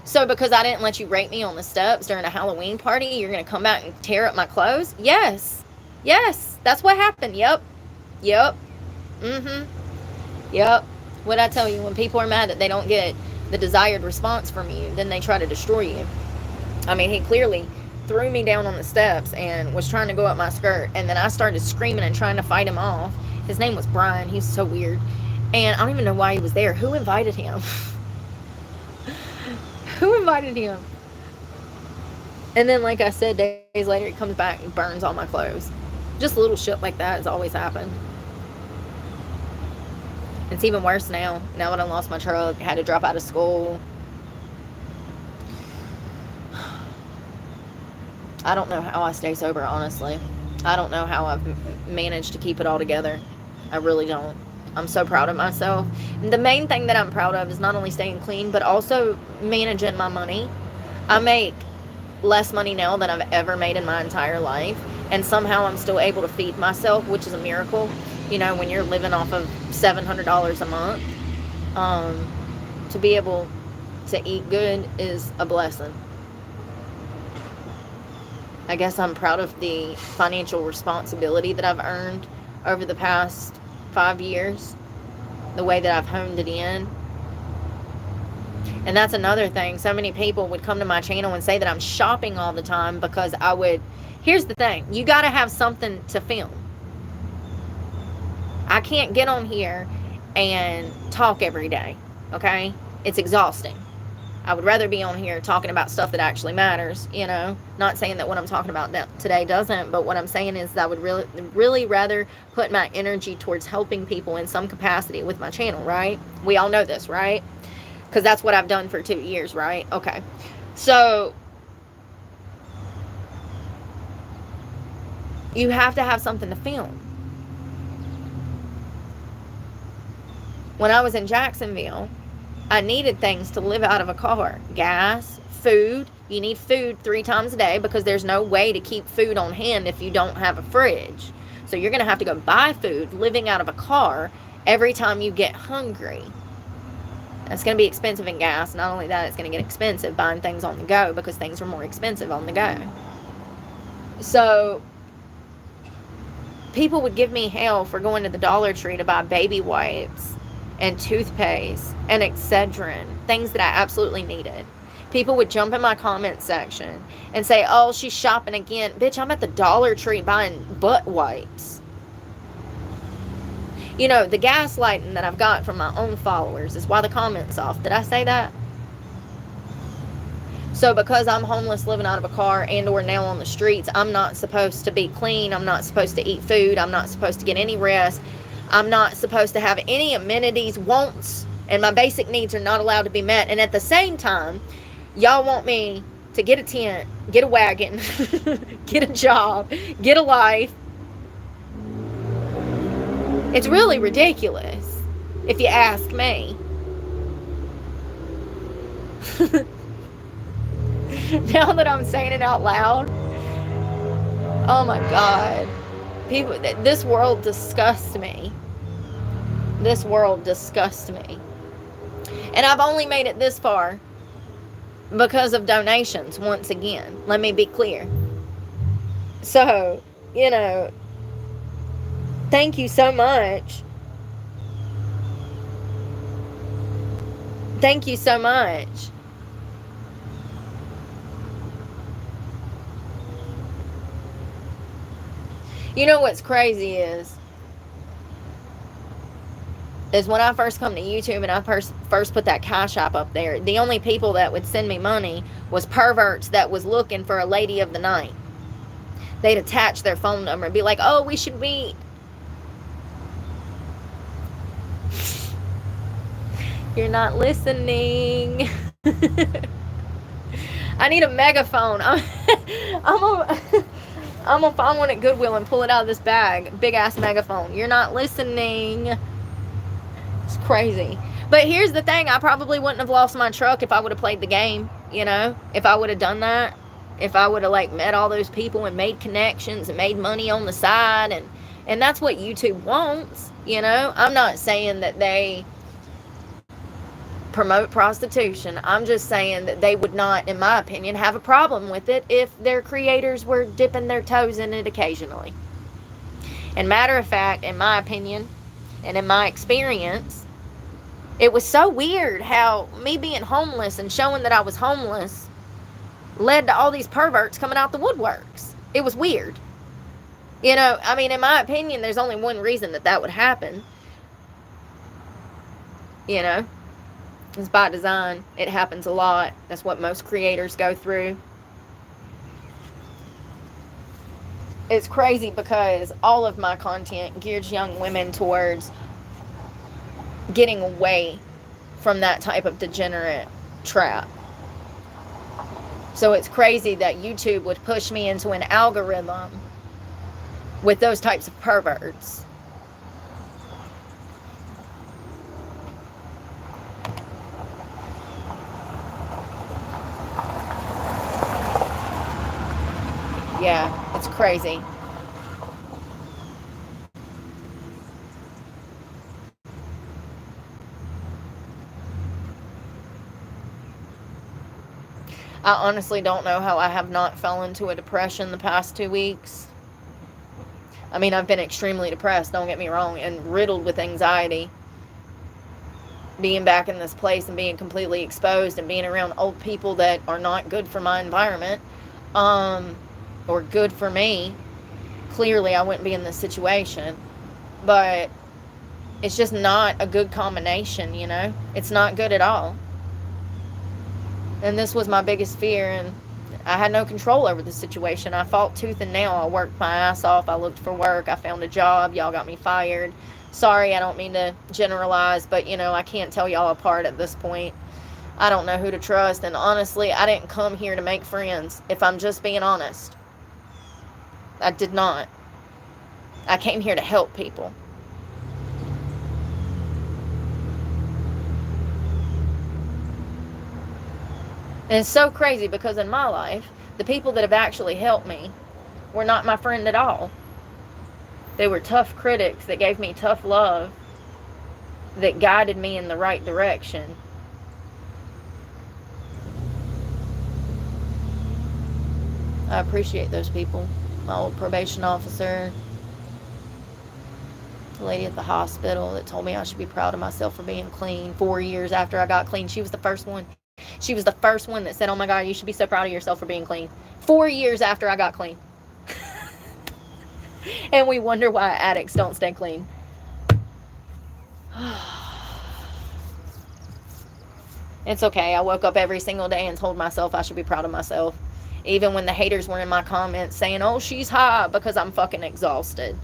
So because I didn't let you rape me on the steps during a Halloween party, you're going to come back and tear up my clothes? Yes. Yes. That's what happened. Yep. Yep. Yep. What'd I tell you? When people are mad that they don't get the desired response from you, then they try to destroy you. I mean, he clearly threw me down on the steps and was trying to go up my skirt, and then I started screaming and trying to fight him off. His name was Brian. He's so weird. And I don't even know why he was there. Who invited him? Who invited him? And then, like I said, days later, he comes back and burns all my clothes. Just little shit like that has always happened. It's even worse now. Now that I lost my truck, had to drop out of school. I don't know how I stay sober, honestly. I don't know how I've managed to keep it all together. I really don't. I'm so proud of myself. The main thing that I'm proud of is not only staying clean, but also managing my money. I make less money now than I've ever made in my entire life, and somehow I'm still able to feed myself, which is a miracle. You know, when you're living off of $700 a month, to be able to eat good is a blessing. I guess I'm proud of the financial responsibility that I've earned over the past 5 years, the way that I've honed it in. And that's another thing. So many people would come to my channel and say that I'm shopping all the time because I would. Here's the thing. You got to have something to film. I can't get on here and talk every day, okay? It's exhausting. I would rather be on here talking about stuff that actually matters, you know? Not saying that what I'm talking about today doesn't, but what I'm saying is that I would really rather put my energy towards helping people in some capacity with my channel, right? We all know this, right? Because that's what I've done for 2 years, right? Okay. So you have to have something to film. When I was in Jacksonville, I needed things to live out of a car. Gas, food. You need food 3 times a day because there's no way to keep food on hand if you don't have a fridge. So you're going to have to go buy food living out of a car every time you get hungry. That's going to be expensive in gas. Not only that, it's going to get expensive buying things on the go because things are more expensive on the go. So people would give me hell for going to the Dollar Tree to buy baby wipes and toothpaste and Excedrin, things that I absolutely needed. People would jump in my comment section and say, oh, she's shopping again. Bitch, I'm at the Dollar Tree buying butt wipes. You know, the gaslighting that I've got from my own followers is why the comment's off. Did I say that? So because I'm homeless, living out of a car, and or now on the streets, I'm not supposed to be clean. I'm not supposed to eat food. I'm not supposed to get any rest. I'm not supposed to have any amenities, wants, and my basic needs are not allowed to be met. And at the same time, y'all want me to get a tent, get a wagon, get a job, get a life. It's really ridiculous, if you ask me. Now that I'm saying it out loud, oh my God. People, this world disgusts me. This world disgusts me. And I've only made it this far because of donations, once again. Let me be clear. So, you know, thank you so much. Thank you so much. You know what's crazy is when I first come to YouTube and I first put that Cash App up there, the only people that would send me money was perverts that was looking for a lady of the night. They'd attach their phone number and be like, oh, we should meet. You're not listening. I need a megaphone. I'm gonna find one at Goodwill and pull it out of this bag. Big ass megaphone. You're not listening. It's crazy. But here's the thing. I probably wouldn't have lost my truck if I would have played the game. You know? If I would have done that. If I would have like met all those people and made connections and made money on the side. And that's what YouTube wants. You know? I'm not saying that they promote prostitution. I'm just saying that they would not, in my opinion, have a problem with it if their creators were dipping their toes in it occasionally. And matter of fact, in my opinion, and in my experience, it was so weird how me being homeless and showing that I was homeless led to all these perverts coming out the woodworks. It was weird. You know, I mean, in my opinion, there's only one reason that would happen. You know? It's by design. It happens a lot. That's what most creators go through. It's crazy because all of my content gears young women towards getting away from that type of degenerate trap. So it's crazy that YouTube would push me into an algorithm with those types of perverts. Yeah, it's crazy. I honestly don't know how I have not fallen into a depression the past 2 weeks. I mean, I've been extremely depressed, don't get me wrong, and riddled with anxiety. Being back in this place and being completely exposed and being around old people that are not good for my environment. Or good for me. Clearly I wouldn't be in this situation, but it's just not a good combination, you know. It's not good at all. And this was my biggest fear, and I had no control over the situation. I fought tooth and nail. I worked my ass off. I looked for work. I found a job. Y'all got me fired. Sorry, I don't mean to generalize, but you know, I can't tell y'all apart at this point. I don't know who to trust, and honestly, I didn't come here to make friends, if I'm just being honest. I did not. I came here to help people. And it's so crazy because in my life, the people that have actually helped me were not my friend at all. They were tough critics that gave me tough love, that guided me in the right direction. I appreciate those people. My old probation officer, the lady at the hospital that told me I should be proud of myself for being clean 4 years after I got clean. She was the first one. She was the first one that said, oh my God, you should be so proud of yourself for being clean. 4 years after I got clean. And we wonder why addicts don't stay clean. It's okay. I woke up every single day and told myself I should be proud of myself. Even when the haters were in my comments saying, oh, she's high, because I'm fucking exhausted.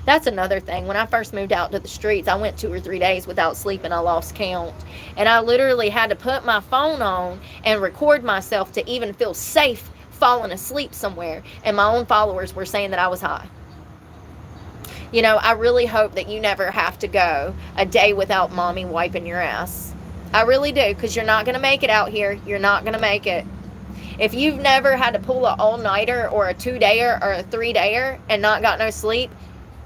That's another thing. When I first moved out to the streets, I went 2 or 3 days without sleep and I lost count. And I literally had to put my phone on and record myself to even feel safe falling asleep somewhere. And my own followers were saying that I was high. You know, I really hope that you never have to go a day without mommy wiping your ass. I really do, because you're not going to make it out here. You're not going to make it. If you've never had to pull an all-nighter or a 2-dayer or a 3-dayer and not got no sleep,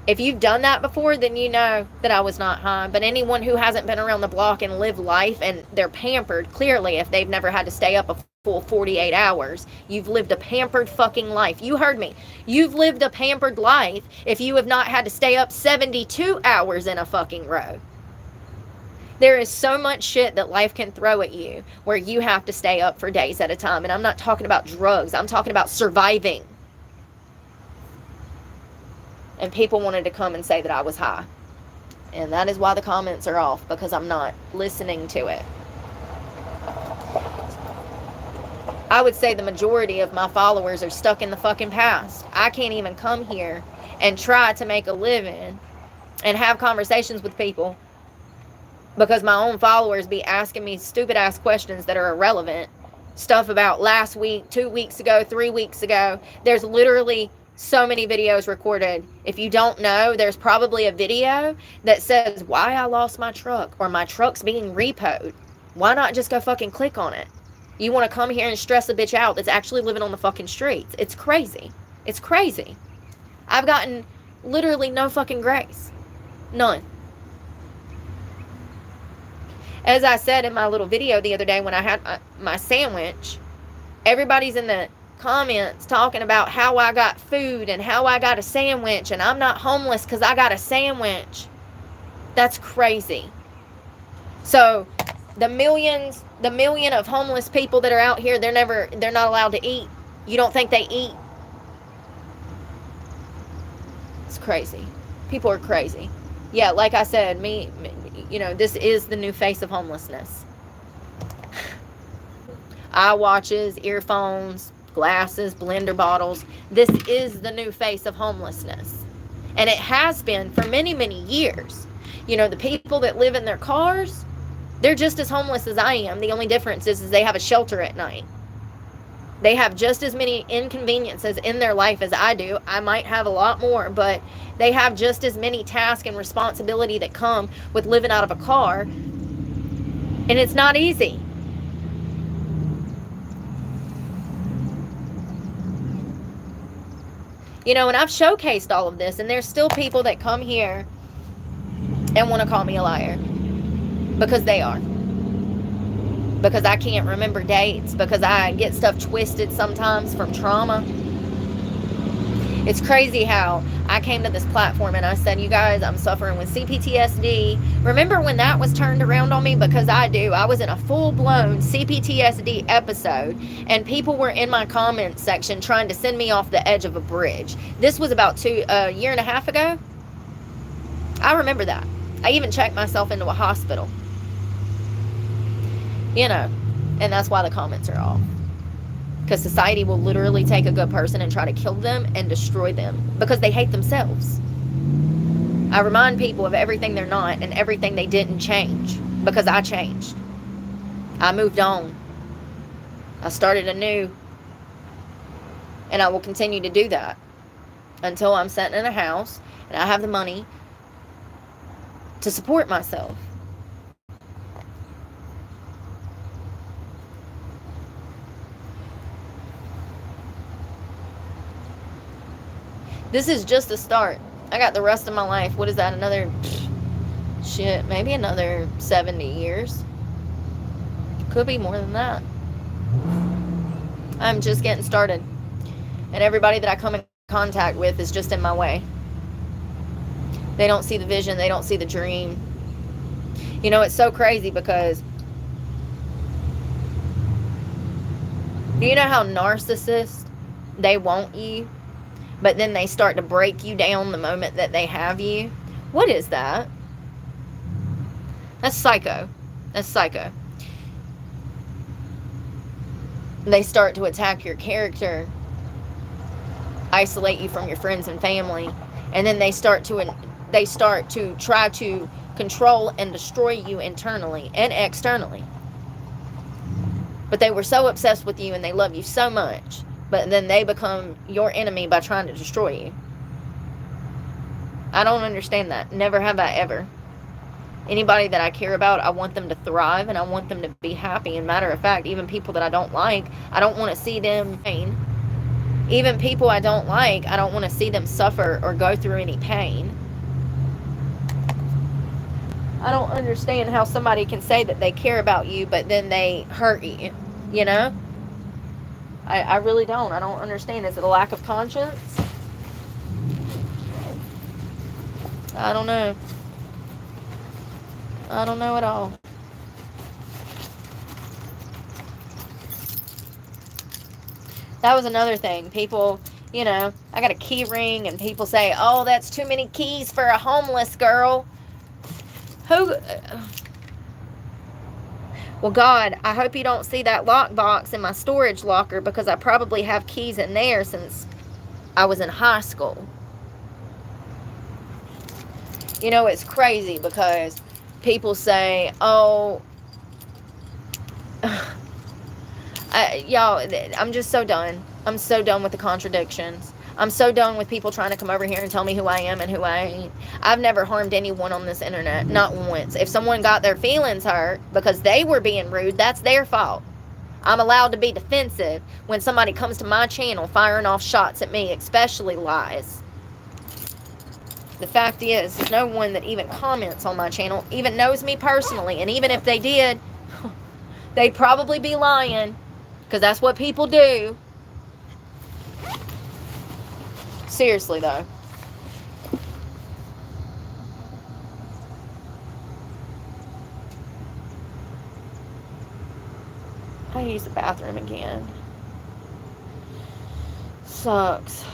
if you've done that before, then you know that I was not high. But anyone who hasn't been around the block and lived life and they're pampered, clearly, if they've never had to stay up a full 48 hours, you've lived a pampered fucking life. You heard me. You've lived a pampered life if you have not had to stay up 72 hours in a fucking row. There is so much shit that life can throw at you where you have to stay up for days at a time. And I'm not talking about drugs. I'm talking about surviving. And people wanted to come and say that I was high. And that is why the comments are off, because I'm not listening to it. I would say the majority of my followers are stuck in the fucking past. I can't even come here and try to make a living and have conversations with people because my own followers be asking me stupid ass questions that are irrelevant. Stuff about last week, 2 weeks ago, 3 weeks ago. There's literally so many videos recorded. If you don't know, there's probably a video that says why I lost my truck or my truck's being repoed. Why not just go fucking click on it? You want to come here and stress a bitch out that's actually living on the fucking streets. It's crazy. It's crazy. I've gotten literally no fucking grace. None. As I said in my little video the other day when I had my sandwich, everybody's in the comments talking about how I got food and how I got a sandwich and I'm not homeless because I got a sandwich. That's crazy. So the million of homeless people that are out here, they're not allowed to eat. You don't think they eat? It's crazy. People are crazy. Yeah, like I said, this is the new face of homelessness. Eye watches, earphones, glasses, blender bottles. This is the new face of homelessness. And it has been for many, many years. The people that live in their cars, they're just as homeless as I am. The only difference is they have a shelter at night. They have just as many inconveniences in their life as I do. I might have a lot more, but they have just as many tasks and responsibility that come with living out of a car. And it's not easy. And I've showcased all of this, and there's still people that come here and want to call me a liar. Because they are. Because I can't remember dates. Because I get stuff twisted sometimes from trauma. It's crazy how I came to this platform and I said, you guys, I'm suffering with CPTSD. Remember when that was turned around on me? Because I was in a full-blown CPTSD episode and people were in my comment section trying to send me off the edge of a bridge. This was about a year and a half ago. I remember that. I even checked myself into a hospital. And that's why the comments are off. Because society will literally take a good person and try to kill them and destroy them. Because they hate themselves. I remind people of everything they're not and everything they didn't change. Because I changed. I moved on. I started anew. And I will continue to do that. Until I'm sitting in a house and I have the money to support myself. This is just the start. I got the rest of my life. What is that? Another, shit, maybe another 70 years. Could be more than that. I'm just getting started. And everybody that I come in contact with is just in my way. They don't see the vision. They don't see the dream. You know, it's so crazy because do you know how narcissists, they want you, but then they start to break you down the moment that they have you? What is that? That's psycho. That's psycho. They start to attack your character, isolate you from your friends and family, and then they start to try to control and destroy you internally and externally. But they were so obsessed with you and they love you so much, but then they become your enemy by trying to destroy you. I don't understand that. Never have I ever. Anybody that I care about, I want them to thrive and I want them to be happy. And matter of fact, even people that I don't like, I don't want to see them pain. Even people I don't like, I don't want to see them suffer or go through any pain. I don't understand how somebody can say that they care about you, but then they hurt you, you know? I really don't. I don't understand. Is it a lack of conscience? I don't know. I don't know at all. That was another thing. People, you know, I got a key ring and people say, oh, that's too many keys for a homeless girl. Who? Well, God, I hope you don't see that lockbox in my storage locker because I probably have keys in there since I was in high school. You know, it's crazy because people say, oh, y'all, I'm just so done. I'm so done with the contradictions. I'm so done with people trying to come over here and tell me who I am and who I ain't. I've never harmed anyone on this internet, not once. If someone got their feelings hurt because they were being rude, that's their fault. I'm allowed to be defensive when somebody comes to my channel firing off shots at me, especially lies. The fact is no one that even comments on my channel even knows me personally. And even if they did, they'd probably be lying because that's what people do. Seriously, though. I use the bathroom again. Sucks.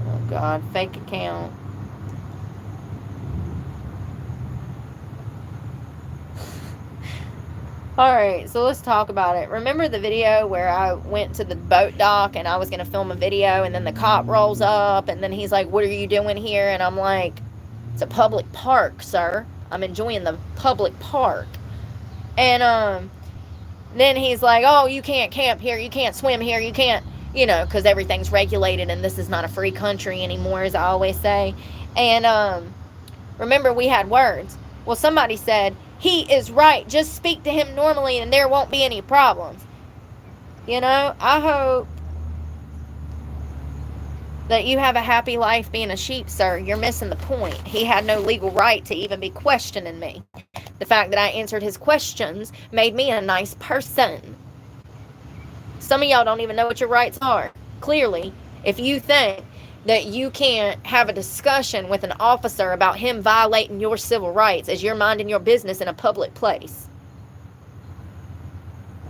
Oh God, fake account. Alright, so let's talk about it. Remember the video where I went to the boat dock and I was going to film a video and then the cop rolls up and then he's like, what are you doing here? And I'm like, it's a public park, sir. I'm enjoying the public park. And then he's like, oh, you can't camp here. You can't swim here. You can't, you know, because everything's regulated and this is not a free country anymore, as I always say. And remember, we had words. Well, somebody said, he is right. Just speak to him normally and there won't be any problems. You know, I hope that you have a happy life being a sheep, sir. You're missing the point. He had no legal right to even be questioning me. The fact that I answered his questions made me a nice person. Some of y'all don't even know what your rights are. Clearly, if you think that you can't have a discussion with an officer about him violating your civil rights as you're minding your business in a public place.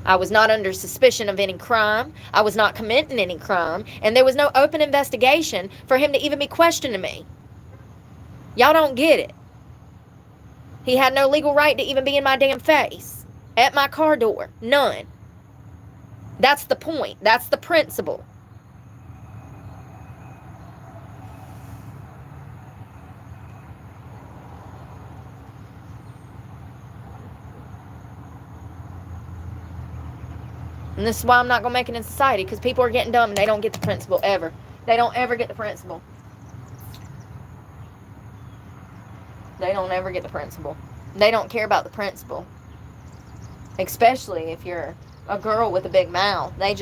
I was not under suspicion of any crime. I was not committing any crime. And there was no open investigation for him to even be questioning me. Y'all don't get it. He had no legal right to even be in my damn face. At my car door. None. That's the point. That's the principle. And this is why I'm not going to make it in society, because people are getting dumb and they don't get the principle ever. They don't ever get the principle. They don't ever get the principle. They don't care about the principle. Especially if you're a girl with a big mouth. They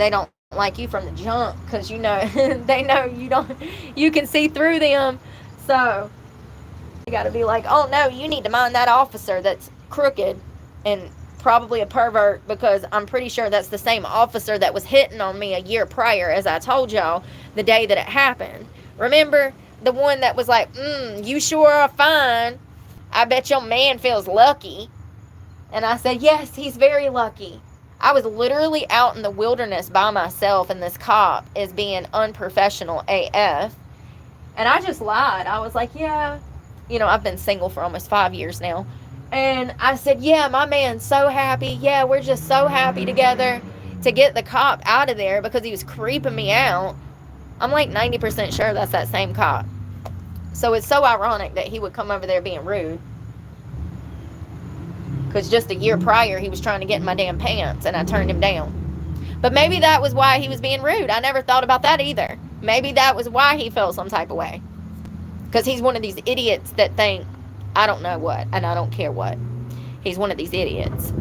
don't like you from the jump, because, you know, they know you can see through them. So you got to be like, oh no, you need to mind that officer that's crooked and probably a pervert, because I'm pretty sure that's the same officer that was hitting on me a year prior, as I told y'all the day that it happened. Remember the one that was like, you sure are fine. I bet your man feels lucky. And I said, yes, he's very lucky. I was literally out in the wilderness by myself, and this cop is being unprofessional AF. And I just lied. I was like, yeah. You know, I've been single for almost 5 years now. And I said, yeah, my man's so happy. Yeah, we're just so happy together, to get the cop out of there because he was creeping me out. I'm like 90% sure that's that same cop. So it's so ironic that he would come over there being rude. Because just a year prior, he was trying to get in my damn pants, and I turned him down. But maybe that was why he was being rude. I never thought about that either. Maybe that was why he felt some type of way. Because he's one of these idiots that think, I don't know what, and I don't care what. He's one of these idiots.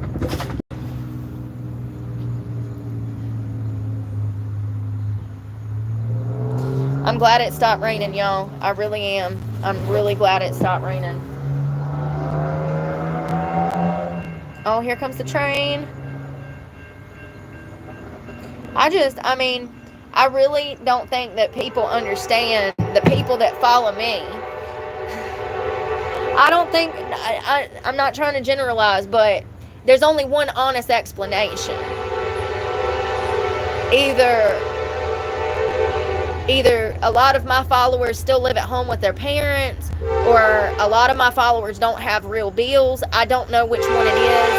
I'm glad it stopped raining, y'all. I really am. I'm really glad it stopped raining. Oh, here comes the train. I really don't think that people understand, the people that follow me. I don't think, I'm not trying to generalize, but there's only one honest explanation. Either a lot of my followers still live at home with their parents, or a lot of my followers don't have real bills. I don't know which one it is.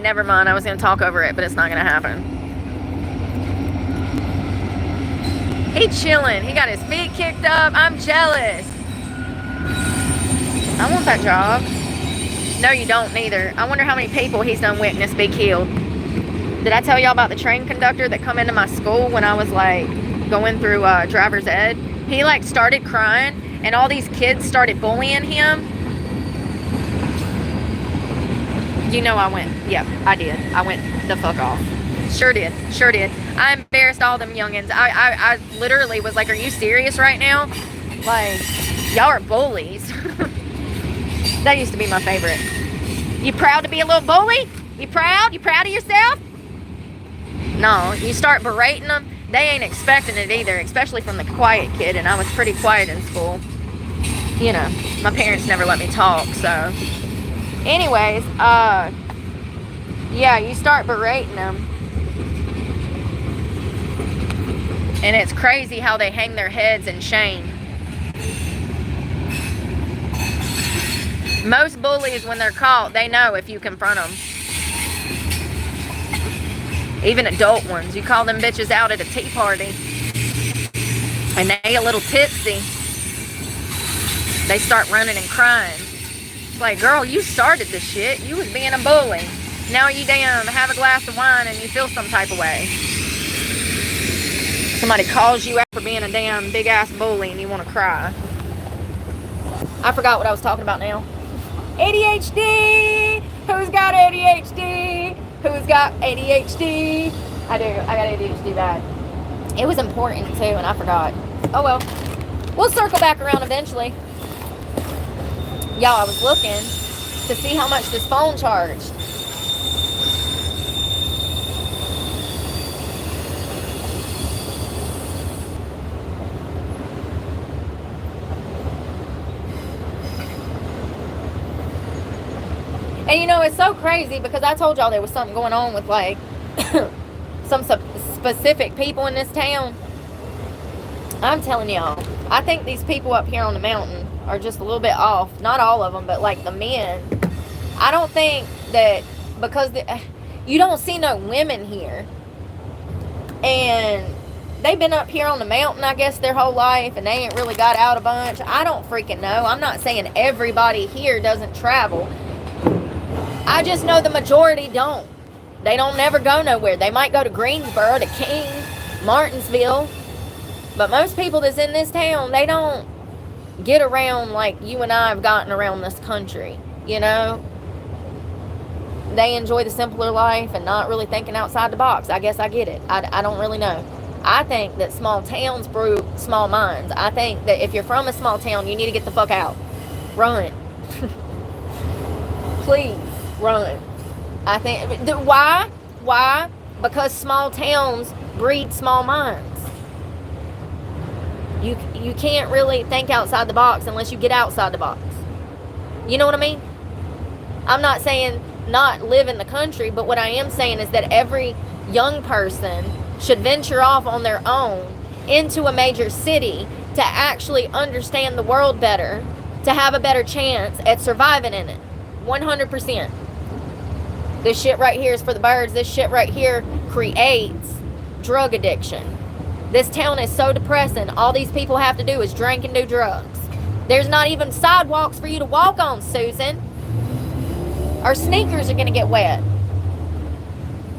Never mind, I was going to talk over it, but it's not going to happen. He's chilling. He got his feet kicked up. I'm jealous. I want that job. No, you don't neither. I wonder how many people he's done witness be killed. Did I tell y'all about the train conductor that come into my school when I was like going through driver's ed? He like started crying, and all these kids started bullying him. You know I went, yep, I did. I went the fuck off. Sure did. I embarrassed all them youngins. I literally was like, are you serious right now? Like, y'all are bullies. That used to be my favorite. You proud to be a little bully? You proud? You proud of yourself? No, you start berating them, they ain't expecting it either, especially from the quiet kid, and I was pretty quiet in school. You know, my parents never let me talk, so. Anyways, yeah, you start berating them. And it's crazy how they hang their heads in shame. Most bullies, when they're caught, they know if you confront them. Even adult ones. You call them bitches out at a tea party, and they a little tipsy, they start running and crying. It's like, girl, you started this shit. You was being a bully. Now you damn have a glass of wine and you feel some type of way. Somebody calls you out for being a damn big ass bully and you want to cry. I forgot what I was talking about now. ADHD! Who's got ADHD? Who's got ADHD? I do. I got ADHD bad. It was important too, and I forgot. Oh well. We'll circle back around eventually. Y'all, I was looking to see how much this phone charged. And you know, it's so crazy because I told y'all there was something going on with like some specific people in this town. I'm telling y'all, I think these people up here on the mountain are just a little bit off. Not all of them, but like the men. I don't think that because you don't see no women here. And they've been up here on the mountain, I guess, their whole life, and they ain't really got out a bunch. I don't freaking know. I'm not saying everybody here doesn't travel. I just know the majority don't. They don't never go nowhere. They might go to Greensboro, to King, Martinsville. But most people that's in this town, they don't get around like you and I have gotten around this country, you know? They enjoy the simpler life and not really thinking outside the box. I guess I get it. I don't really know. I think that small towns brew small minds. I think that if you're from a small town, you need to get the fuck out. Run. Please, run. I think, why? Why? Because small towns breed small minds. You can't really think outside the box unless you get outside the box. You know what I mean? I'm not saying not live in the country, but what I am saying is that every young person should venture off on their own into a major city to actually understand the world better, to have a better chance at surviving in it. 100%. This shit right here is for the birds. This shit right here creates drug addiction. This town is so depressing. All these people have to do is drink and do drugs. There's not even sidewalks for you to walk on, Susan. Our sneakers are going to get wet.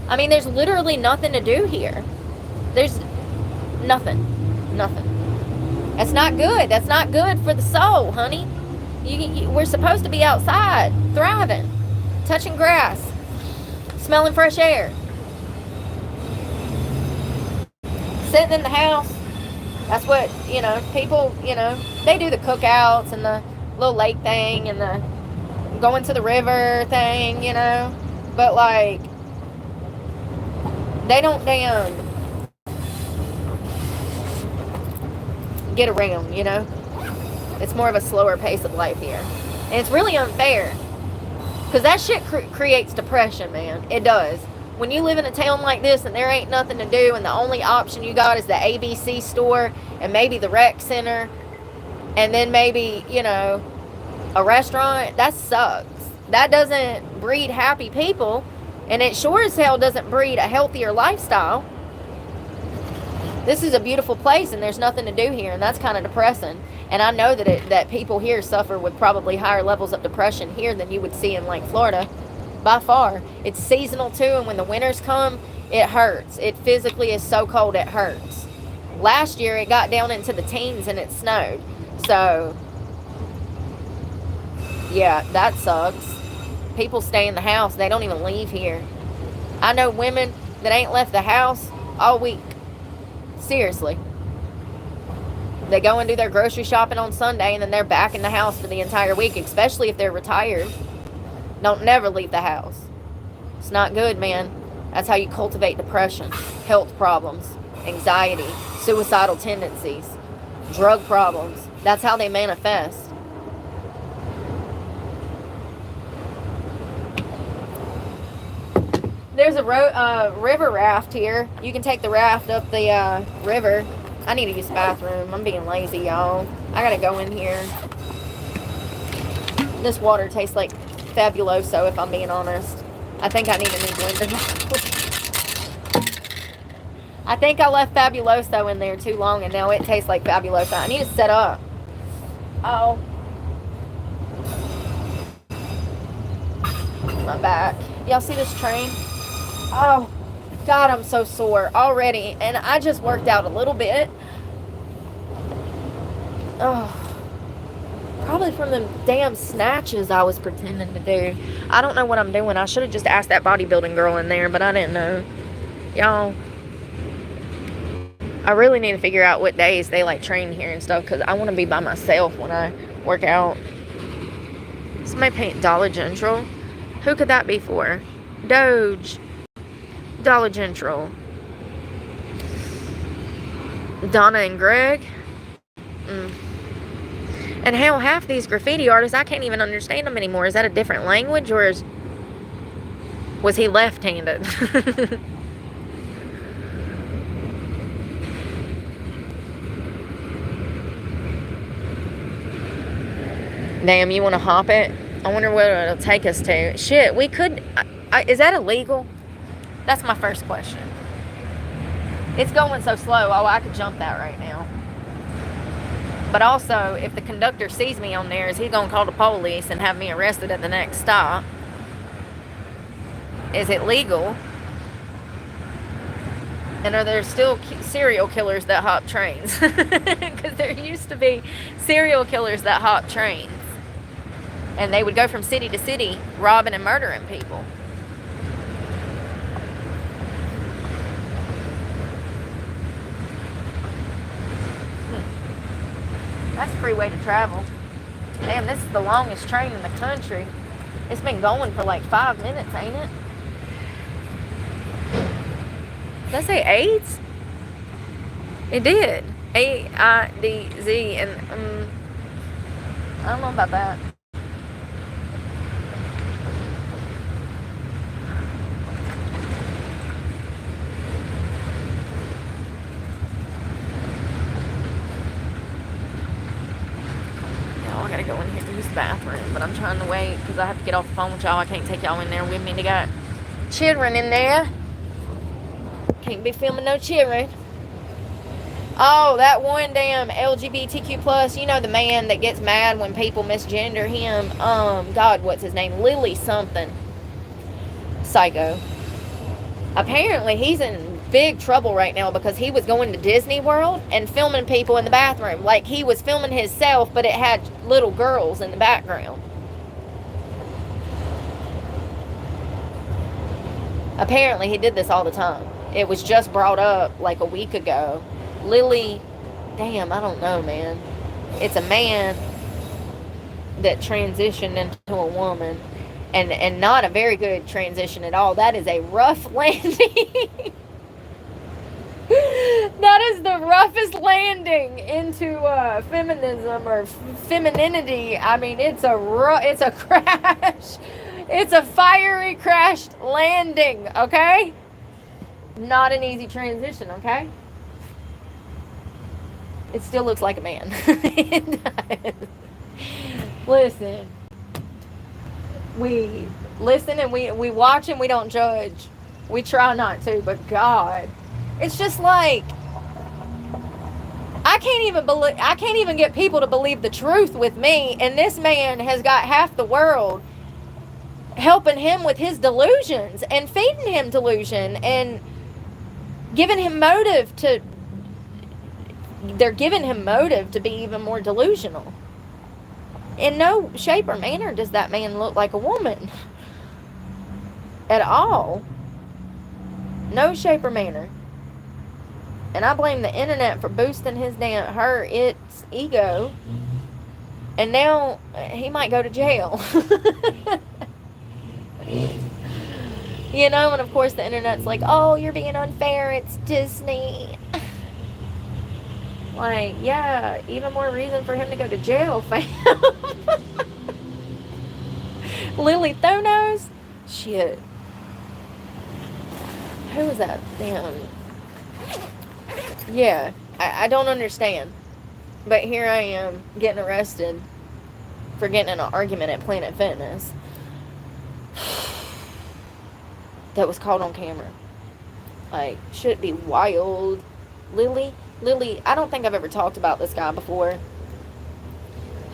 I mean, there's literally nothing to do here. There's nothing. Nothing. That's not good. That's not good for the soul, honey. We're supposed to be outside, thriving, touching grass, smelling fresh air. Sitting in the house, that's what, people, they do the cookouts and the little lake thing and the going to the river thing, but like, they don't damn get around, It's more of a slower pace of life here. And it's really unfair. Because that shit creates depression, man. It does. When you live in a town like this and there ain't nothing to do and the only option you got is the ABC store and maybe the rec center and then maybe, a restaurant, that sucks. That doesn't breed happy people, and it sure as hell doesn't breed a healthier lifestyle. This is a beautiful place and there's nothing to do here, and that's kind of depressing. And I know that people here suffer with probably higher levels of depression here than you would see in like Florida. By far. It's seasonal too, and when the winters come, it hurts. It physically is so cold it hurts. Last year it got down into the teens and it snowed. So, yeah, that sucks. People stay in the house. They don't even leave here. I know women that ain't left the house all week. Seriously. They go and do their grocery shopping on Sunday and then they're back in the house for the entire week, especially if they're retired. Don't never leave the house. It's not good, man. That's how you cultivate depression, health problems, anxiety, suicidal tendencies, drug problems. That's how they manifest. There's a river raft here. You can take the raft up the river. I need to use the bathroom. I'm being lazy, y'all. I gotta go in here. This water tastes like Fabuloso, if I'm being honest. I think I need a new blender. I think I left Fabuloso in there too long and now it tastes like Fabuloso. I need to set up. Oh. My back. Y'all see this train? Oh, God, I'm so sore already. And I just worked out a little bit. Oh. Probably from the damn snatches I was pretending to do. I don't know what I'm doing. I should have just asked that bodybuilding girl in there, but I didn't know. Y'all, I really need to figure out what days they like train here and stuff, because I want to be by myself when I work out. Somebody paint Dollar General. Who could that be for? Doge. Dollar General. Donna and Greg. And hell, half these graffiti artists, I can't even understand them anymore. Is that a different language, or was he left-handed? Damn, you want to hop it? I wonder where it'll take us to. Shit, we could... is that illegal? That's my first question. It's going so slow. Oh, I could jump that right now. But also, if the conductor sees me on there, is he going to call the police and have me arrested at the next stop? Is it legal? And are there still serial killers that hop trains? Because there used to be serial killers that hop trains. And they would go from city to city robbing and murdering people. That's a free way to travel. Damn, this is the longest train in the country. It's been going for like 5 minutes, ain't it? Did I say AIDS? It did. AIDS, and I don't know about that. I gotta go in here to use the bathroom, but I'm trying to wait because I have to get off the phone with y'all. I can't take y'all in there with me. They got children in there. Can't be filming no children. Oh, that one damn LGBTQ plus, you know, the man that gets mad when people misgender him. God, what's his name? Lily something. Psycho. Apparently he's in big trouble right now because he was going to Disney World and filming people in the bathroom. Like, he was filming himself, but it had little girls in the background. Apparently he did this all the time. It was just brought up like a week ago. Lily, damn, I don't know, man. It's a man that transitioned into a woman, and not a very good transition at all. That is a rough landing. That is the roughest landing into feminism or femininity. I mean, it's a crash. It's a fiery crashed landing, okay? Not an easy transition, okay? It still looks like a man. It does. Listen. We listen and we watch and we don't judge. We try not to, but God. It's just like, I can't even get people to believe the truth with me, and this man has got half the world helping him with his delusions and feeding him delusion and giving him motive to, they're giving him motive to be even more delusional. In no shape or manner does that man look like a woman at all. No shape or manner. And I blame the internet for boosting its ego. And now he might go to jail. You know, and of course the internet's like, oh, you're being unfair, it's Disney. Like, yeah, even more reason for him to go to jail, fam. Lily Thonos? Shit. Who was that? Damn. Yeah, I don't understand. But here I am getting arrested for getting in an argument at Planet Fitness that was caught on camera. Like, should it be wild? Lily, I don't think I've ever talked about this guy before.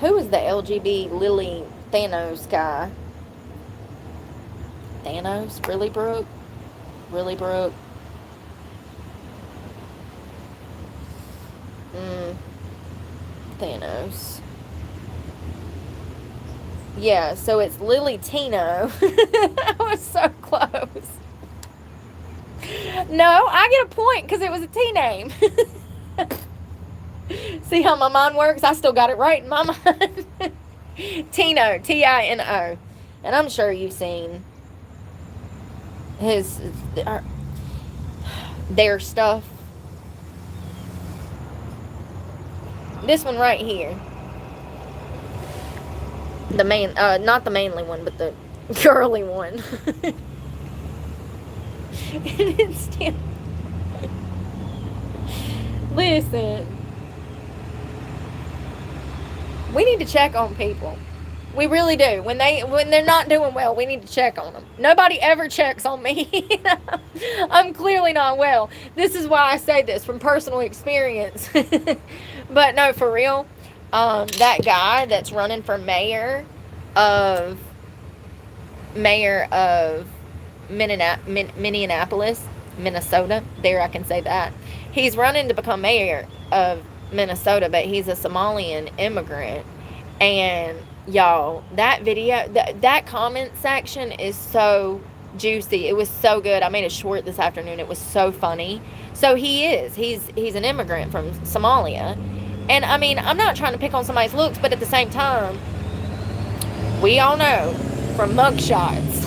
Who is the LGB Lily Thanos guy? Thanos? Really, Brooke? Really, Brooke? Thanos. Yeah, so it's Lily Tino. I was so close. No, I get a point because it was a T name. See how my mind works? I still got it right in my mind. Tino, Tino. And I'm sure you've seen their stuff. This one right here. The main, not the manly one, but the girly one. It's still... Listen. We need to check on people. We really do. When they're not doing well, we need to check on them. Nobody ever checks on me. I'm clearly not well. This is why I say this from personal experience. But no, for real. That guy that's running for mayor of Minneapolis, Minnesota. There, I can say that. He's running to become mayor of Minnesota, but he's a Somalian immigrant. And y'all, that video, that comment section is so juicy. It was so good. I made a short this afternoon. It was so funny. So he's an immigrant from Somalia. And I mean, I'm not trying to pick on somebody's looks, but at the same time, we all know from mugshots,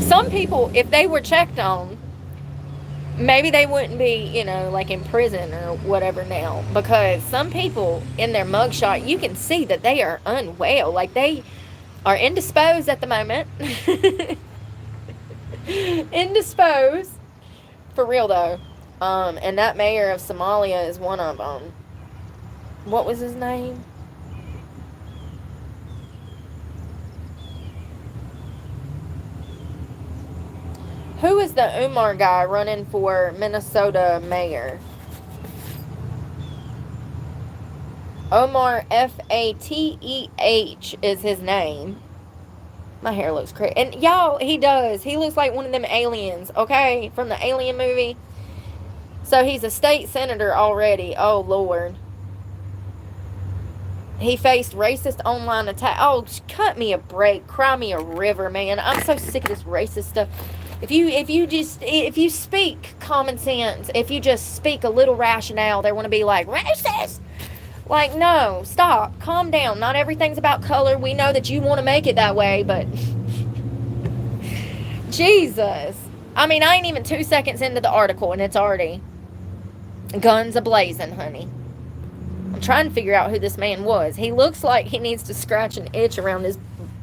some people, if they were checked on, maybe they wouldn't be, like in prison or whatever now. Because some people in their mugshot, you can see that they are unwell. Like they are indisposed at the moment. Indisposed. For real though. And that mayor of Somalia is one of them. What was his name? Who is the Umar guy running for Minnesota mayor? Omar Fateh is his name. My hair looks crazy. And y'all, he does. He looks like one of them aliens, okay? From the Alien movie. So he's a state senator already. Oh, Lord. He faced racist online attack. Oh, cut me a break. Cry me a river, man. I'm so sick of this racist stuff. If you speak common sense, if you just speak a little rationale, they want to be like, racist! Like, no, stop. Calm down. Not everything's about color. We know that you want to make it that way, but Jesus. I mean, I ain't even 2 seconds into the article, and it's already guns a-blazing, honey. I'm trying to figure out who this man was. He looks like he needs to scratch an itch around his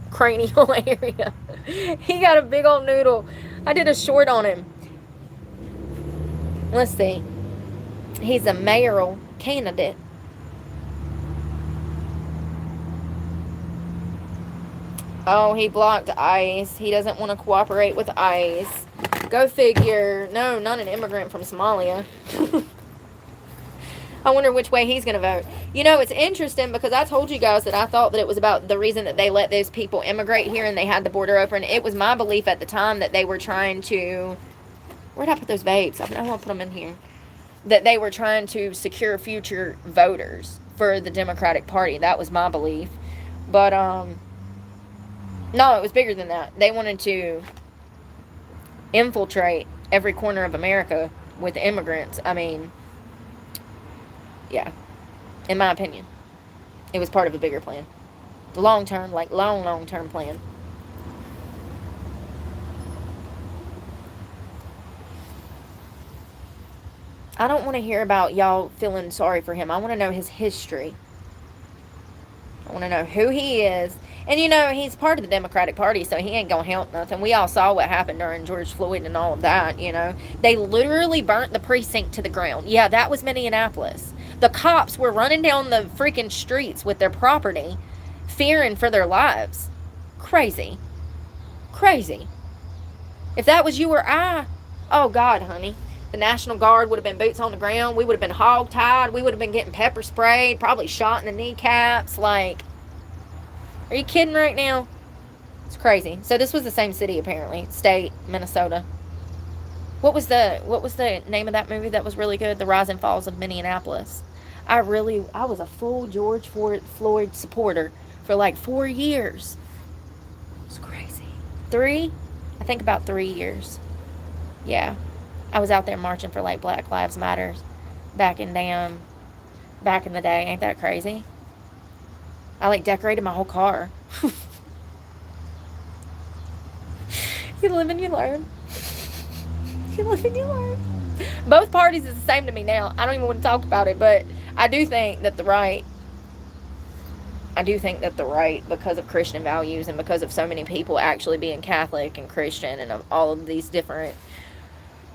cranial area. He got a big old noodle. I did a short on him. Let's see. He's a mayoral candidate. Oh, he blocked ICE. He doesn't want to cooperate with ICE. Go figure. No, not an immigrant from Somalia. I wonder which way he's going to vote. It's interesting because I told you guys that I thought that it was about the reason that they let those people immigrate here and they had the border open. It was my belief at the time that they were trying to... Where'd I put those vapes? I want to put them in here. That they were trying to secure future voters for the Democratic Party. That was my belief. But, no, it was bigger than that. They wanted to infiltrate every corner of America with immigrants. I mean... Yeah, in my opinion, it was part of a bigger plan. Long-term, like long-term plan. I don't want to hear about y'all feeling sorry for him. I want to know his history. I want to know who he is. And, he's part of the Democratic Party, so he ain't going to help nothing. We all saw what happened during George Floyd and all of that, They literally burnt the precinct to the ground. Yeah, that was Minneapolis. The cops were running down the freaking streets with their property, fearing for their lives. Crazy. Crazy. If that was you or I, oh God, honey. The National Guard would have been boots on the ground. We would have been hog-tied. We would have been getting pepper sprayed, probably shot in the kneecaps. Like, are you kidding right now? It's crazy. So this was the same city, apparently. State, Minnesota. What was the name of that movie that was really good? The Rise and Falls of Minneapolis. I was a full George Floyd supporter for like 4 years. It's crazy. 3? I think about 3 years. Yeah. I was out there marching for like Black Lives Matter back in the day. Ain't that crazy? I like decorated my whole car. You live and you learn. You live and you learn. Both parties is the same to me now. I don't even want to talk about it, but I do think that the right, because of Christian values and because of so many people actually being Catholic and Christian and all of these different,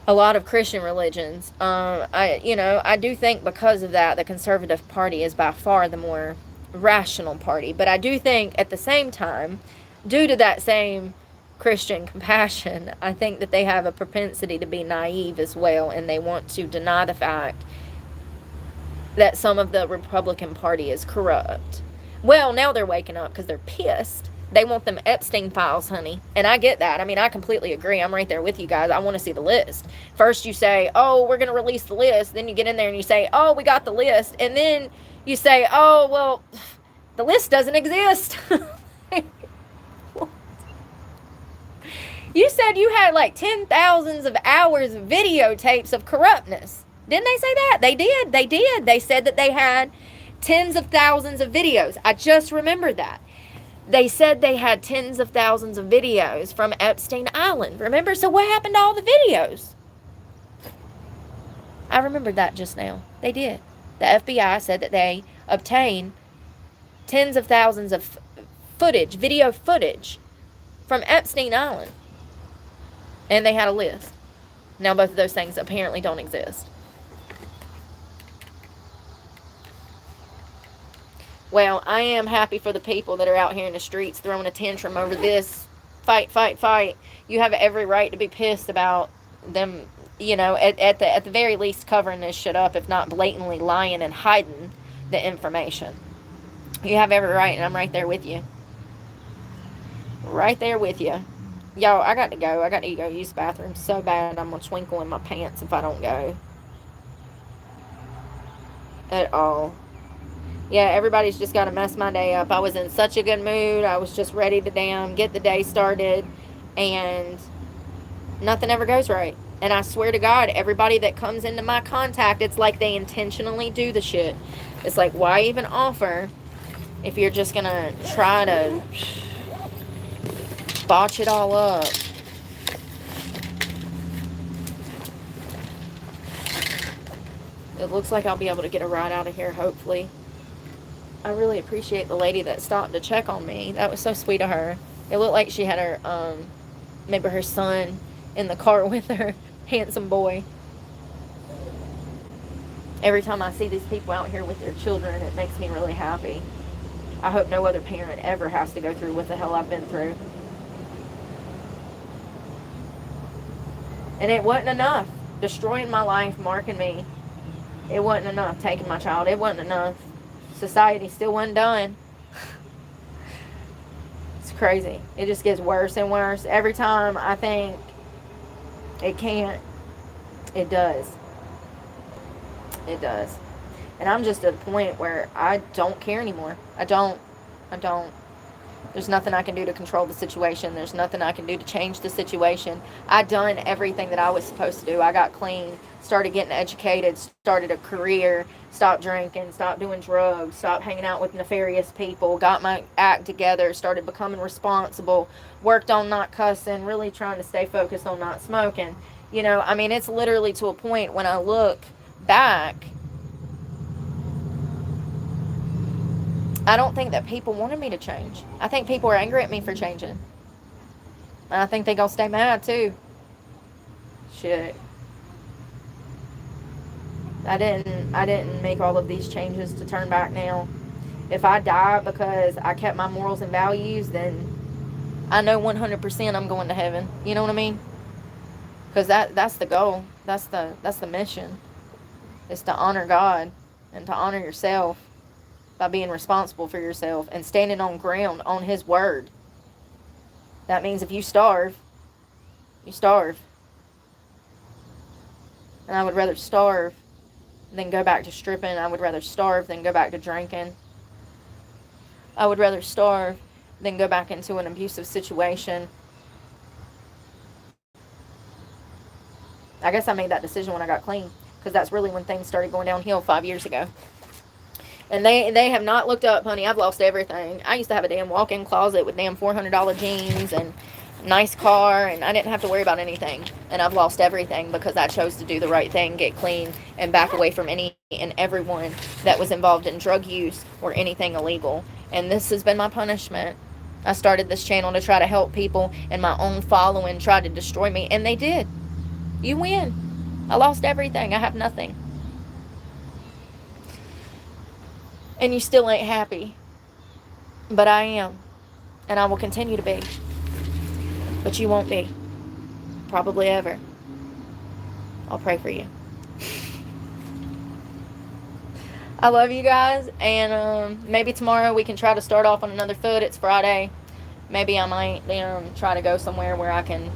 a lot of Christian religions, I do think because of that, the Conservative Party is by far the more rational party. But I do think at the same time, due to that same Christian compassion, I think that they have a propensity to be naive as well, and they want to deny the fact that some of the Republican Party is corrupt. Well, now they're waking up because they're pissed They want them Epstein files, honey. And I get that. I mean, I completely agree. I'm right there with you guys. I want to see the list. First you say, oh, we're going to release the list. Then you get in there and you say, oh, we got the list. And then you say, oh, well, the list doesn't exist. You said you had like 10,000s of hours of videotapes of corruptness. Didn't they say that? They did. They did. They said that they had tens of thousands of videos. I just remembered that. They said they had tens of thousands of videos from Epstein Island. Remember? So what happened to all the videos? I remembered that just now. They did. The FBI said that they obtained tens of thousands of footage, video footage from Epstein Island. And they had a list. Now both of those things apparently don't exist. Well, I am happy for the people that are out here in the streets throwing a tantrum over this. Fight, fight, fight. You have every right to be pissed about them, you know, at the very least covering this shit up, if not blatantly lying and hiding the information. You have every right, and I'm right there with you. Right there with you. Yo, I got to go. I got to go use the bathroom so bad I'm going to twinkle in my pants if I don't go. At all. Yeah, everybody's just got to mess my day up. I was in such a good mood. I was just ready to get the day started. And nothing ever goes right. And I swear to God, everybody that comes into my contact, it's like they intentionally do the shit. It's like, why even offer if you're just going to try to botch it all up? It looks like I'll be able to get a ride out of here, hopefully. I really appreciate the lady that stopped to check on me. That was so sweet of her. It looked like she had her, maybe her son in the car with her. Handsome boy. Every time I see these people out here with their children, it makes me really happy. I hope no other parent ever has to go through what the hell I've been through. And it wasn't enough. Destroying my life, marking me. It wasn't enough. Taking my child. It wasn't enough. Society still wasn't done. It's crazy. It just gets worse and worse. Every time I think it can't, it does. It does. And I'm just at a point where I don't care anymore. I don't. There's nothing I can do to control the situation. There's nothing I can do to change the situation. I done everything that I was supposed to do. I got clean, started getting educated, started a career, stopped drinking, stopped doing drugs, stopped hanging out with nefarious people, got my act together, started becoming responsible, worked on not cussing, really trying to stay focused on not smoking. You know, I mean, it's literally to a point when I look back, I don't think that people wanted me to change. I think people are angry at me for changing. And I think they gonna stay mad too. Shit. I didn't make all of these changes to turn back now. If I die because I kept my morals and values, then I know 100% I'm going to heaven. You know what I mean? Because that's the goal. That's the mission. It's to honor God and to honor yourself by being responsible for yourself and standing on ground on His word. That means if you starve, you starve. And I would rather starve than go back to stripping. I would rather starve than go back to drinking. I would rather starve than go back into an abusive situation. I guess I made that decision when I got clean, because that's really when things started going downhill 5 years ago. And they have not looked up, honey. I've lost everything. I used to have a damn walk-in closet with damn $400 jeans and nice car, and I didn't have to worry about anything. And I've lost everything because I chose to do the right thing, get clean, and back away from any and everyone that was involved in drug use or anything illegal. And this has been my punishment. I started this channel to try to help people, and my own following tried to destroy me, and they did. You win. I lost everything. I have nothing. And you still ain't happy. But I am. And I will continue to be. But you won't be. Probably ever. I'll pray for you. I love you guys. And maybe tomorrow we can try to start off on another foot. It's Friday. Maybe I might try to go somewhere where I can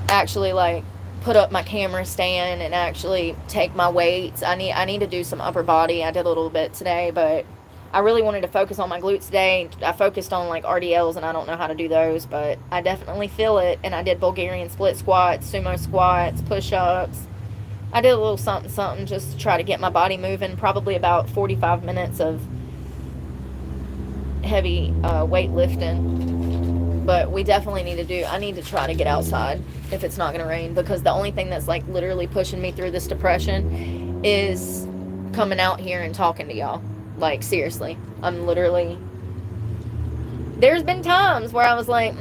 actually like put up my camera stand and actually take my weights. I need to do some upper body. I did a little bit today, but I really wanted to focus on my glutes today. I focused on like RDLs, and I don't know how to do those, but I definitely feel it. And I did Bulgarian split squats, sumo squats, push-ups. I did a little something something just to try to get my body moving. Probably about 45 minutes of heavy weightlifting. But we definitely need to do, I need to try to get outside if it's not going to rain, because the only thing that's like literally pushing me through this depression is coming out here and talking to y'all. Like, seriously, I'm literally, there's been times where I was like,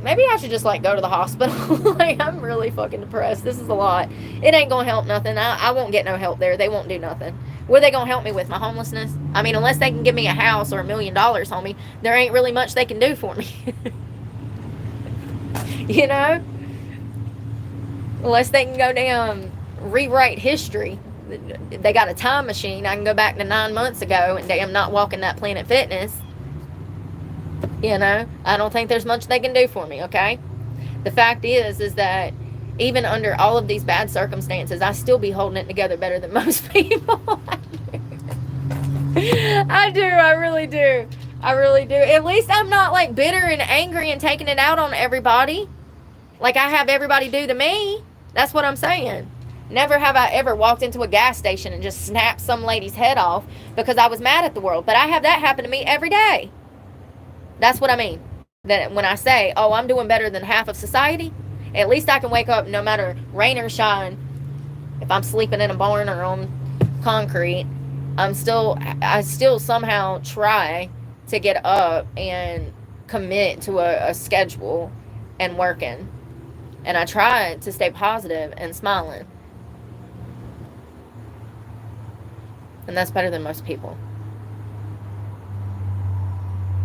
maybe I should just like go to the hospital. Like, I'm really fucking depressed. This is a lot. It ain't gonna help nothing. I won't get no help there. They won't do nothing. What are they gonna help me with? My homelessness? I mean, unless they can give me a house or $1 million, homie, there ain't really much they can do for me. You know? Unless they can go down, rewrite history. They got a time machine. I can go back to 9 months ago and damn not walking that Planet Fitness. You know, I don't think there's much they can do for me, okay? The fact is that even under all of these bad circumstances, I still be holding it together better than most people. I do. I really do. I really do. At least I'm not like bitter and angry and taking it out on everybody like I have everybody do to me. That's what I'm saying. Never have I ever walked into a gas station and just snapped some lady's head off because I was mad at the world. But I have that happen to me every day. That's what I mean. That when I say, oh, I'm doing better than half of society, at least I can wake up no matter rain or shine. If I'm sleeping in a barn or on concrete, I still somehow try to get up and commit to a schedule and working. And I try to stay positive and smiling. And that's better than most people.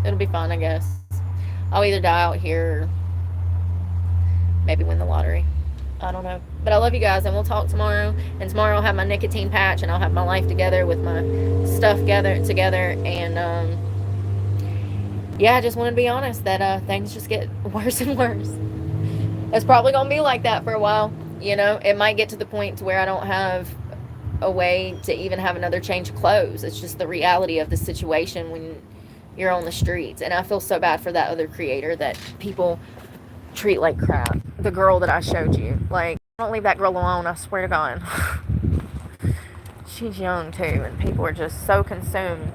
It'll be fun, I guess. I'll either die out here or maybe win the lottery. I don't know. But I love you guys, and we'll talk tomorrow. And tomorrow I'll have my nicotine patch, and I'll have my life together with my stuff together. And, yeah, I just want to be honest that things just get worse and worse. It's probably going to be like that for a while. You know, it might get to the point to where I don't have a way to even have another change of clothes. It's just the reality of the situation when you're on the streets. And I feel so bad for that other creator that people treat like crap. The girl that I showed you. Like, don't leave that girl alone, I swear to God. She's young too, and people are just so consumed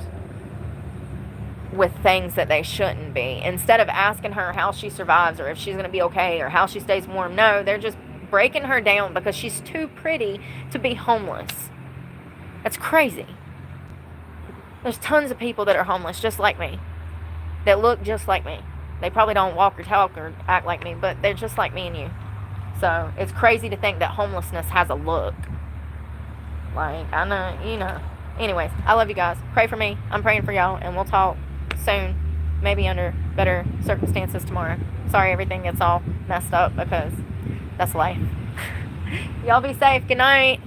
with things that they shouldn't be. Instead of asking her how she survives or if she's going to be okay or how she stays warm, no, they're just breaking her down because she's too pretty to be homeless. That's crazy. There's tons of people that are homeless just like me, that look just like me. They probably don't walk or talk or act like me, but they're just like me and you. So it's crazy to think that homelessness has a look. Like, I know, you know. Anyways, I love you guys. Pray for me. I'm praying for y'all, and we'll talk soon. Maybe under better circumstances tomorrow. Sorry everything gets all messed up because that's life. Y'all be safe. Good night.